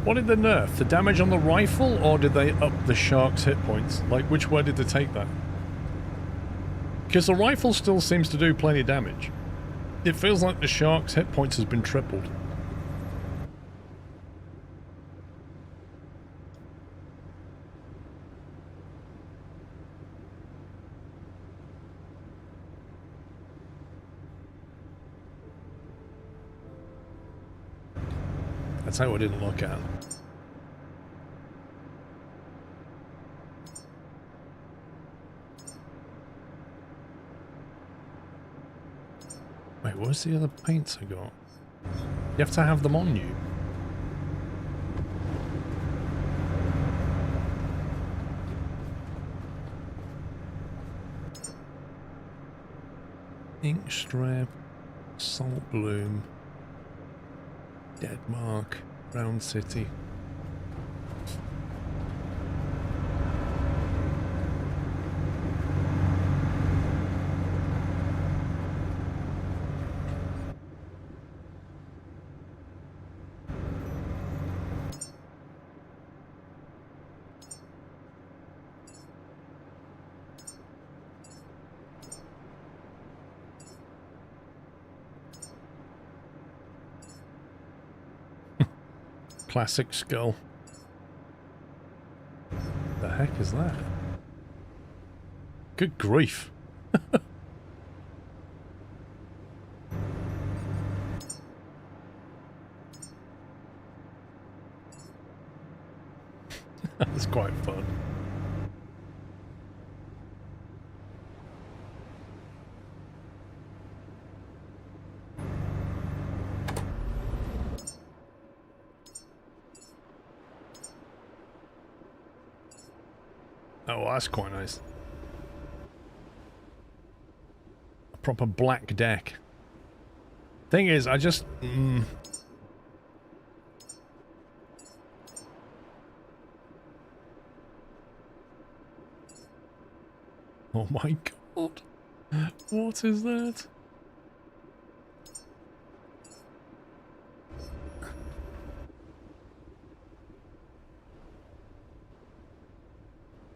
[SPEAKER 1] What did they nerf? The damage on the rifle, or did they up the shark's hit points? Like, which way did they take that? Because the rifle still seems to do plenty of damage. It feels like the shark's hit points has been tripled. That's how I didn't look at. Wait, where's the other paints I got? You have to have them on you. Ink strip, salt bloom, dead mark, round city. Classic skull. The heck is that? Good grief. That's quite fun. Oh, that's quite nice. A proper black deck. Thing is, I just... Oh my god. What is that?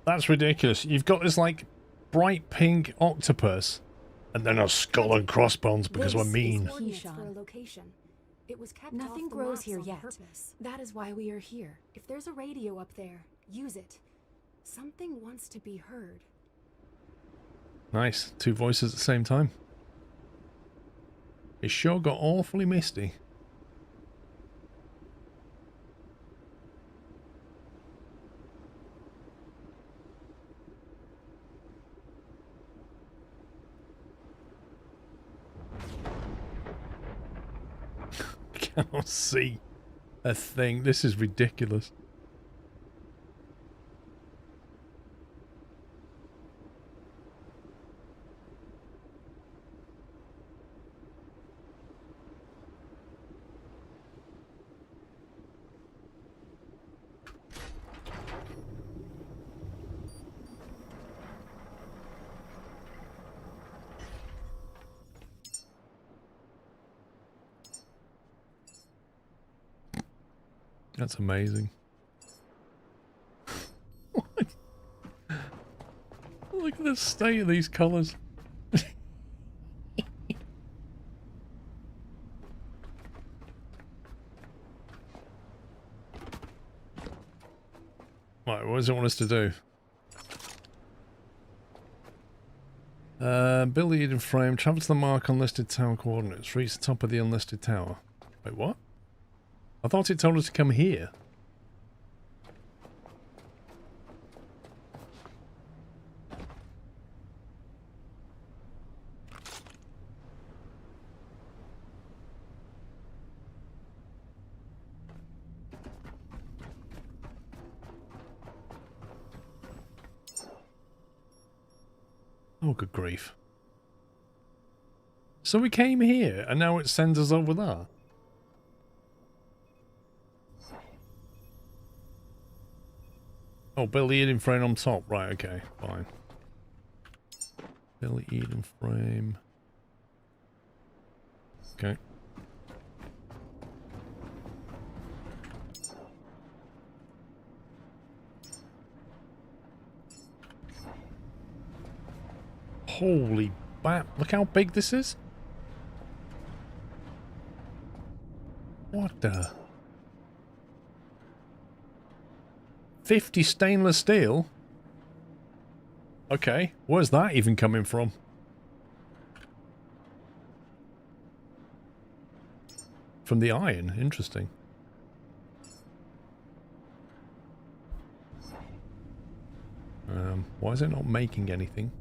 [SPEAKER 1] That's ridiculous. You've got this, like, bright pink octopus, and then a skull and crossbones because we're mean.
[SPEAKER 10] For a location. It was kept Nothing off the grows here yet. Purpose. That is why we are here. If there's a radio up there, use it. Something wants to be heard.
[SPEAKER 1] Nice. 2 voices at the same time. It sure got awfully misty. Cannot see a thing. This is ridiculous. That's amazing. Look at the state of these colours. Right, what does it want us to do? Build the Eden frame, travel to the mark on listed tower coordinates, reach the top of the unlisted tower. Wait, what? I thought it told us to come here. Oh, good grief. So we came here, and now it sends us over there. Oh, build the Eden frame on top. Right, okay, fine. Build the Eden frame. Okay. Holy bat, look how big this is. What the? 50 stainless steel? Okay, where's that even coming from? From the iron, interesting. Why is it not making anything?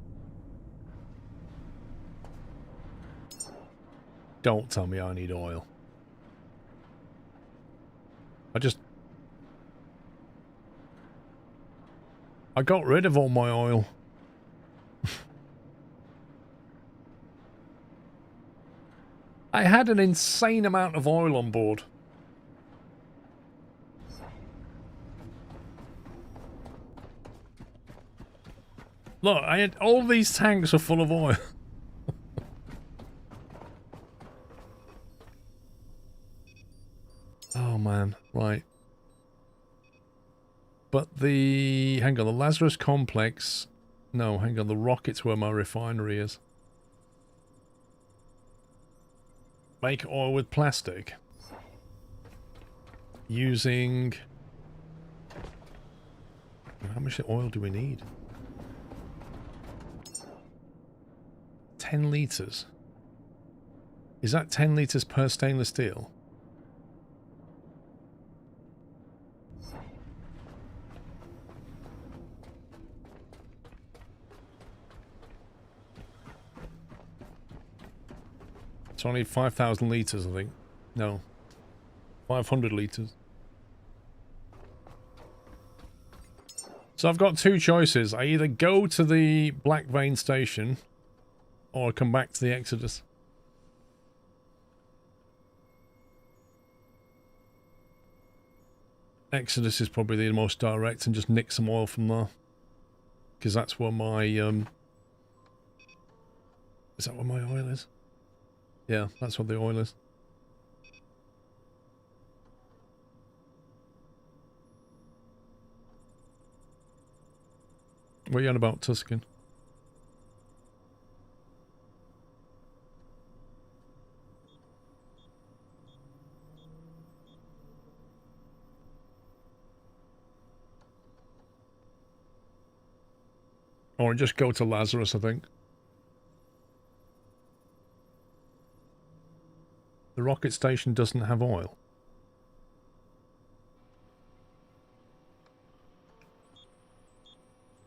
[SPEAKER 1] Don't tell me I need oil. I got rid of all my oil. I had an insane amount of oil on board. Look, I had all these tanks are full of oil. Oh man, right. But the... hang on, the Lazarus complex... no, hang on, the rocket's where my refinery is. Make oil with plastic. Using... how much oil do we need? 10 litres. Is that 10 litres per stainless steel? It's only 5,000 litres, I think. No. 500 litres. So I've got two choices. I either go to the Black Vein station or come back to the Exodus. Exodus is probably the most direct and just nick some oil from there. Because that's where my... is that where my oil is? Yeah, that's what the oil is. What are you on about, Tuscan? Or just go to Lazarus, I think. The rocket station doesn't have oil.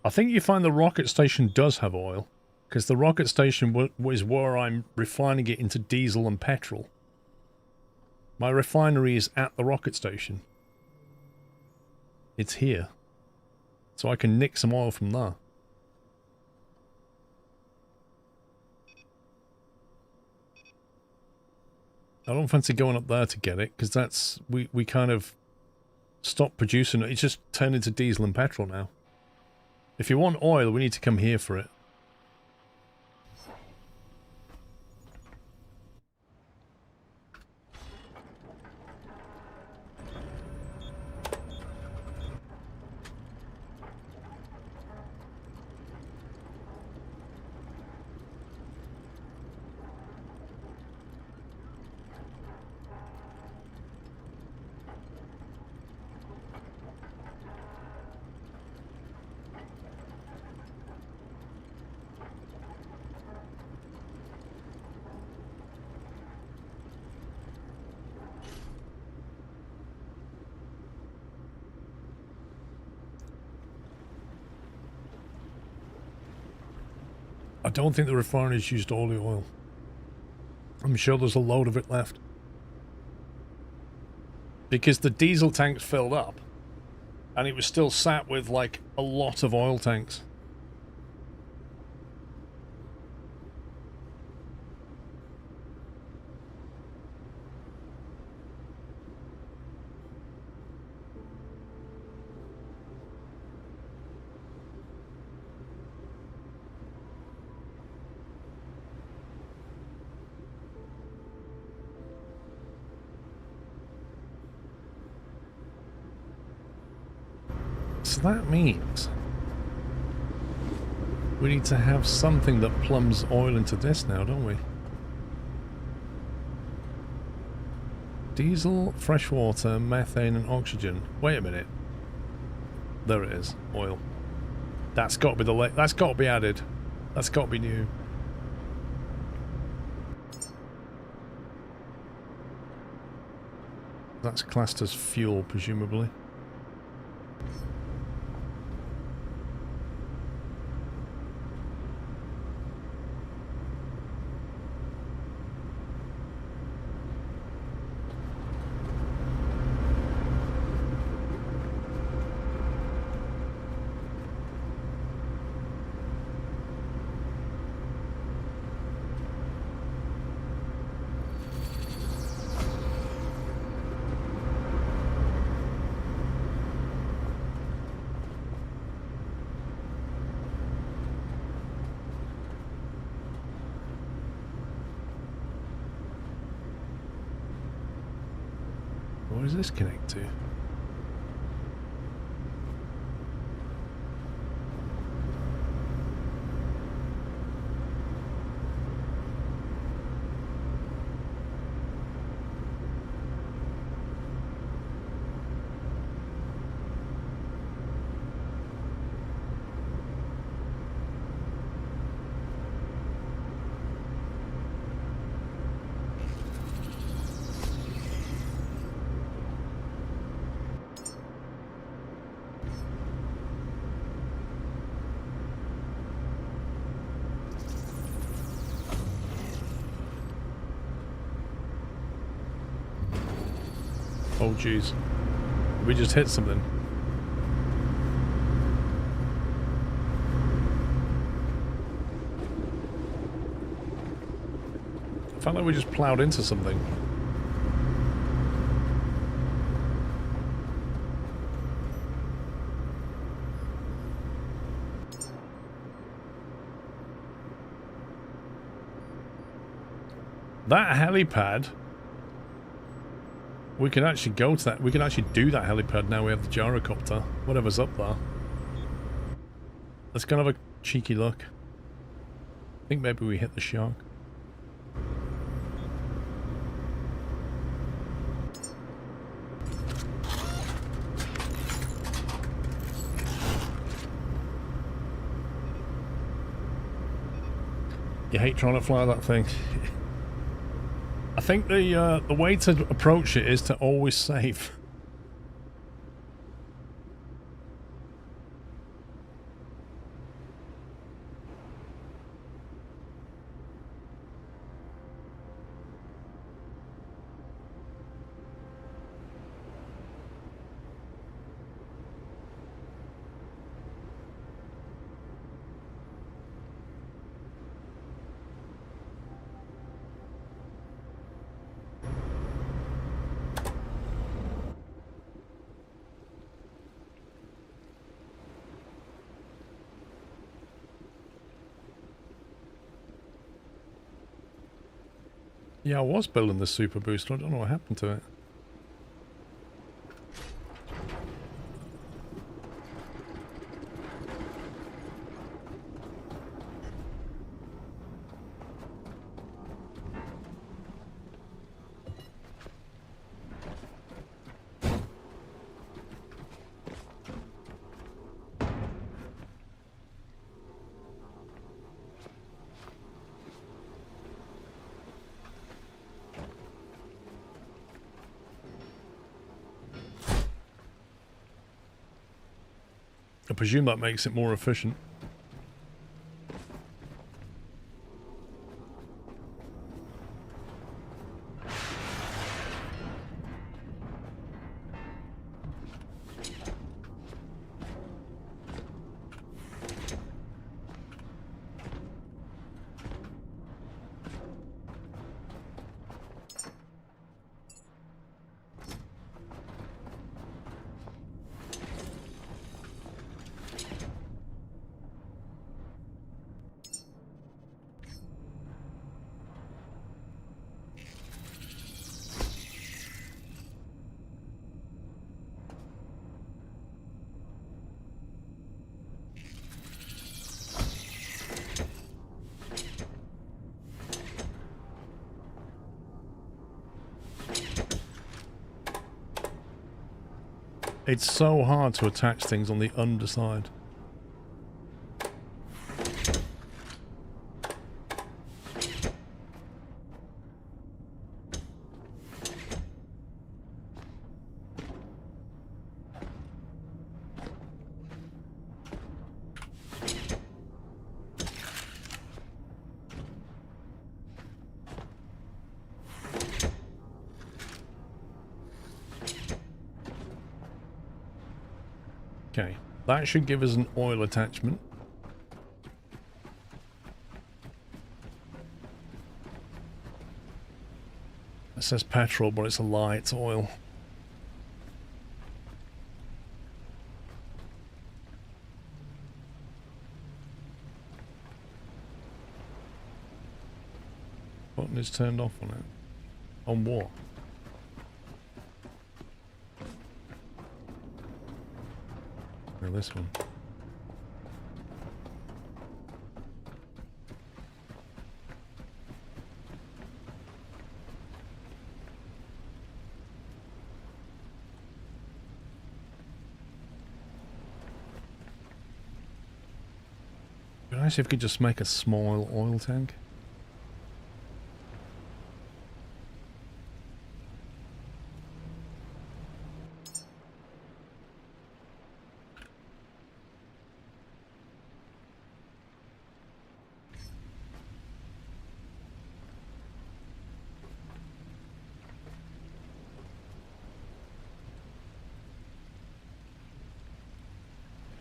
[SPEAKER 1] I think you find the rocket station does have oil, because the rocket station is where I'm refining it into diesel and petrol. My refinery is at the rocket station. It's here. So I can nick some oil from there. I don't fancy going up there to get it, because that's... we kind of stopped producing it. It's just turned into diesel and petrol now. If you want oil, we need to come here for it. I don't think the refineries used all the oil. I'm sure there's a load of it left. Because the diesel tanks filled up. And it was still sat with, like, a lot of oil tanks. So that means we need to have something that plumps oil into this now, don't we? Diesel, freshwater, methane and oxygen. Wait a minute. There it is. Oil. That's got to be that's got to be added. That's got to be new. That's classed as fuel, presumably. What does this connect to? Oh jeez. We just hit something. I felt like we just plowed into something. That helipad, we can actually go to that. We can actually do that helipad now we have the gyrocopter. Whatever's up there. Let's go and have a cheeky look. I think maybe we hit the shark. You hate trying to fly that thing. I think the way to approach it is to always save. Yeah, I was building the super booster. I don't know what happened to it. I presume that makes it more efficient. It's so hard to attach things on the underside. Okay, that should give us an oil attachment. It says petrol, but it's a lie, it's oil. Button is turned off on it. On what? Or this one. It'd be nice if we could just make a small oil tank.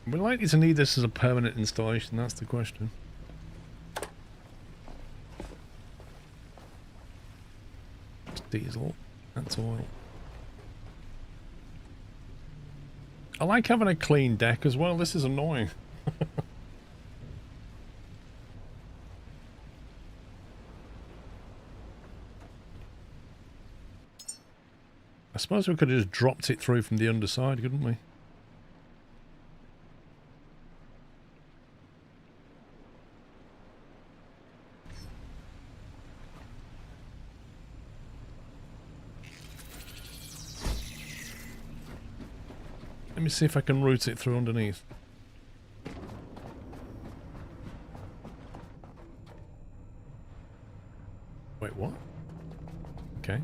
[SPEAKER 1] We're likely to need this as a permanent installation, that's the question. It's diesel, that's oil. I like having a clean deck as well, this is annoying. I suppose we could have just dropped it through from the underside, couldn't we? Let me see if I can route it through underneath. Wait, what? Okay.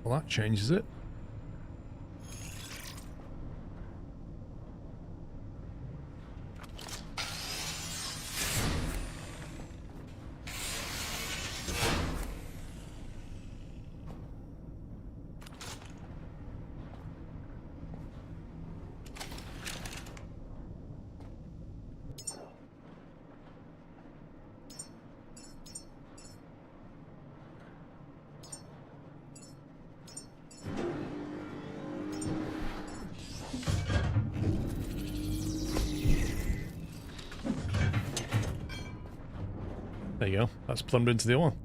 [SPEAKER 1] Well, that changes it. There you go. That's plumbed into the oil.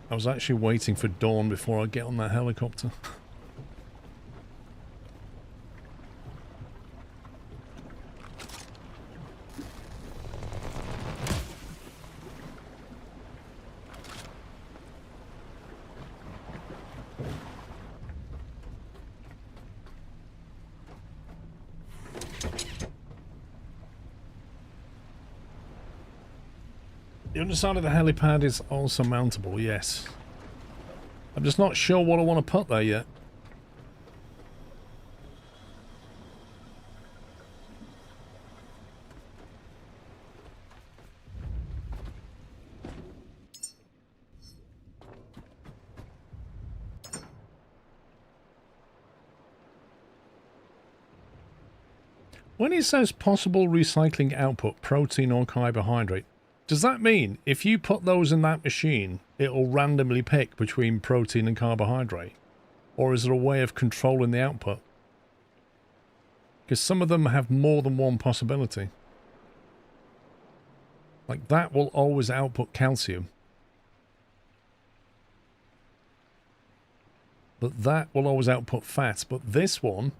[SPEAKER 1] I was actually waiting for dawn before I get on that helicopter. The underside of the helipad is also mountable, yes. I'm just not sure what I want to put there yet. When it says possible recycling output, protein or carbohydrate, does that mean if you put those in that machine, it'll randomly pick between protein and carbohydrate? Or is there a way of controlling the output? Because some of them have more than one possibility. Like that will always output calcium. But that will always output fat. But this one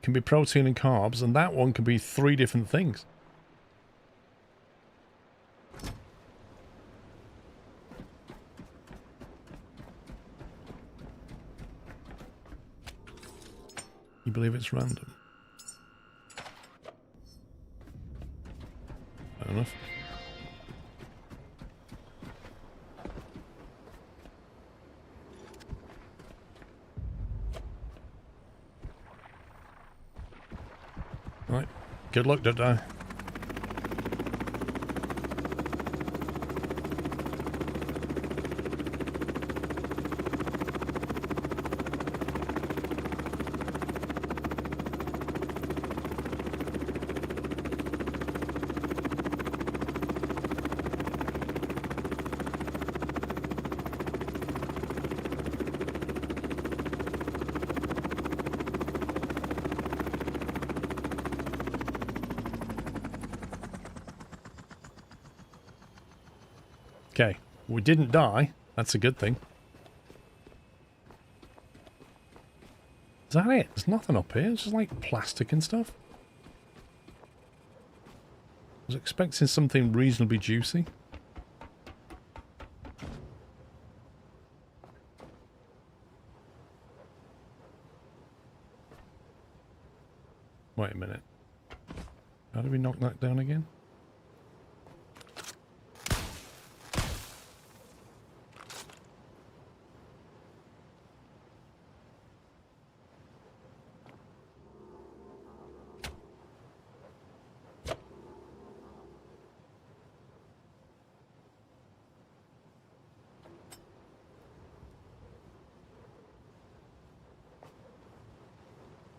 [SPEAKER 1] can be protein and carbs, and that one can be 3 different things. You believe it's random? Fair enough. Right. Good luck, Dada. Okay, we didn't die. That's a good thing. Is that it? There's nothing up here. It's just like plastic and stuff. I was expecting something reasonably juicy. Wait a minute. How do we knock that down again?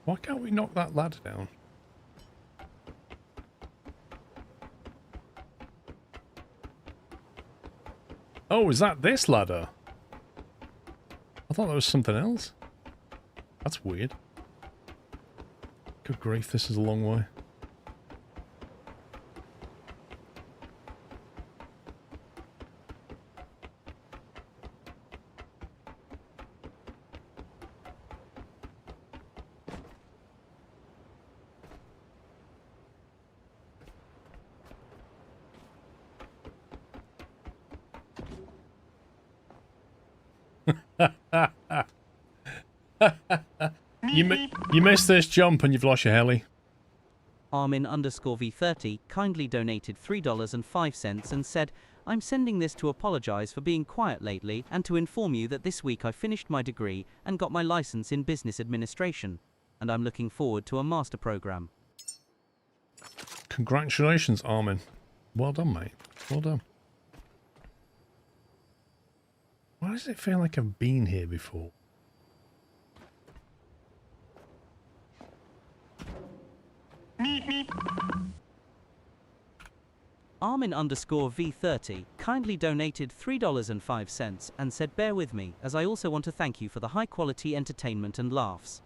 [SPEAKER 1] Why can't we knock that ladder down? Oh, is that this ladder? I thought that was something else. That's weird. Good grief, this is a long way. You missed this jump and you've lost your heli.
[SPEAKER 9] Armin_V30 kindly donated $3.05 and said, I'm sending this to apologize for being quiet lately and to inform you that this week I finished my degree and got my license in business administration, and I'm looking forward to a master program.
[SPEAKER 1] Congratulations, Armin. Well done, mate. Well done. Why does it feel like I've been here before?
[SPEAKER 9] Armin_V30 kindly donated $3.05 and said, bear with me, as I also want to thank you for the high quality entertainment and laughs.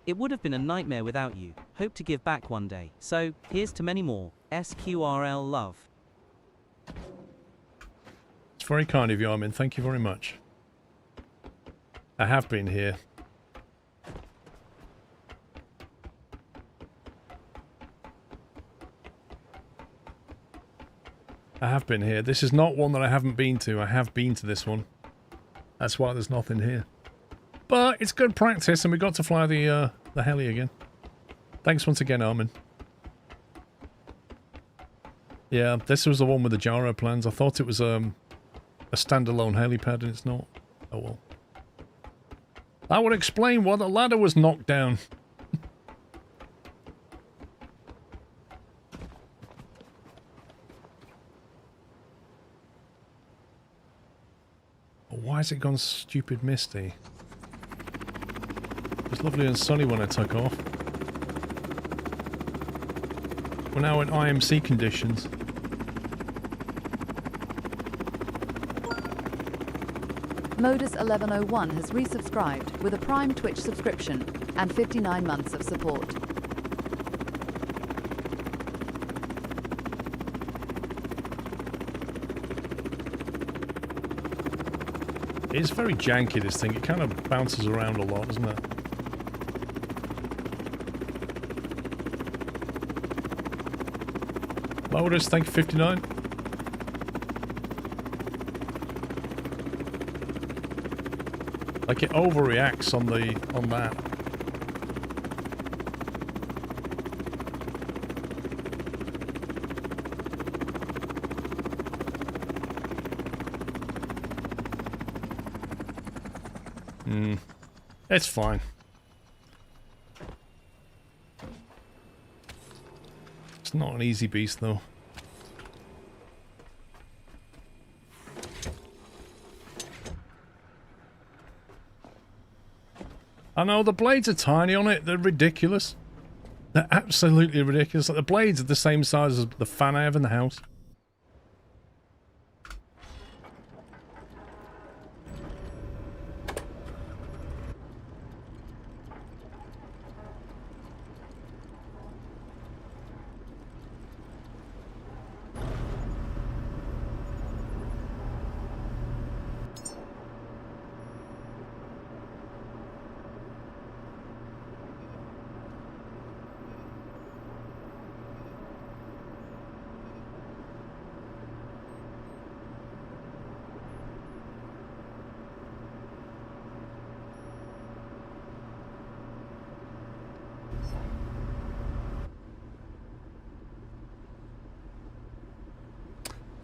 [SPEAKER 9] It would have been a nightmare without you. Hope to give back one day. So, here's to many more. SQRL love.
[SPEAKER 1] It's very kind of you, Armin. Thank you very much. I have been here. I have been here. This is not one that I haven't been to. I have been to this one. That's why there's nothing here. But it's good practice, and we got to fly the heli again. Thanks once again, Armin. Yeah, this was the one with the gyro plans. I thought it was a standalone helipad, and it's not. Oh well. That would explain why the ladder was knocked down. Why has it gone stupid misty? It was lovely and sunny when I took off. We're now in IMC conditions.
[SPEAKER 8] Modus1101 has resubscribed with a Prime Twitch subscription and 59 months of support.
[SPEAKER 1] It's very janky, this thing. It kind of bounces around a lot, doesn't it? Lotus, thank you, 59. Like it overreacts on that. It's fine. It's not an easy beast, though. I know, the blades are tiny on it. They're ridiculous. They're absolutely ridiculous. Like, the blades are the same size as the fan I have in the house.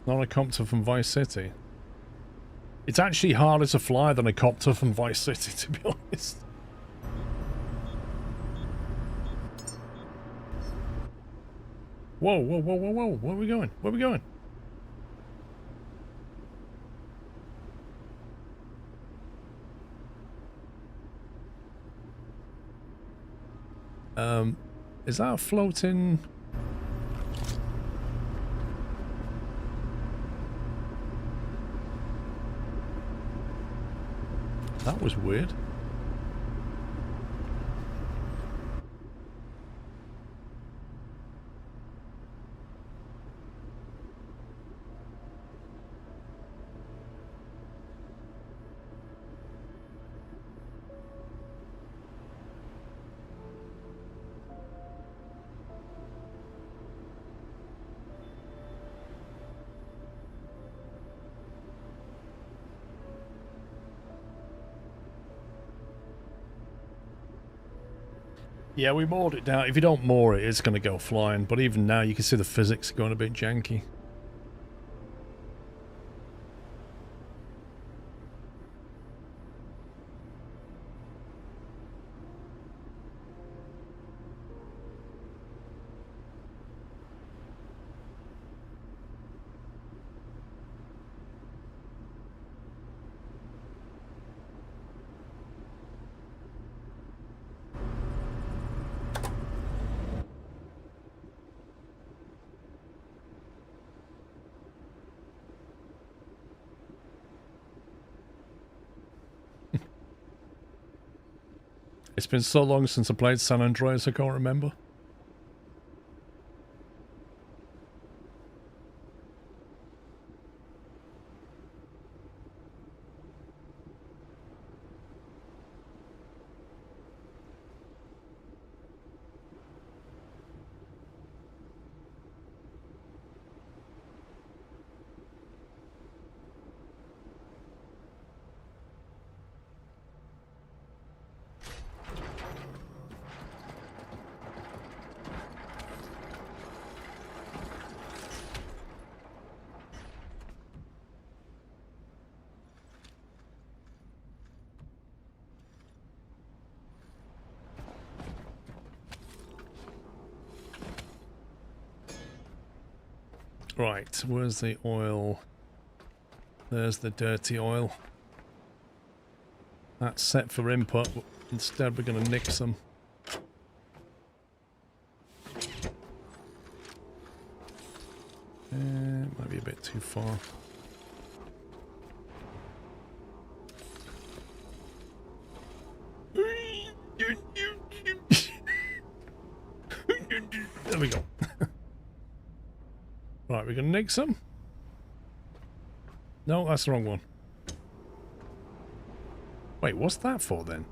[SPEAKER 1] Not a copter from Vice City. It's actually harder to fly than a copter from Vice City, to be honest. Whoa, whoa, whoa, whoa, whoa. Where are we going? Where are we going? Is that a floating... That was weird. Yeah, we moored it down. If you don't moor it, it's going to go flying. But even now, you can see the physics going a bit janky. It's been so long since I played San Andreas, I can't remember. Right, where's the oil? There's the dirty oil. That's set for input. Instead, we're going to nick some. Might be a bit too far. There we go. Right, we're going to nick some. No, that's the wrong one. Wait, what's that for then?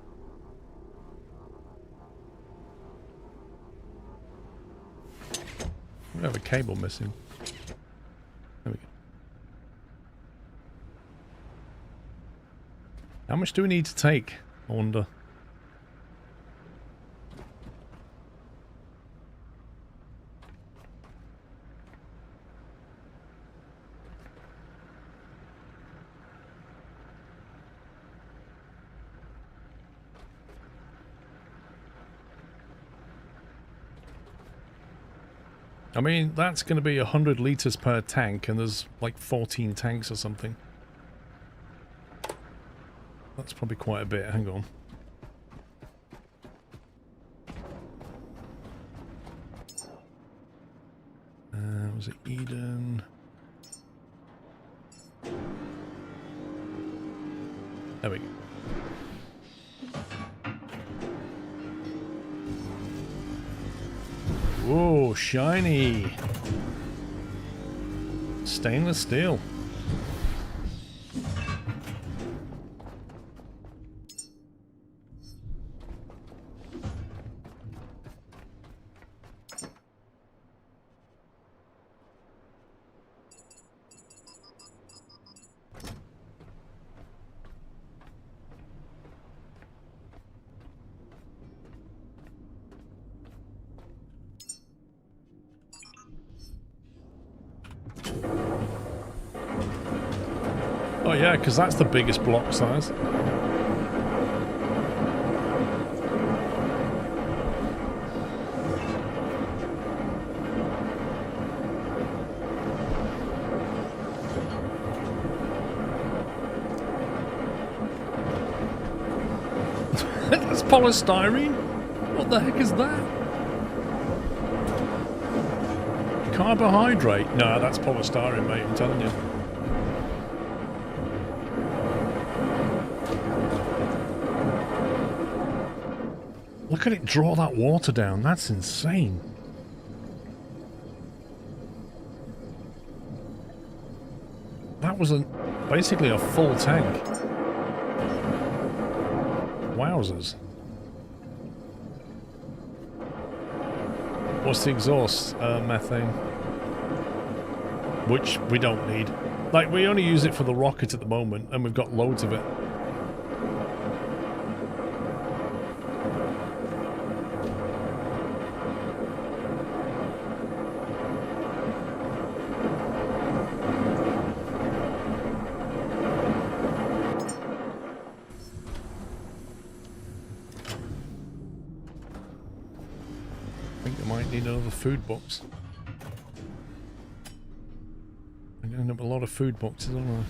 [SPEAKER 1] We have a cable missing. There we go. How much do we need to take? I wonder. I mean, that's going to be 100 litres per tank, and there's like 14 tanks or something. That's probably quite a bit. Hang on. Was it Eden? There we go. Whoa, shiny. Stainless steel. Oh yeah, because that's the biggest block size. That's polystyrene? What the heck is that? Carbohydrate? No, that's polystyrene, mate, I'm telling you. Look at it draw that water down. That's insane. That was basically a full tank. Wowzers. What's the exhaust? Methane. Which we don't need. Like, we only use it for the rocket at the moment, and we've got loads of it. Food box. I'm going to end up with a lot of food boxes, aren't I?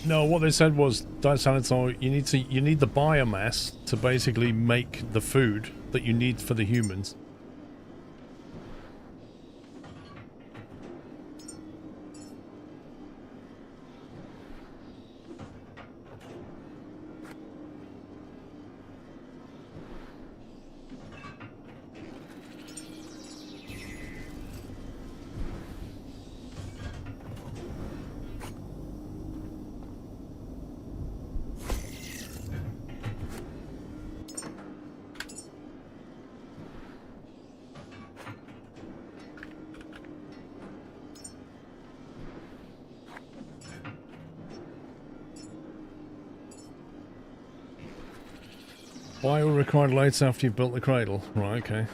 [SPEAKER 1] No, what they said was, Disanitol, you need the biomass to basically make the food that you need for the humans. Bio required lights after you've built the cradle. Right, okay.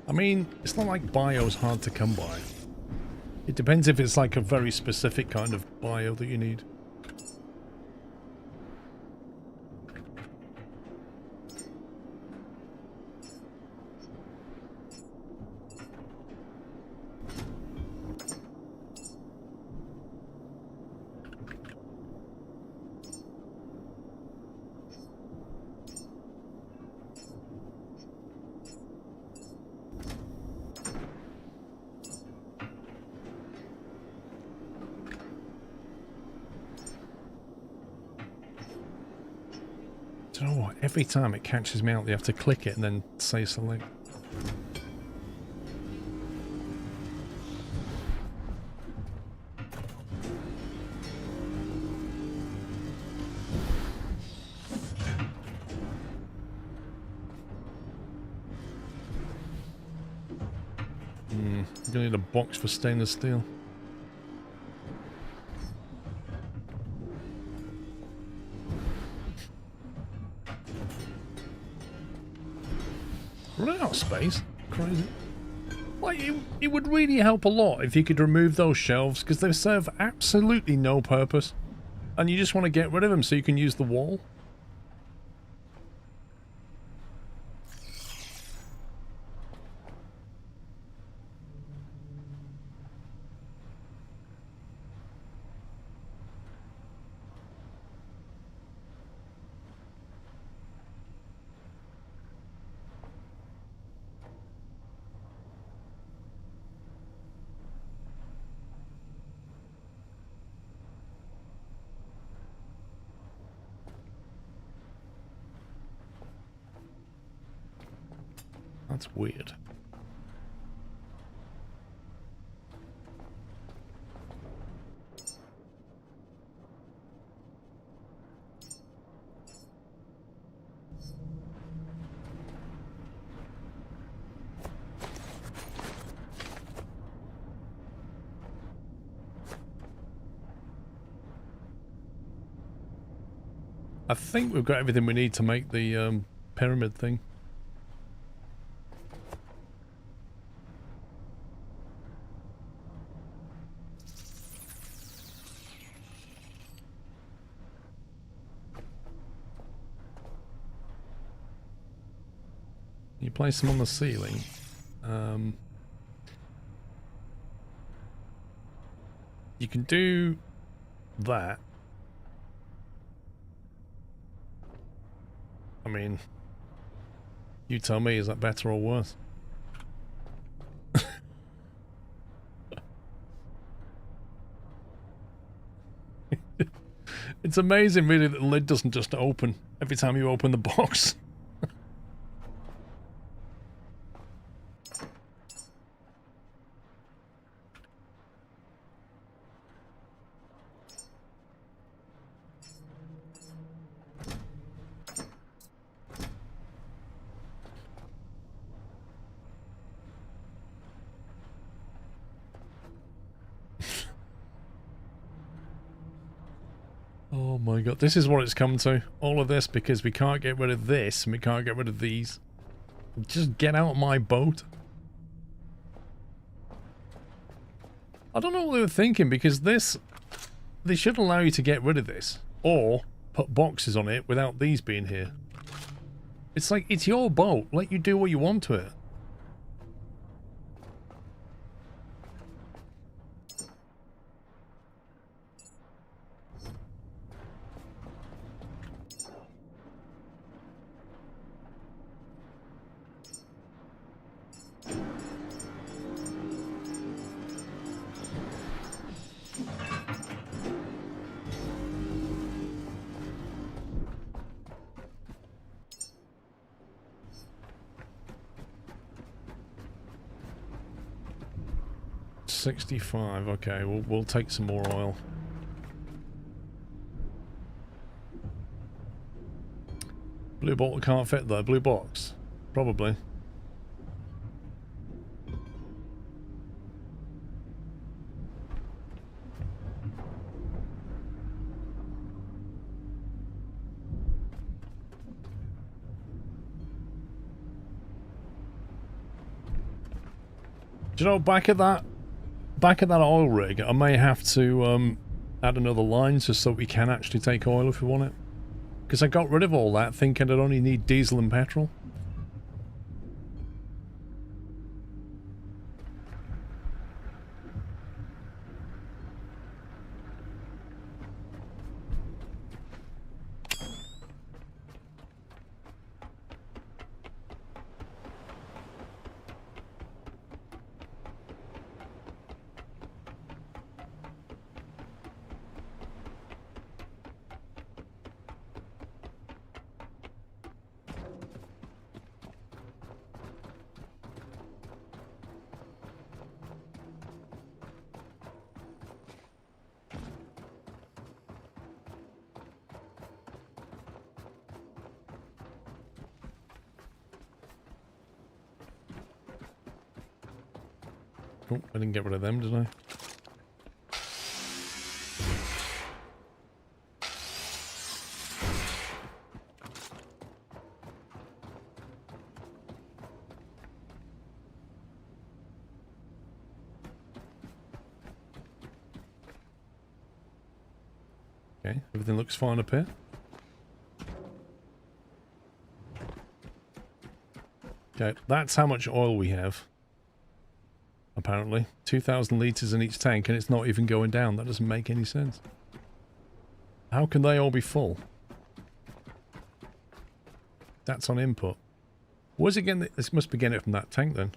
[SPEAKER 1] I mean, it's not like bio's hard to come by. It depends if it's like a very specific kind of bio that you need. Do you know what? Every time it catches me out, you have to click it and then say select. You're gonna need a box for stainless steel. Running out of space. Crazy. Like, it would really help a lot if you could remove those shelves, because they serve absolutely no purpose. And you just want to get rid of them so you can use the wall. That's weird. I think we've got everything we need to make the pyramid thing. You place them on the ceiling. You can do that. I mean, you tell me, is that better or worse? It's amazing, really, that the lid doesn't just open every time you open the box. Oh my god, this is what it's come to. All of this because we can't get rid of this and we can't get rid of these. Just get out of my boat. I don't know what they were thinking, because this... They should allow you to get rid of this. Or put boxes on it without these being here. It's like, it's your boat. Let you do what you want to it. $65. Okay, we'll take some more oil. Blue bottle can't fit there. Blue box, probably. Do you know, back at that oil rig, I may have to add another line just so we can actually take oil if we want it. Because I got rid of all that thinking I'd only need diesel and petrol. Oh, I didn't get rid of them, did I? Okay, everything looks fine up here. Okay, that's how much oil we have. Apparently. 2,000 litres in each tank, and it's not even going down. That doesn't make any sense. How can they all be full? That's on input. Where's it getting? This must be getting it from that tank then.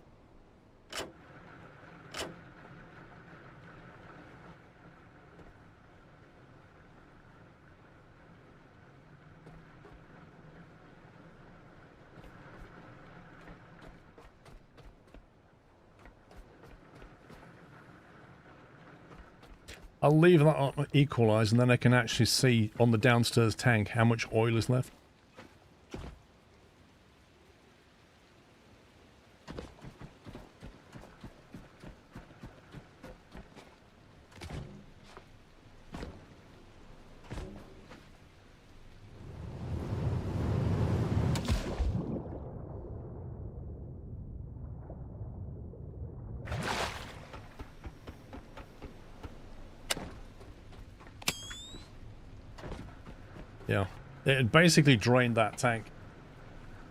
[SPEAKER 1] I'll leave that on equalise, and then I can actually see on the downstairs tank how much oil is left. Yeah, it had basically drained that tank.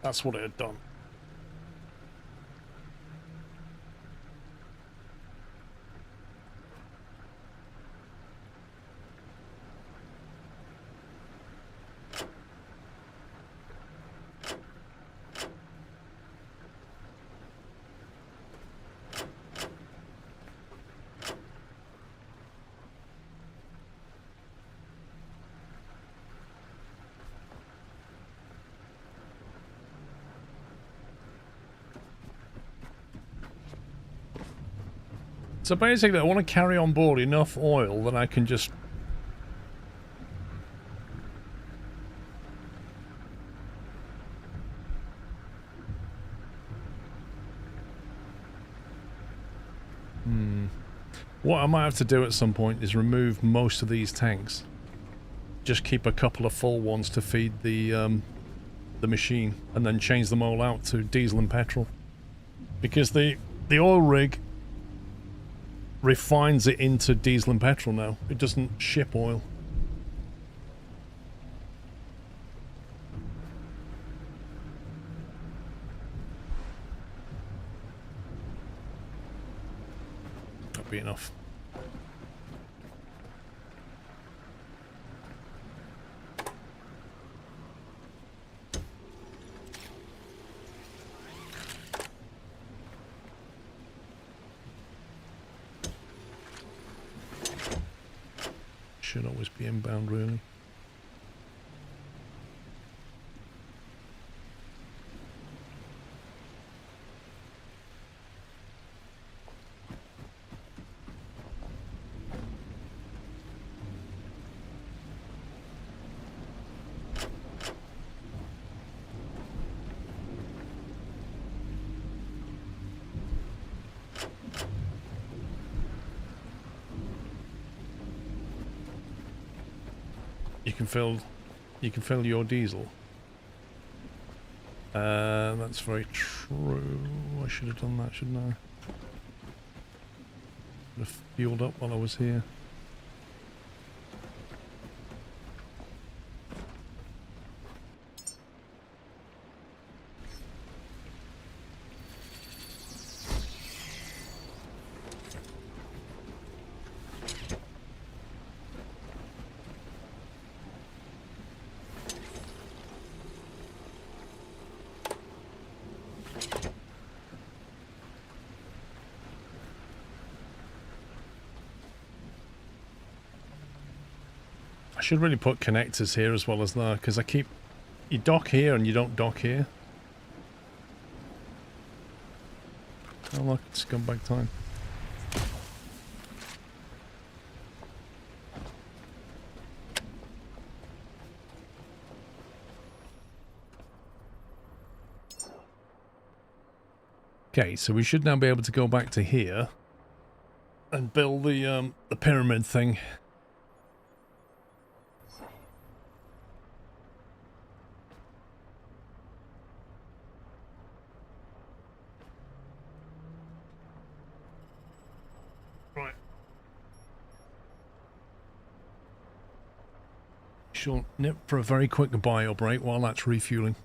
[SPEAKER 1] That's what it had done. So basically, I want to carry on board enough oil that I can just... What I might have to do at some point is remove most of these tanks. Just keep a couple of full ones to feed the machine, and then change them all out to diesel and petrol. Because the oil rig refines it into diesel and petrol now. It doesn't ship oil. That'll be enough. Should always be inbound, really. You can fill your diesel. That's very true. I should have done that, shouldn't I? Should have fueled up while I was here. I should really put connectors here as well as there, because you dock here and you don't dock here. Oh look, it's scumbag time. Okay, so we should now be able to go back to here and build the pyramid thing. Right. Shall nip for a very quick bio break while that's refueling.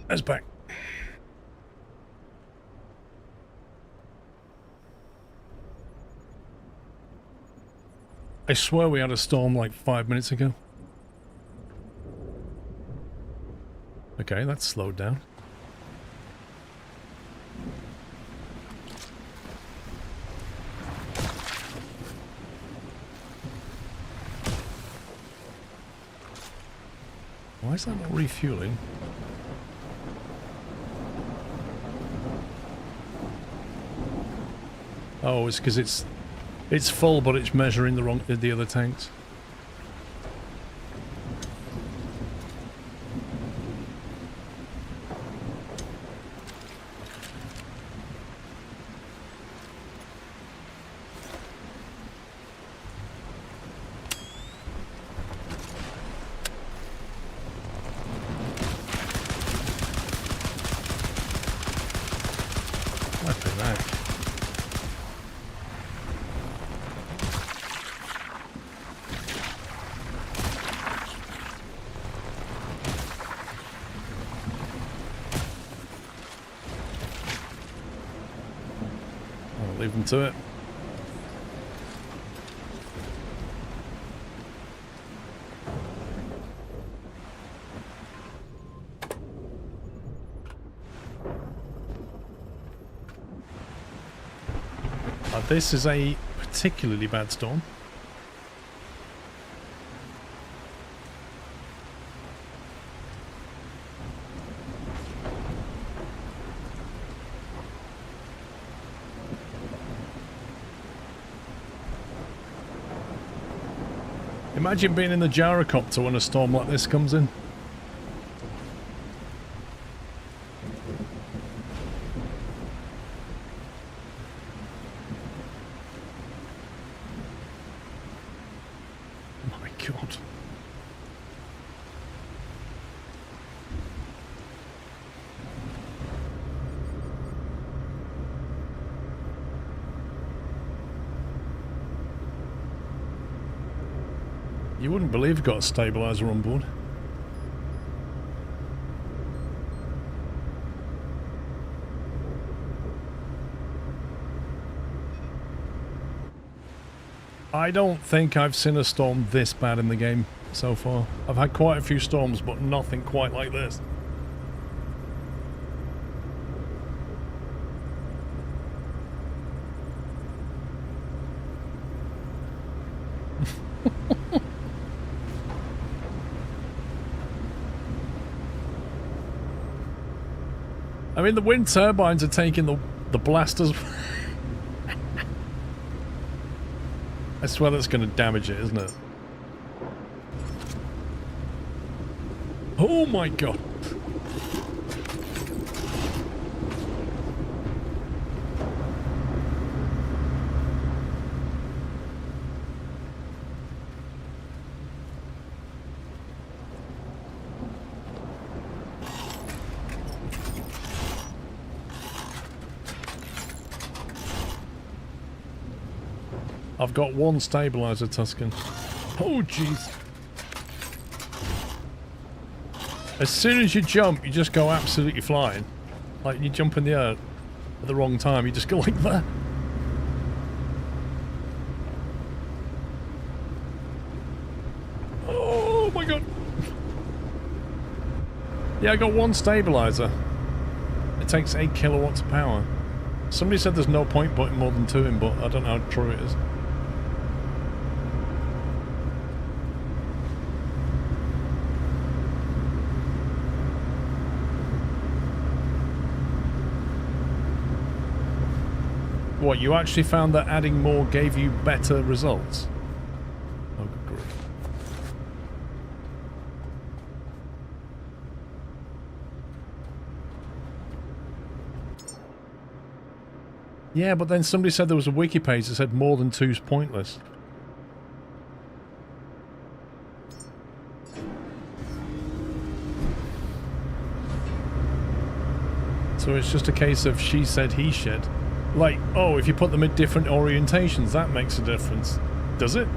[SPEAKER 1] That's back. I swear we had a storm like 5 minutes ago. Okay, that's slowed down. Why is that not refueling? Oh, it's because it's full, but it's measuring the other tanks. Leave them to it. This is a particularly bad storm. Imagine being in the gyrocopter when a storm like this comes in. My God. You wouldn't believe you've got a stabilizer on board. I don't think I've seen a storm this bad in the game so far. I've had quite a few storms, but nothing quite like this. I mean, the wind turbines are taking the blasters. I swear that's going to damage it, isn't it? Oh my god. I've got one stabilizer, Tuscan. Oh, jeez. As soon as you jump, you just go absolutely flying. Like, you jump in the air at the wrong time, you just go like that. Oh, my God. Yeah, I got one stabilizer. It takes 8 kilowatts of power. Somebody said there's no point putting more than 2 in, but I don't know how true it is. What, you actually found that adding more gave you better results? Oh, good grief. Yeah, but then somebody said there was a wiki page that said more than 2's pointless. So it's just a case of she said, he said. Like, oh, if you put them at different orientations, that makes a difference. Does it?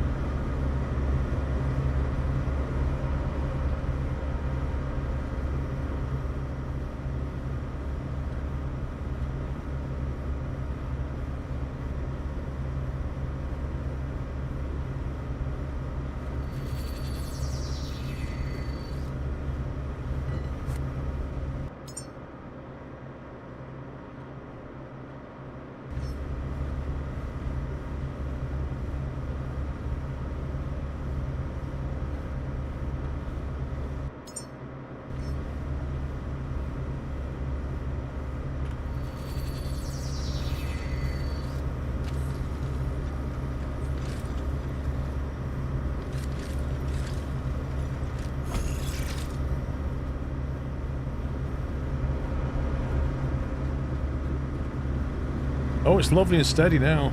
[SPEAKER 1] Oh, it's lovely and steady now.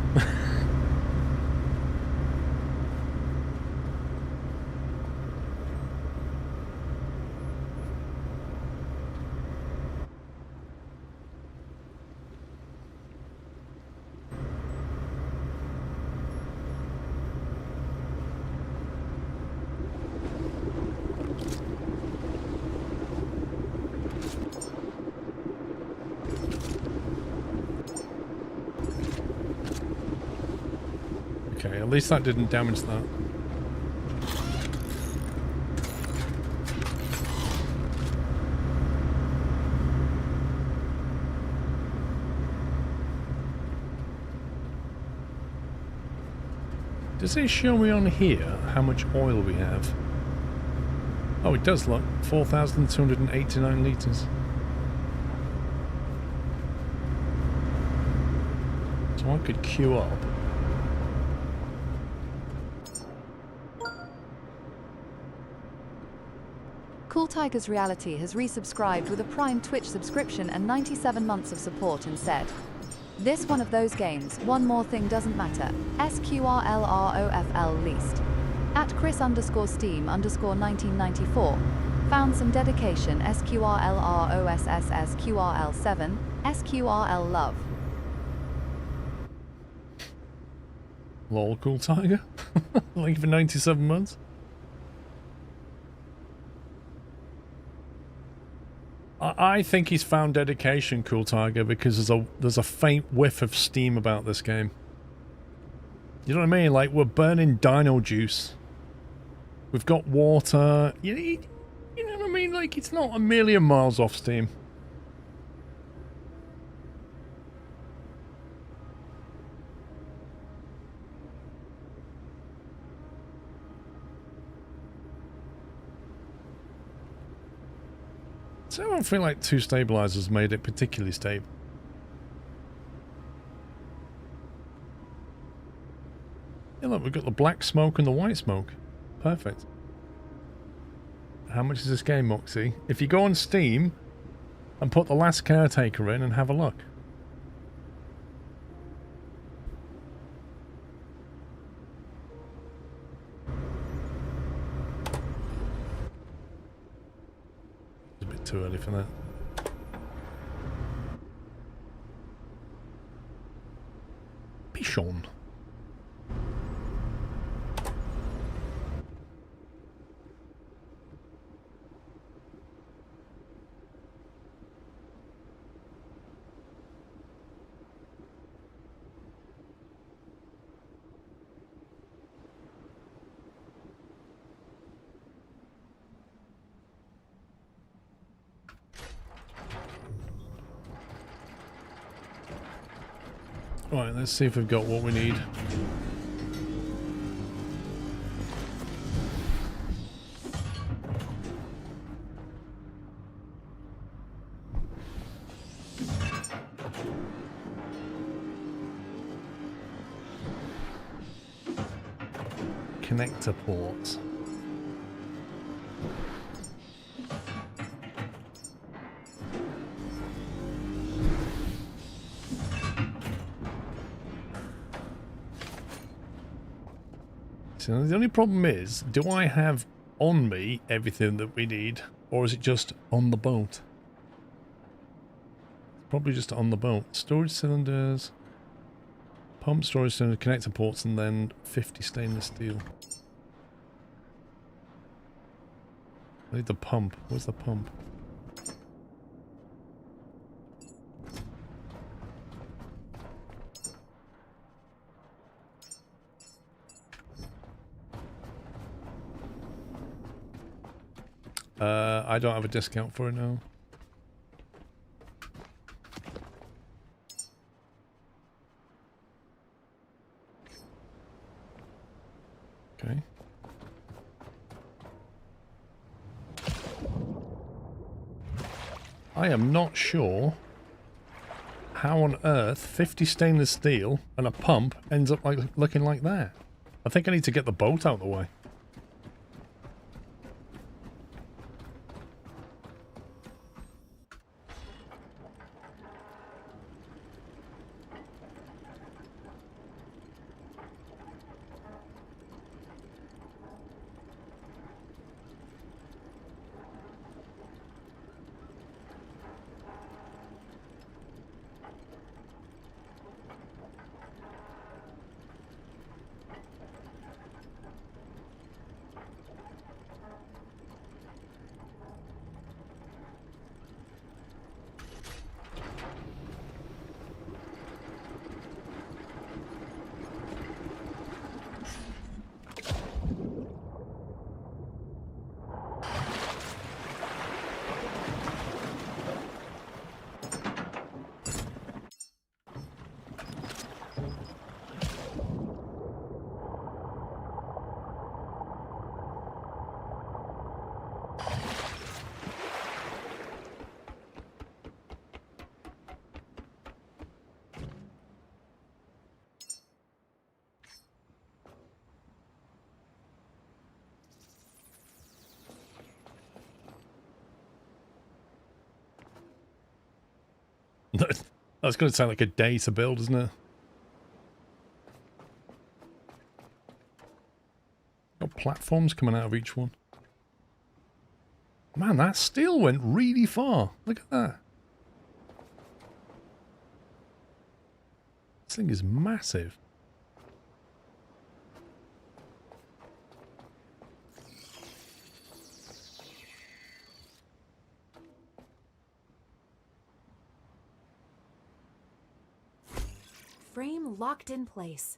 [SPEAKER 1] Okay, at least that didn't damage that. Does it show me on here how much oil we have? Oh, it does, look. 4,289 litres. So I could queue up.
[SPEAKER 8] Cool Tigers Reality has resubscribed with a Prime Twitch subscription and 97 months of support and said, "This one of those games, one more thing doesn't matter. SQRLROFL least. At Chris_Steam_1994. Found some dedication SQRLROSSSQRL7, SQRL love."
[SPEAKER 1] Lol, Cool Tiger. Thank you for 97 months. I think he's found dedication, Cool Tiger, because there's a faint whiff of steam about this game. You know what I mean? Like, we're burning dino juice. We've got water. You know what I mean? Like, it's not a million miles off Steam. So I don't feel like 2 stabilizers made it particularly stable. Yeah, look, we've got the black smoke and the white smoke. Perfect. How much is this game, Moxie? If you go on Steam and put the last Caretaker in and have a look. It's a bit too early for that. Pichon. Right, let's see if we've got what we need. Connector ports. So the only problem is, do I have on me everything that we need, or is it just on the boat? Probably just on the boat. Storage cylinders, pump, storage cylinder, connector ports, and then 50 stainless steel. I need the pump. Where's the pump? I don't have a discount for it now. Okay. I am not sure how on earth 50 stainless steel and a pump ends up like looking like that. I think I need to get the boat out of the way. That's going to sound like a day to build, isn't it? Got platforms coming out of each one. Man, that steel went really far. Look at that. This thing is massive.
[SPEAKER 10] Frame locked in place.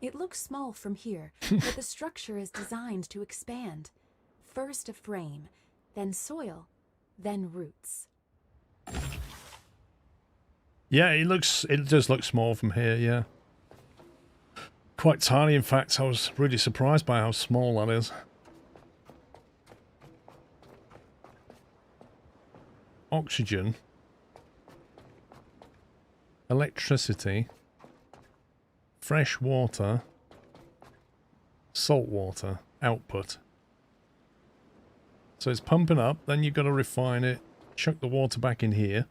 [SPEAKER 10] It looks small from here, but the structure is designed to expand. First a frame, then soil, then roots.
[SPEAKER 1] Yeah, it does look small from here, yeah. Quite tiny, in fact. I was really surprised by how small that is. oxygen, electricity, fresh water, salt water output. So it's pumping up, then you've got to refine it, chuck the water back in here.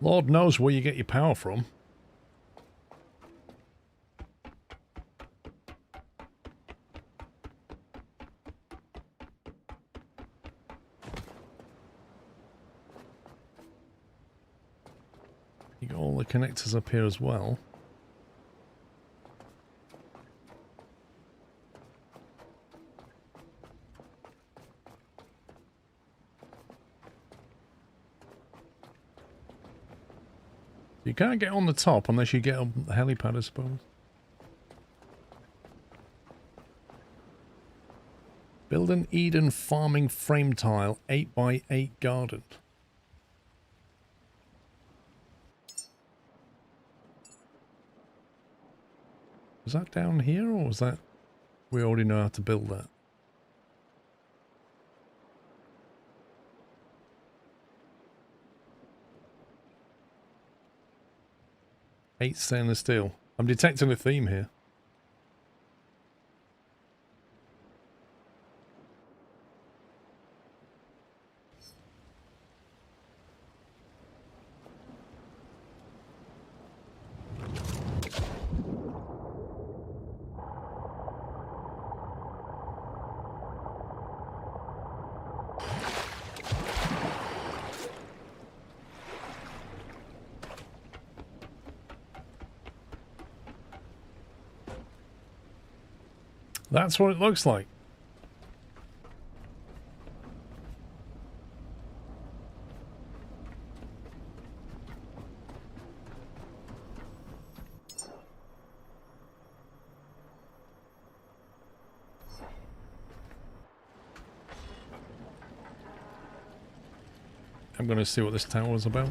[SPEAKER 1] Lord knows where you get your power from. You got all the connectors up here as well. You can't get on the top unless you get on the helipad, I suppose. Build an Eden farming frame tile 8x8 garden. Was that down here, or was that... We already know how to build that. 8 stainless steel. I'm detecting a theme here. That's what it looks like. I'm going to see what this tower is about.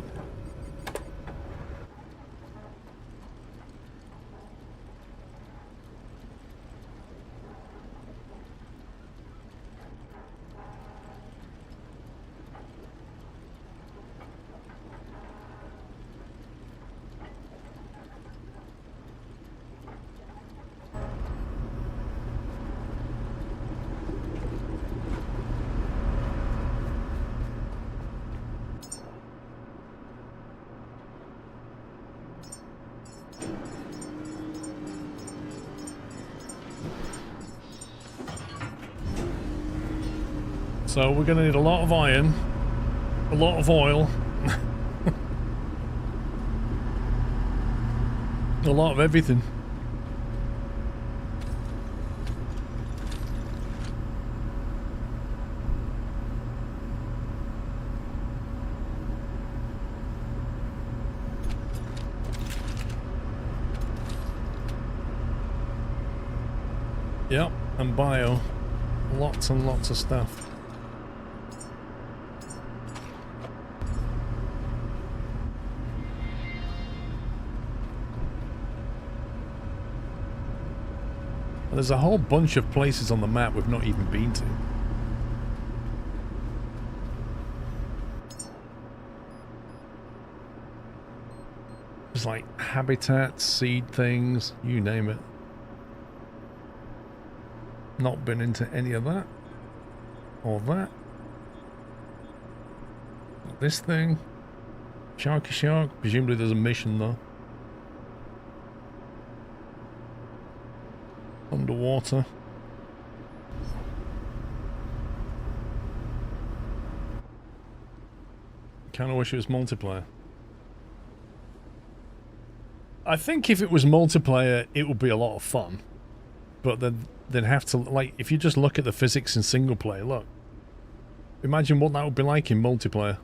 [SPEAKER 1] So we're going to need a lot of iron, a lot of oil, a lot of everything. Yep, and bio. Lots and lots of stuff. There's a whole bunch of places on the map we've not even been to. There's like habitats, seed things, you name it. Not been into any of that. Or that. This thing. Sharky Shark. Presumably there's a mission though. Underwater. Kinda wish it was multiplayer. I think if it was multiplayer, it would be a lot of fun. But then they'd have to, like, if you just look at the physics in single player, look. Imagine what that would be like in multiplayer.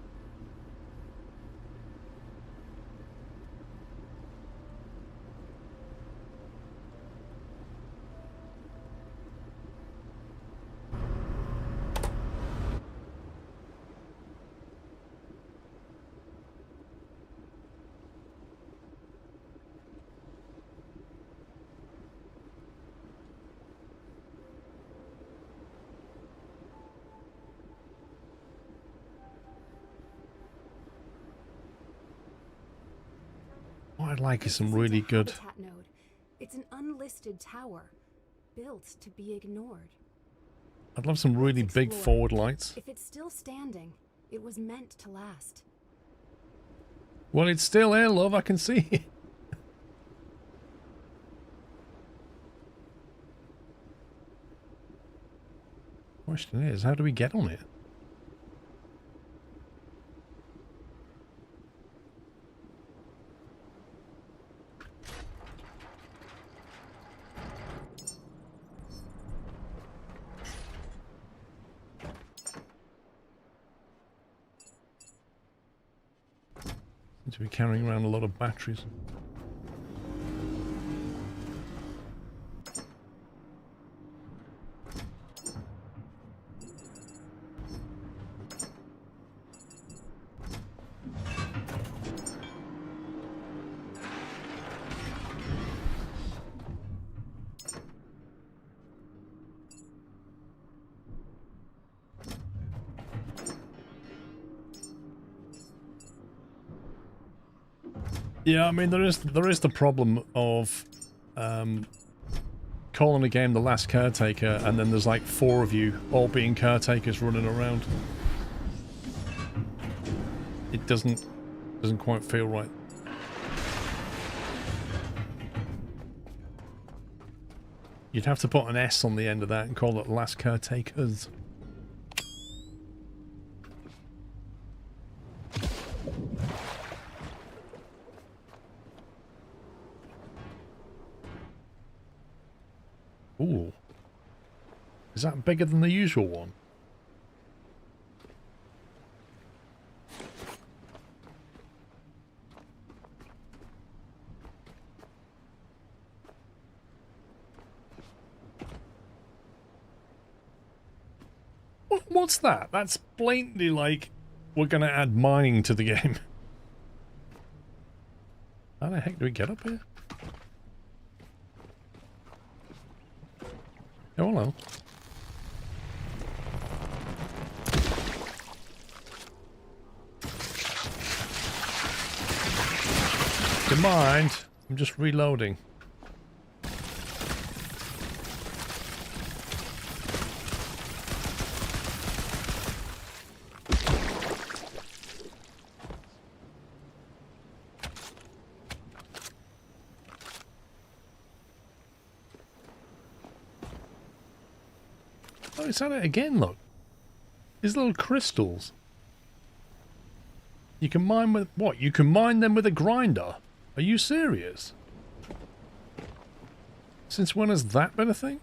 [SPEAKER 1] I'd like is some
[SPEAKER 10] This isn't
[SPEAKER 1] really
[SPEAKER 10] a
[SPEAKER 1] good.
[SPEAKER 10] habitat node. It's an unlisted tower, built to be ignored.
[SPEAKER 1] I'd love some really
[SPEAKER 10] Let's
[SPEAKER 1] big
[SPEAKER 10] explore.
[SPEAKER 1] forward lights.
[SPEAKER 10] If it's still standing, it was meant to last.
[SPEAKER 1] Well, it's still here, love. I can see it. Question is, how do we get on it? Seem to be carrying around a lot of batteries. Yeah, I mean there is the problem of calling a game The Last Caretaker, and then there's like 4 of you all being caretakers running around. It doesn't quite feel right. You'd have to put an S on the end of that and call it Last Caretakers. Ooh. Is that bigger than the usual one? What's that? That's blatantly like, we're going to add mining to the game. How the heck do we get up here? Oh, hello. Don't mind. I'm just reloading. Oh, it's at it again, look. These little crystals. You can mine with... What? You can mine them with a grinder? Are you serious? Since when has that been a thing?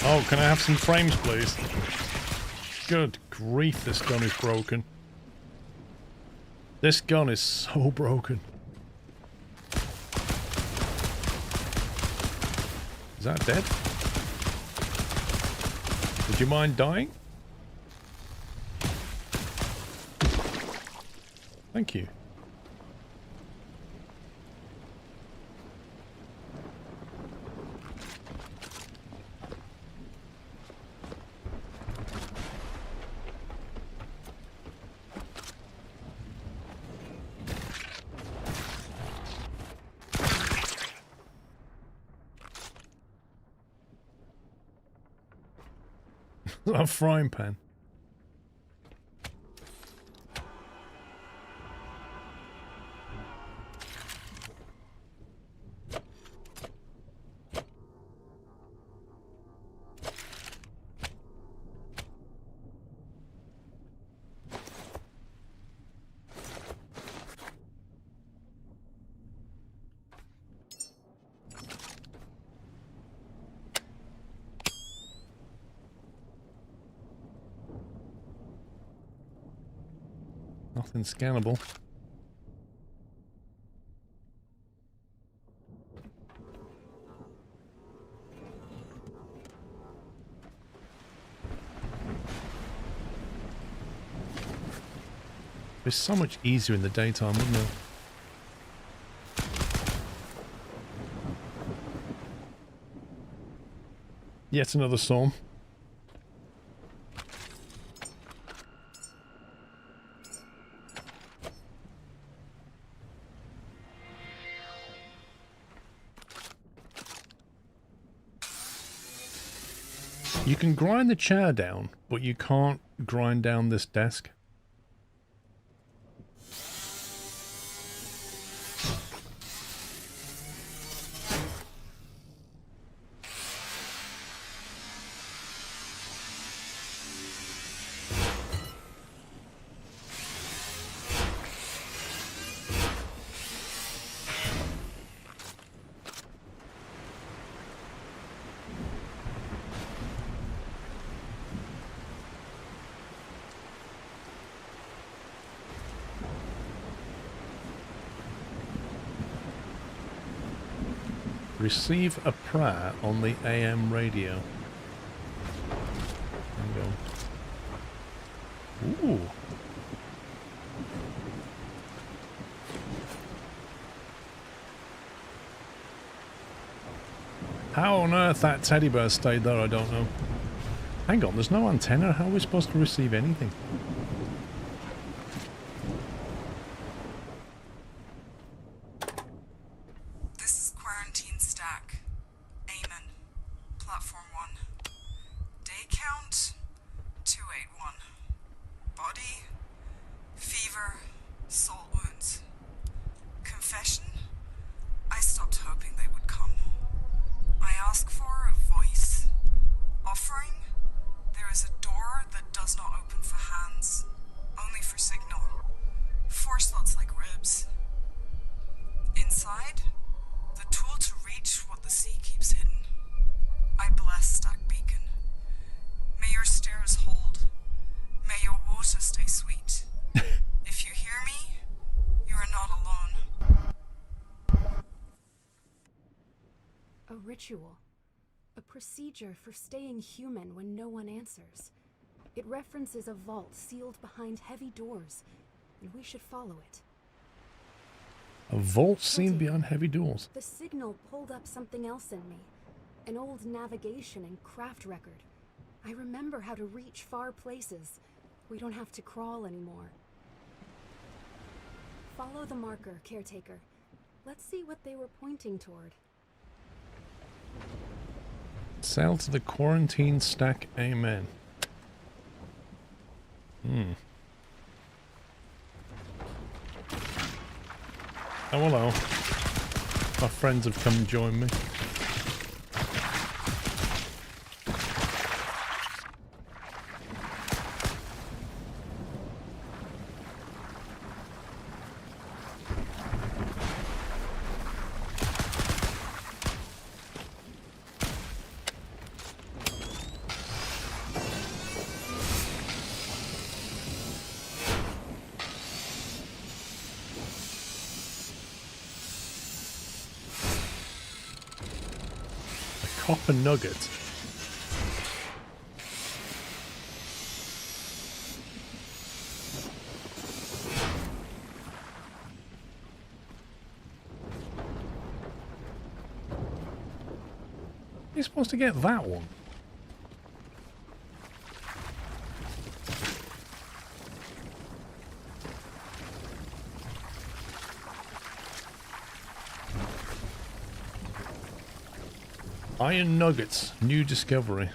[SPEAKER 1] Oh, can I have some frames, please? Good grief, this gun is broken. This gun is so broken. Is that dead? Would you mind dying? Thank you. A frying pan. Nothing scannable. It's so much easier in the daytime, wouldn't it? Yet another storm. You can grind the chair down, but you can't grind down this desk. Receive a prayer on the AM radio. Hang on. Ooh. How on earth that teddy bear stayed there, I don't know. Hang on, there's no antenna. How are we supposed to receive anything?
[SPEAKER 10] Ritual. A procedure for staying human when no one answers. It references a vault sealed behind heavy doors, and we should follow it.
[SPEAKER 1] A vault sealed behind heavy doors?
[SPEAKER 10] The signal pulled up something else in me. An old navigation and craft record. I remember how to reach far places. We don't have to crawl anymore. Follow the marker, Caretaker. Let's see what they were pointing toward.
[SPEAKER 1] Sail to the quarantine stack, amen. Oh, hello. My friends have come and joined me. Copper nugget. You're supposed to get that one. Iron nuggets, new discovery.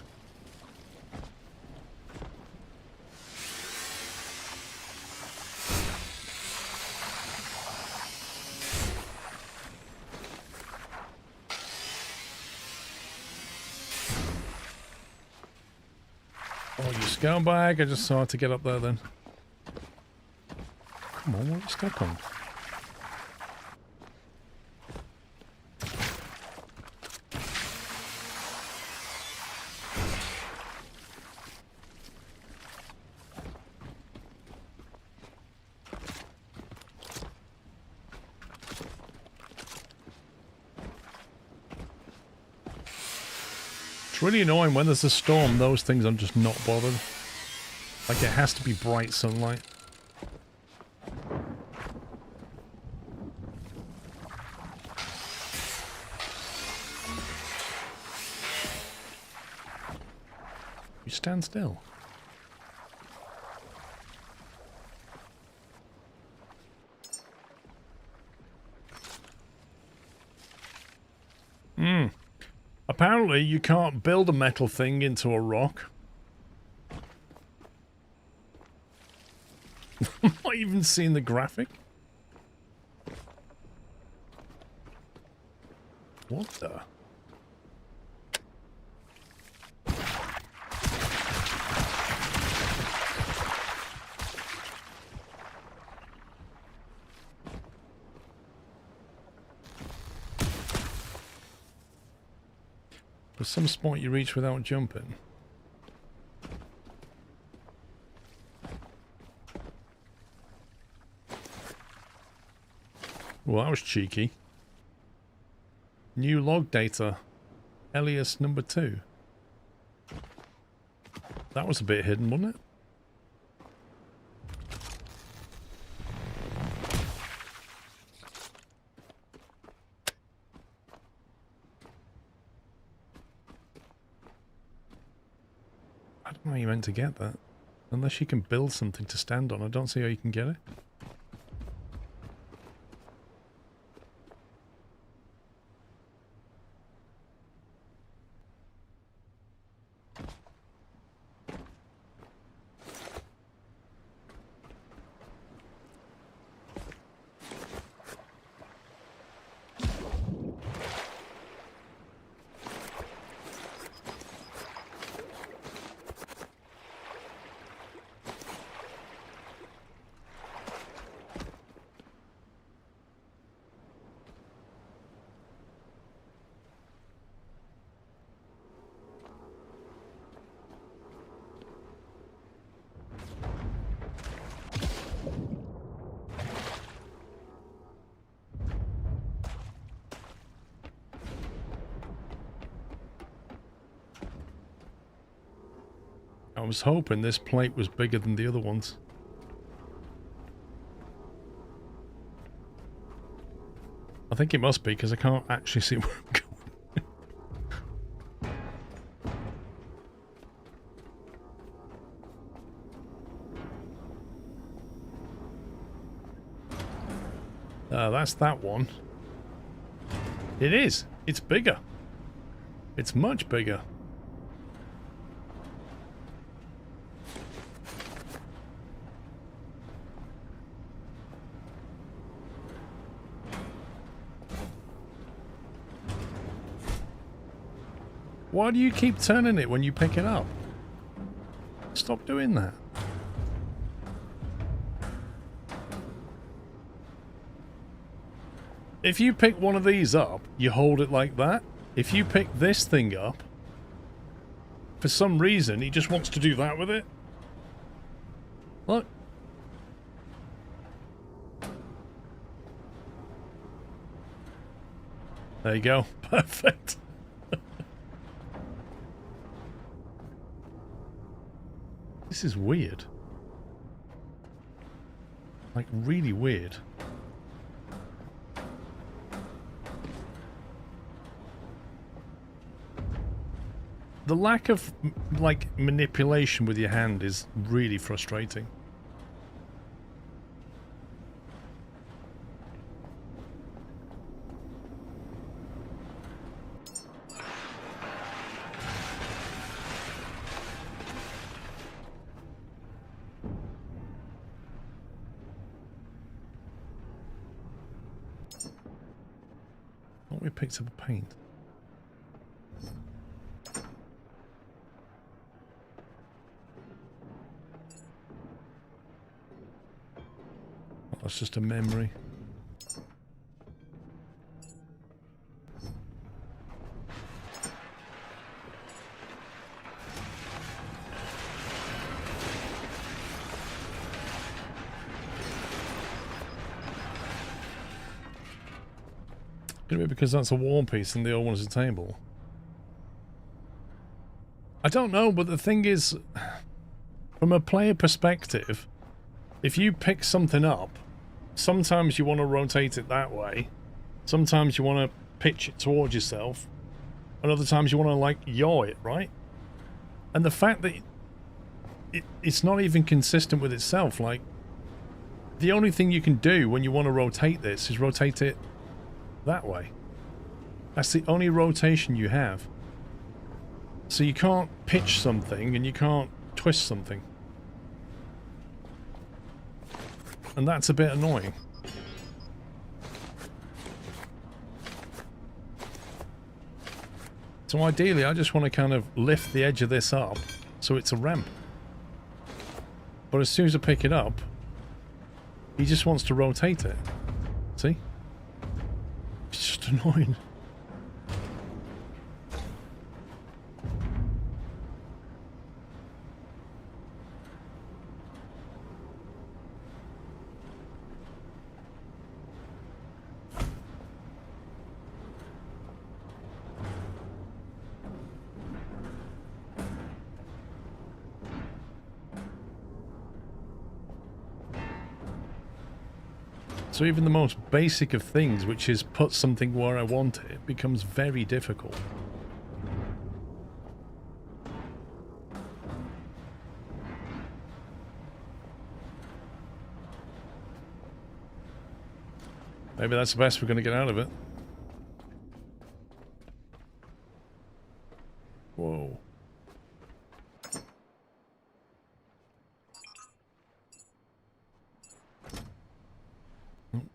[SPEAKER 1] Oh, you scumbag! I just saw it to get up there then. Come on, what are you stuck on? It's really annoying when there's a storm, those things are just not bothered. Like it has to be bright sunlight. You stand still. Apparently, you can't build a metal thing into a rock. I'm not even seeing the graphic. What the? There's some spot you reach without jumping. Well, that was cheeky. New log data. Elias number 2. That was a bit hidden, wasn't it? I don't know how you meant to get that. Unless you can build something to stand on, I don't see how you can get it. I was hoping this plate was bigger than the other ones. I think it must be because I can't actually see where I'm going. That's that one. It is. It's bigger. It's much bigger. Why do you keep turning it when you pick it up? Stop doing that. If you pick one of these up, you hold it like that. If you pick this thing up, for some reason, he just wants to do that with it. Look. There you go. Perfect. This is weird. Like, really weird. The lack of, like, manipulation with your hand is really frustrating. Oh, we picked up a paint. Oh, that's just a memory. Could it be because that's a wall piece and the old one is a table? I don't know, but the thing is, from a player perspective, if you pick something up, sometimes you want to rotate it that way, sometimes you want to pitch it towards yourself, and other times you want to, like, yaw it, right? And the fact that it's not even consistent with itself, like, the only thing you can do when you want to rotate this is rotate it that way. That's the only rotation you have. So you can't pitch something and you can't twist something. And that's a bit annoying. So ideally, I just want to kind of lift the edge of this up so it's a ramp. But as soon as I pick it up, he just wants to rotate it. See? It's just annoying. So even the most basic of things, which is put something where I want it, becomes very difficult. Maybe that's the best we're going to get out of it. Whoa.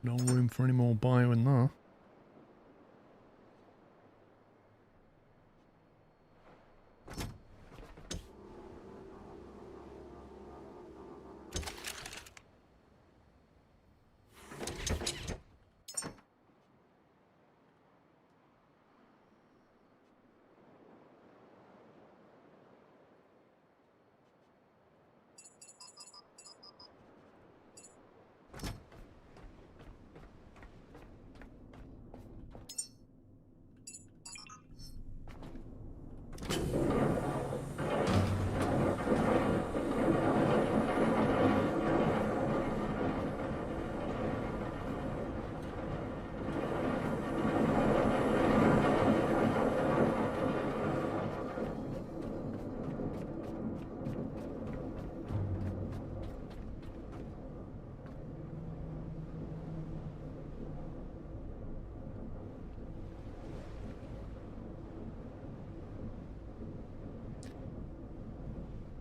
[SPEAKER 1] No room for any more bio in there.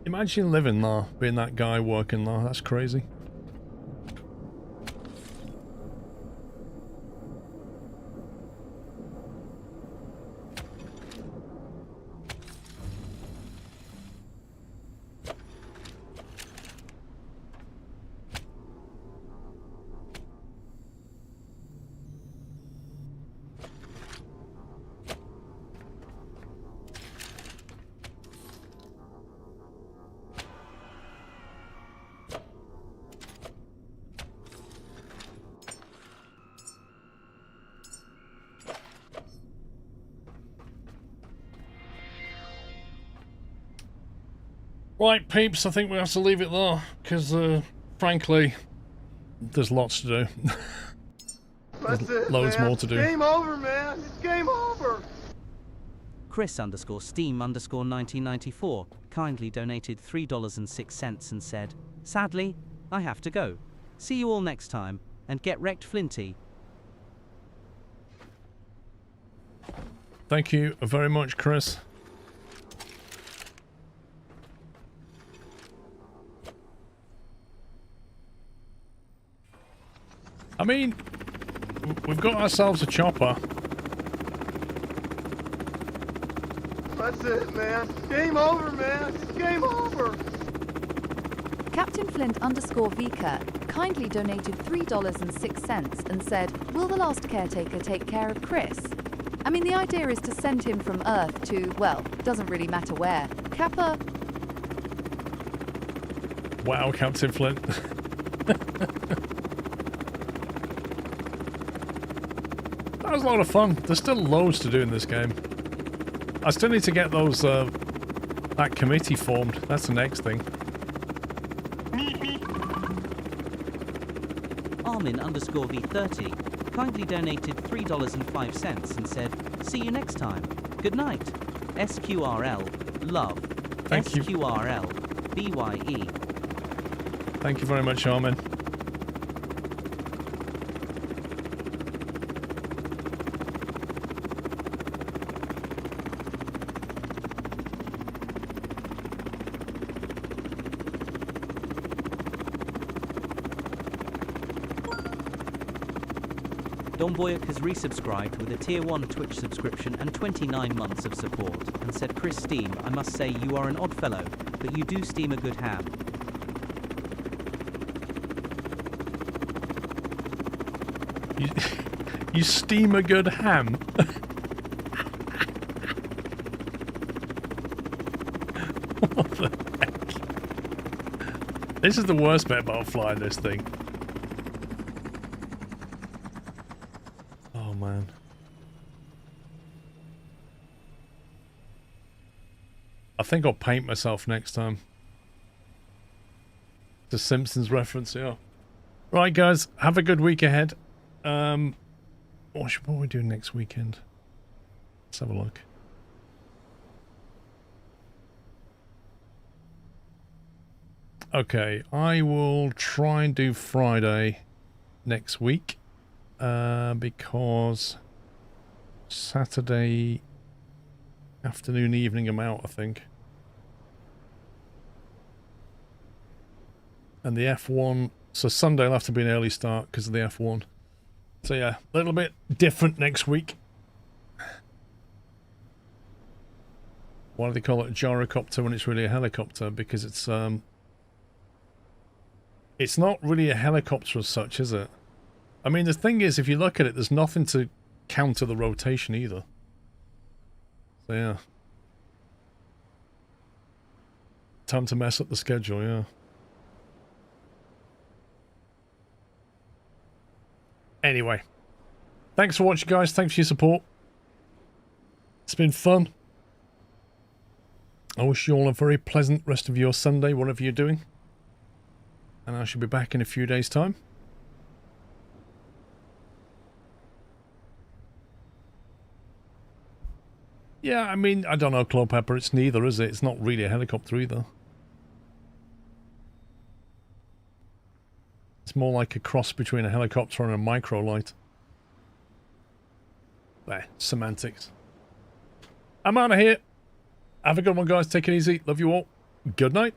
[SPEAKER 1] Imagine living there, being that guy working there. That's crazy. Right, peeps, I think we have to leave it there, because, frankly, there's lots to do. There's loads more to do.
[SPEAKER 2] Game over, man. It's game over.
[SPEAKER 9] Chris_Steam_1994 kindly donated $3.06 and said, "Sadly, I have to go. See you all next time, and get wrecked, Flinty."
[SPEAKER 1] Thank you very much, Chris. I mean, we've got ourselves a chopper.
[SPEAKER 2] That's it, man. Game over, man. It's game over.
[SPEAKER 8] Captain Flint_Vika kindly donated $3.06 and said, "Will the last caretaker take care of Chris?" I mean, the idea is to send him from Earth to, well, doesn't really matter where. Kappa.
[SPEAKER 1] Wow, Captain Flint. That was a lot of fun. There's still loads to do in this game. I still need to get those, that committee formed. That's the next thing.
[SPEAKER 9] Armin_V30 kindly donated $3.05 and said, "See you next time. Good night. SQRL. Love.
[SPEAKER 1] Thank you.
[SPEAKER 9] SQRL. BYE."
[SPEAKER 1] Thank you very much, Armin.
[SPEAKER 9] Domboyuk has resubscribed with a tier 1 Twitch subscription and 29 months of support, and said, Chris Steam, I must say you are an odd fellow, but you do steam a good ham.
[SPEAKER 1] You steam a good ham? What the heck? This is the worst bit about flying this thing. Oh man. I think I'll paint myself next time. The Simpsons reference, yeah. Right guys, have a good week ahead. What are we doing next weekend? Let's have a look. Okay, I will try and do Friday next week, because Saturday afternoon, evening I'm out, I think. And the F1, so Sunday will have to be an early start because of the F1. So yeah, a little bit different next week. Why do they call it a gyrocopter when it's really a helicopter? Because it's not really a helicopter as such, is it? I mean, the thing is, if you look at it, there's nothing to counter the rotation either. So yeah. Time to mess up the schedule, yeah. Anyway, thanks for watching, guys. Thanks for your support. It's been fun. I wish you all a very pleasant rest of your Sunday, whatever you're doing. And I shall be back in a few days' time. Yeah, I mean, I don't know, Clopepper. It's neither, is it? It's not really a helicopter either. It's more like a cross between a helicopter and a microlight. There, semantics. I'm out of here. Have a good one, guys. Take it easy. Love you all. Good night.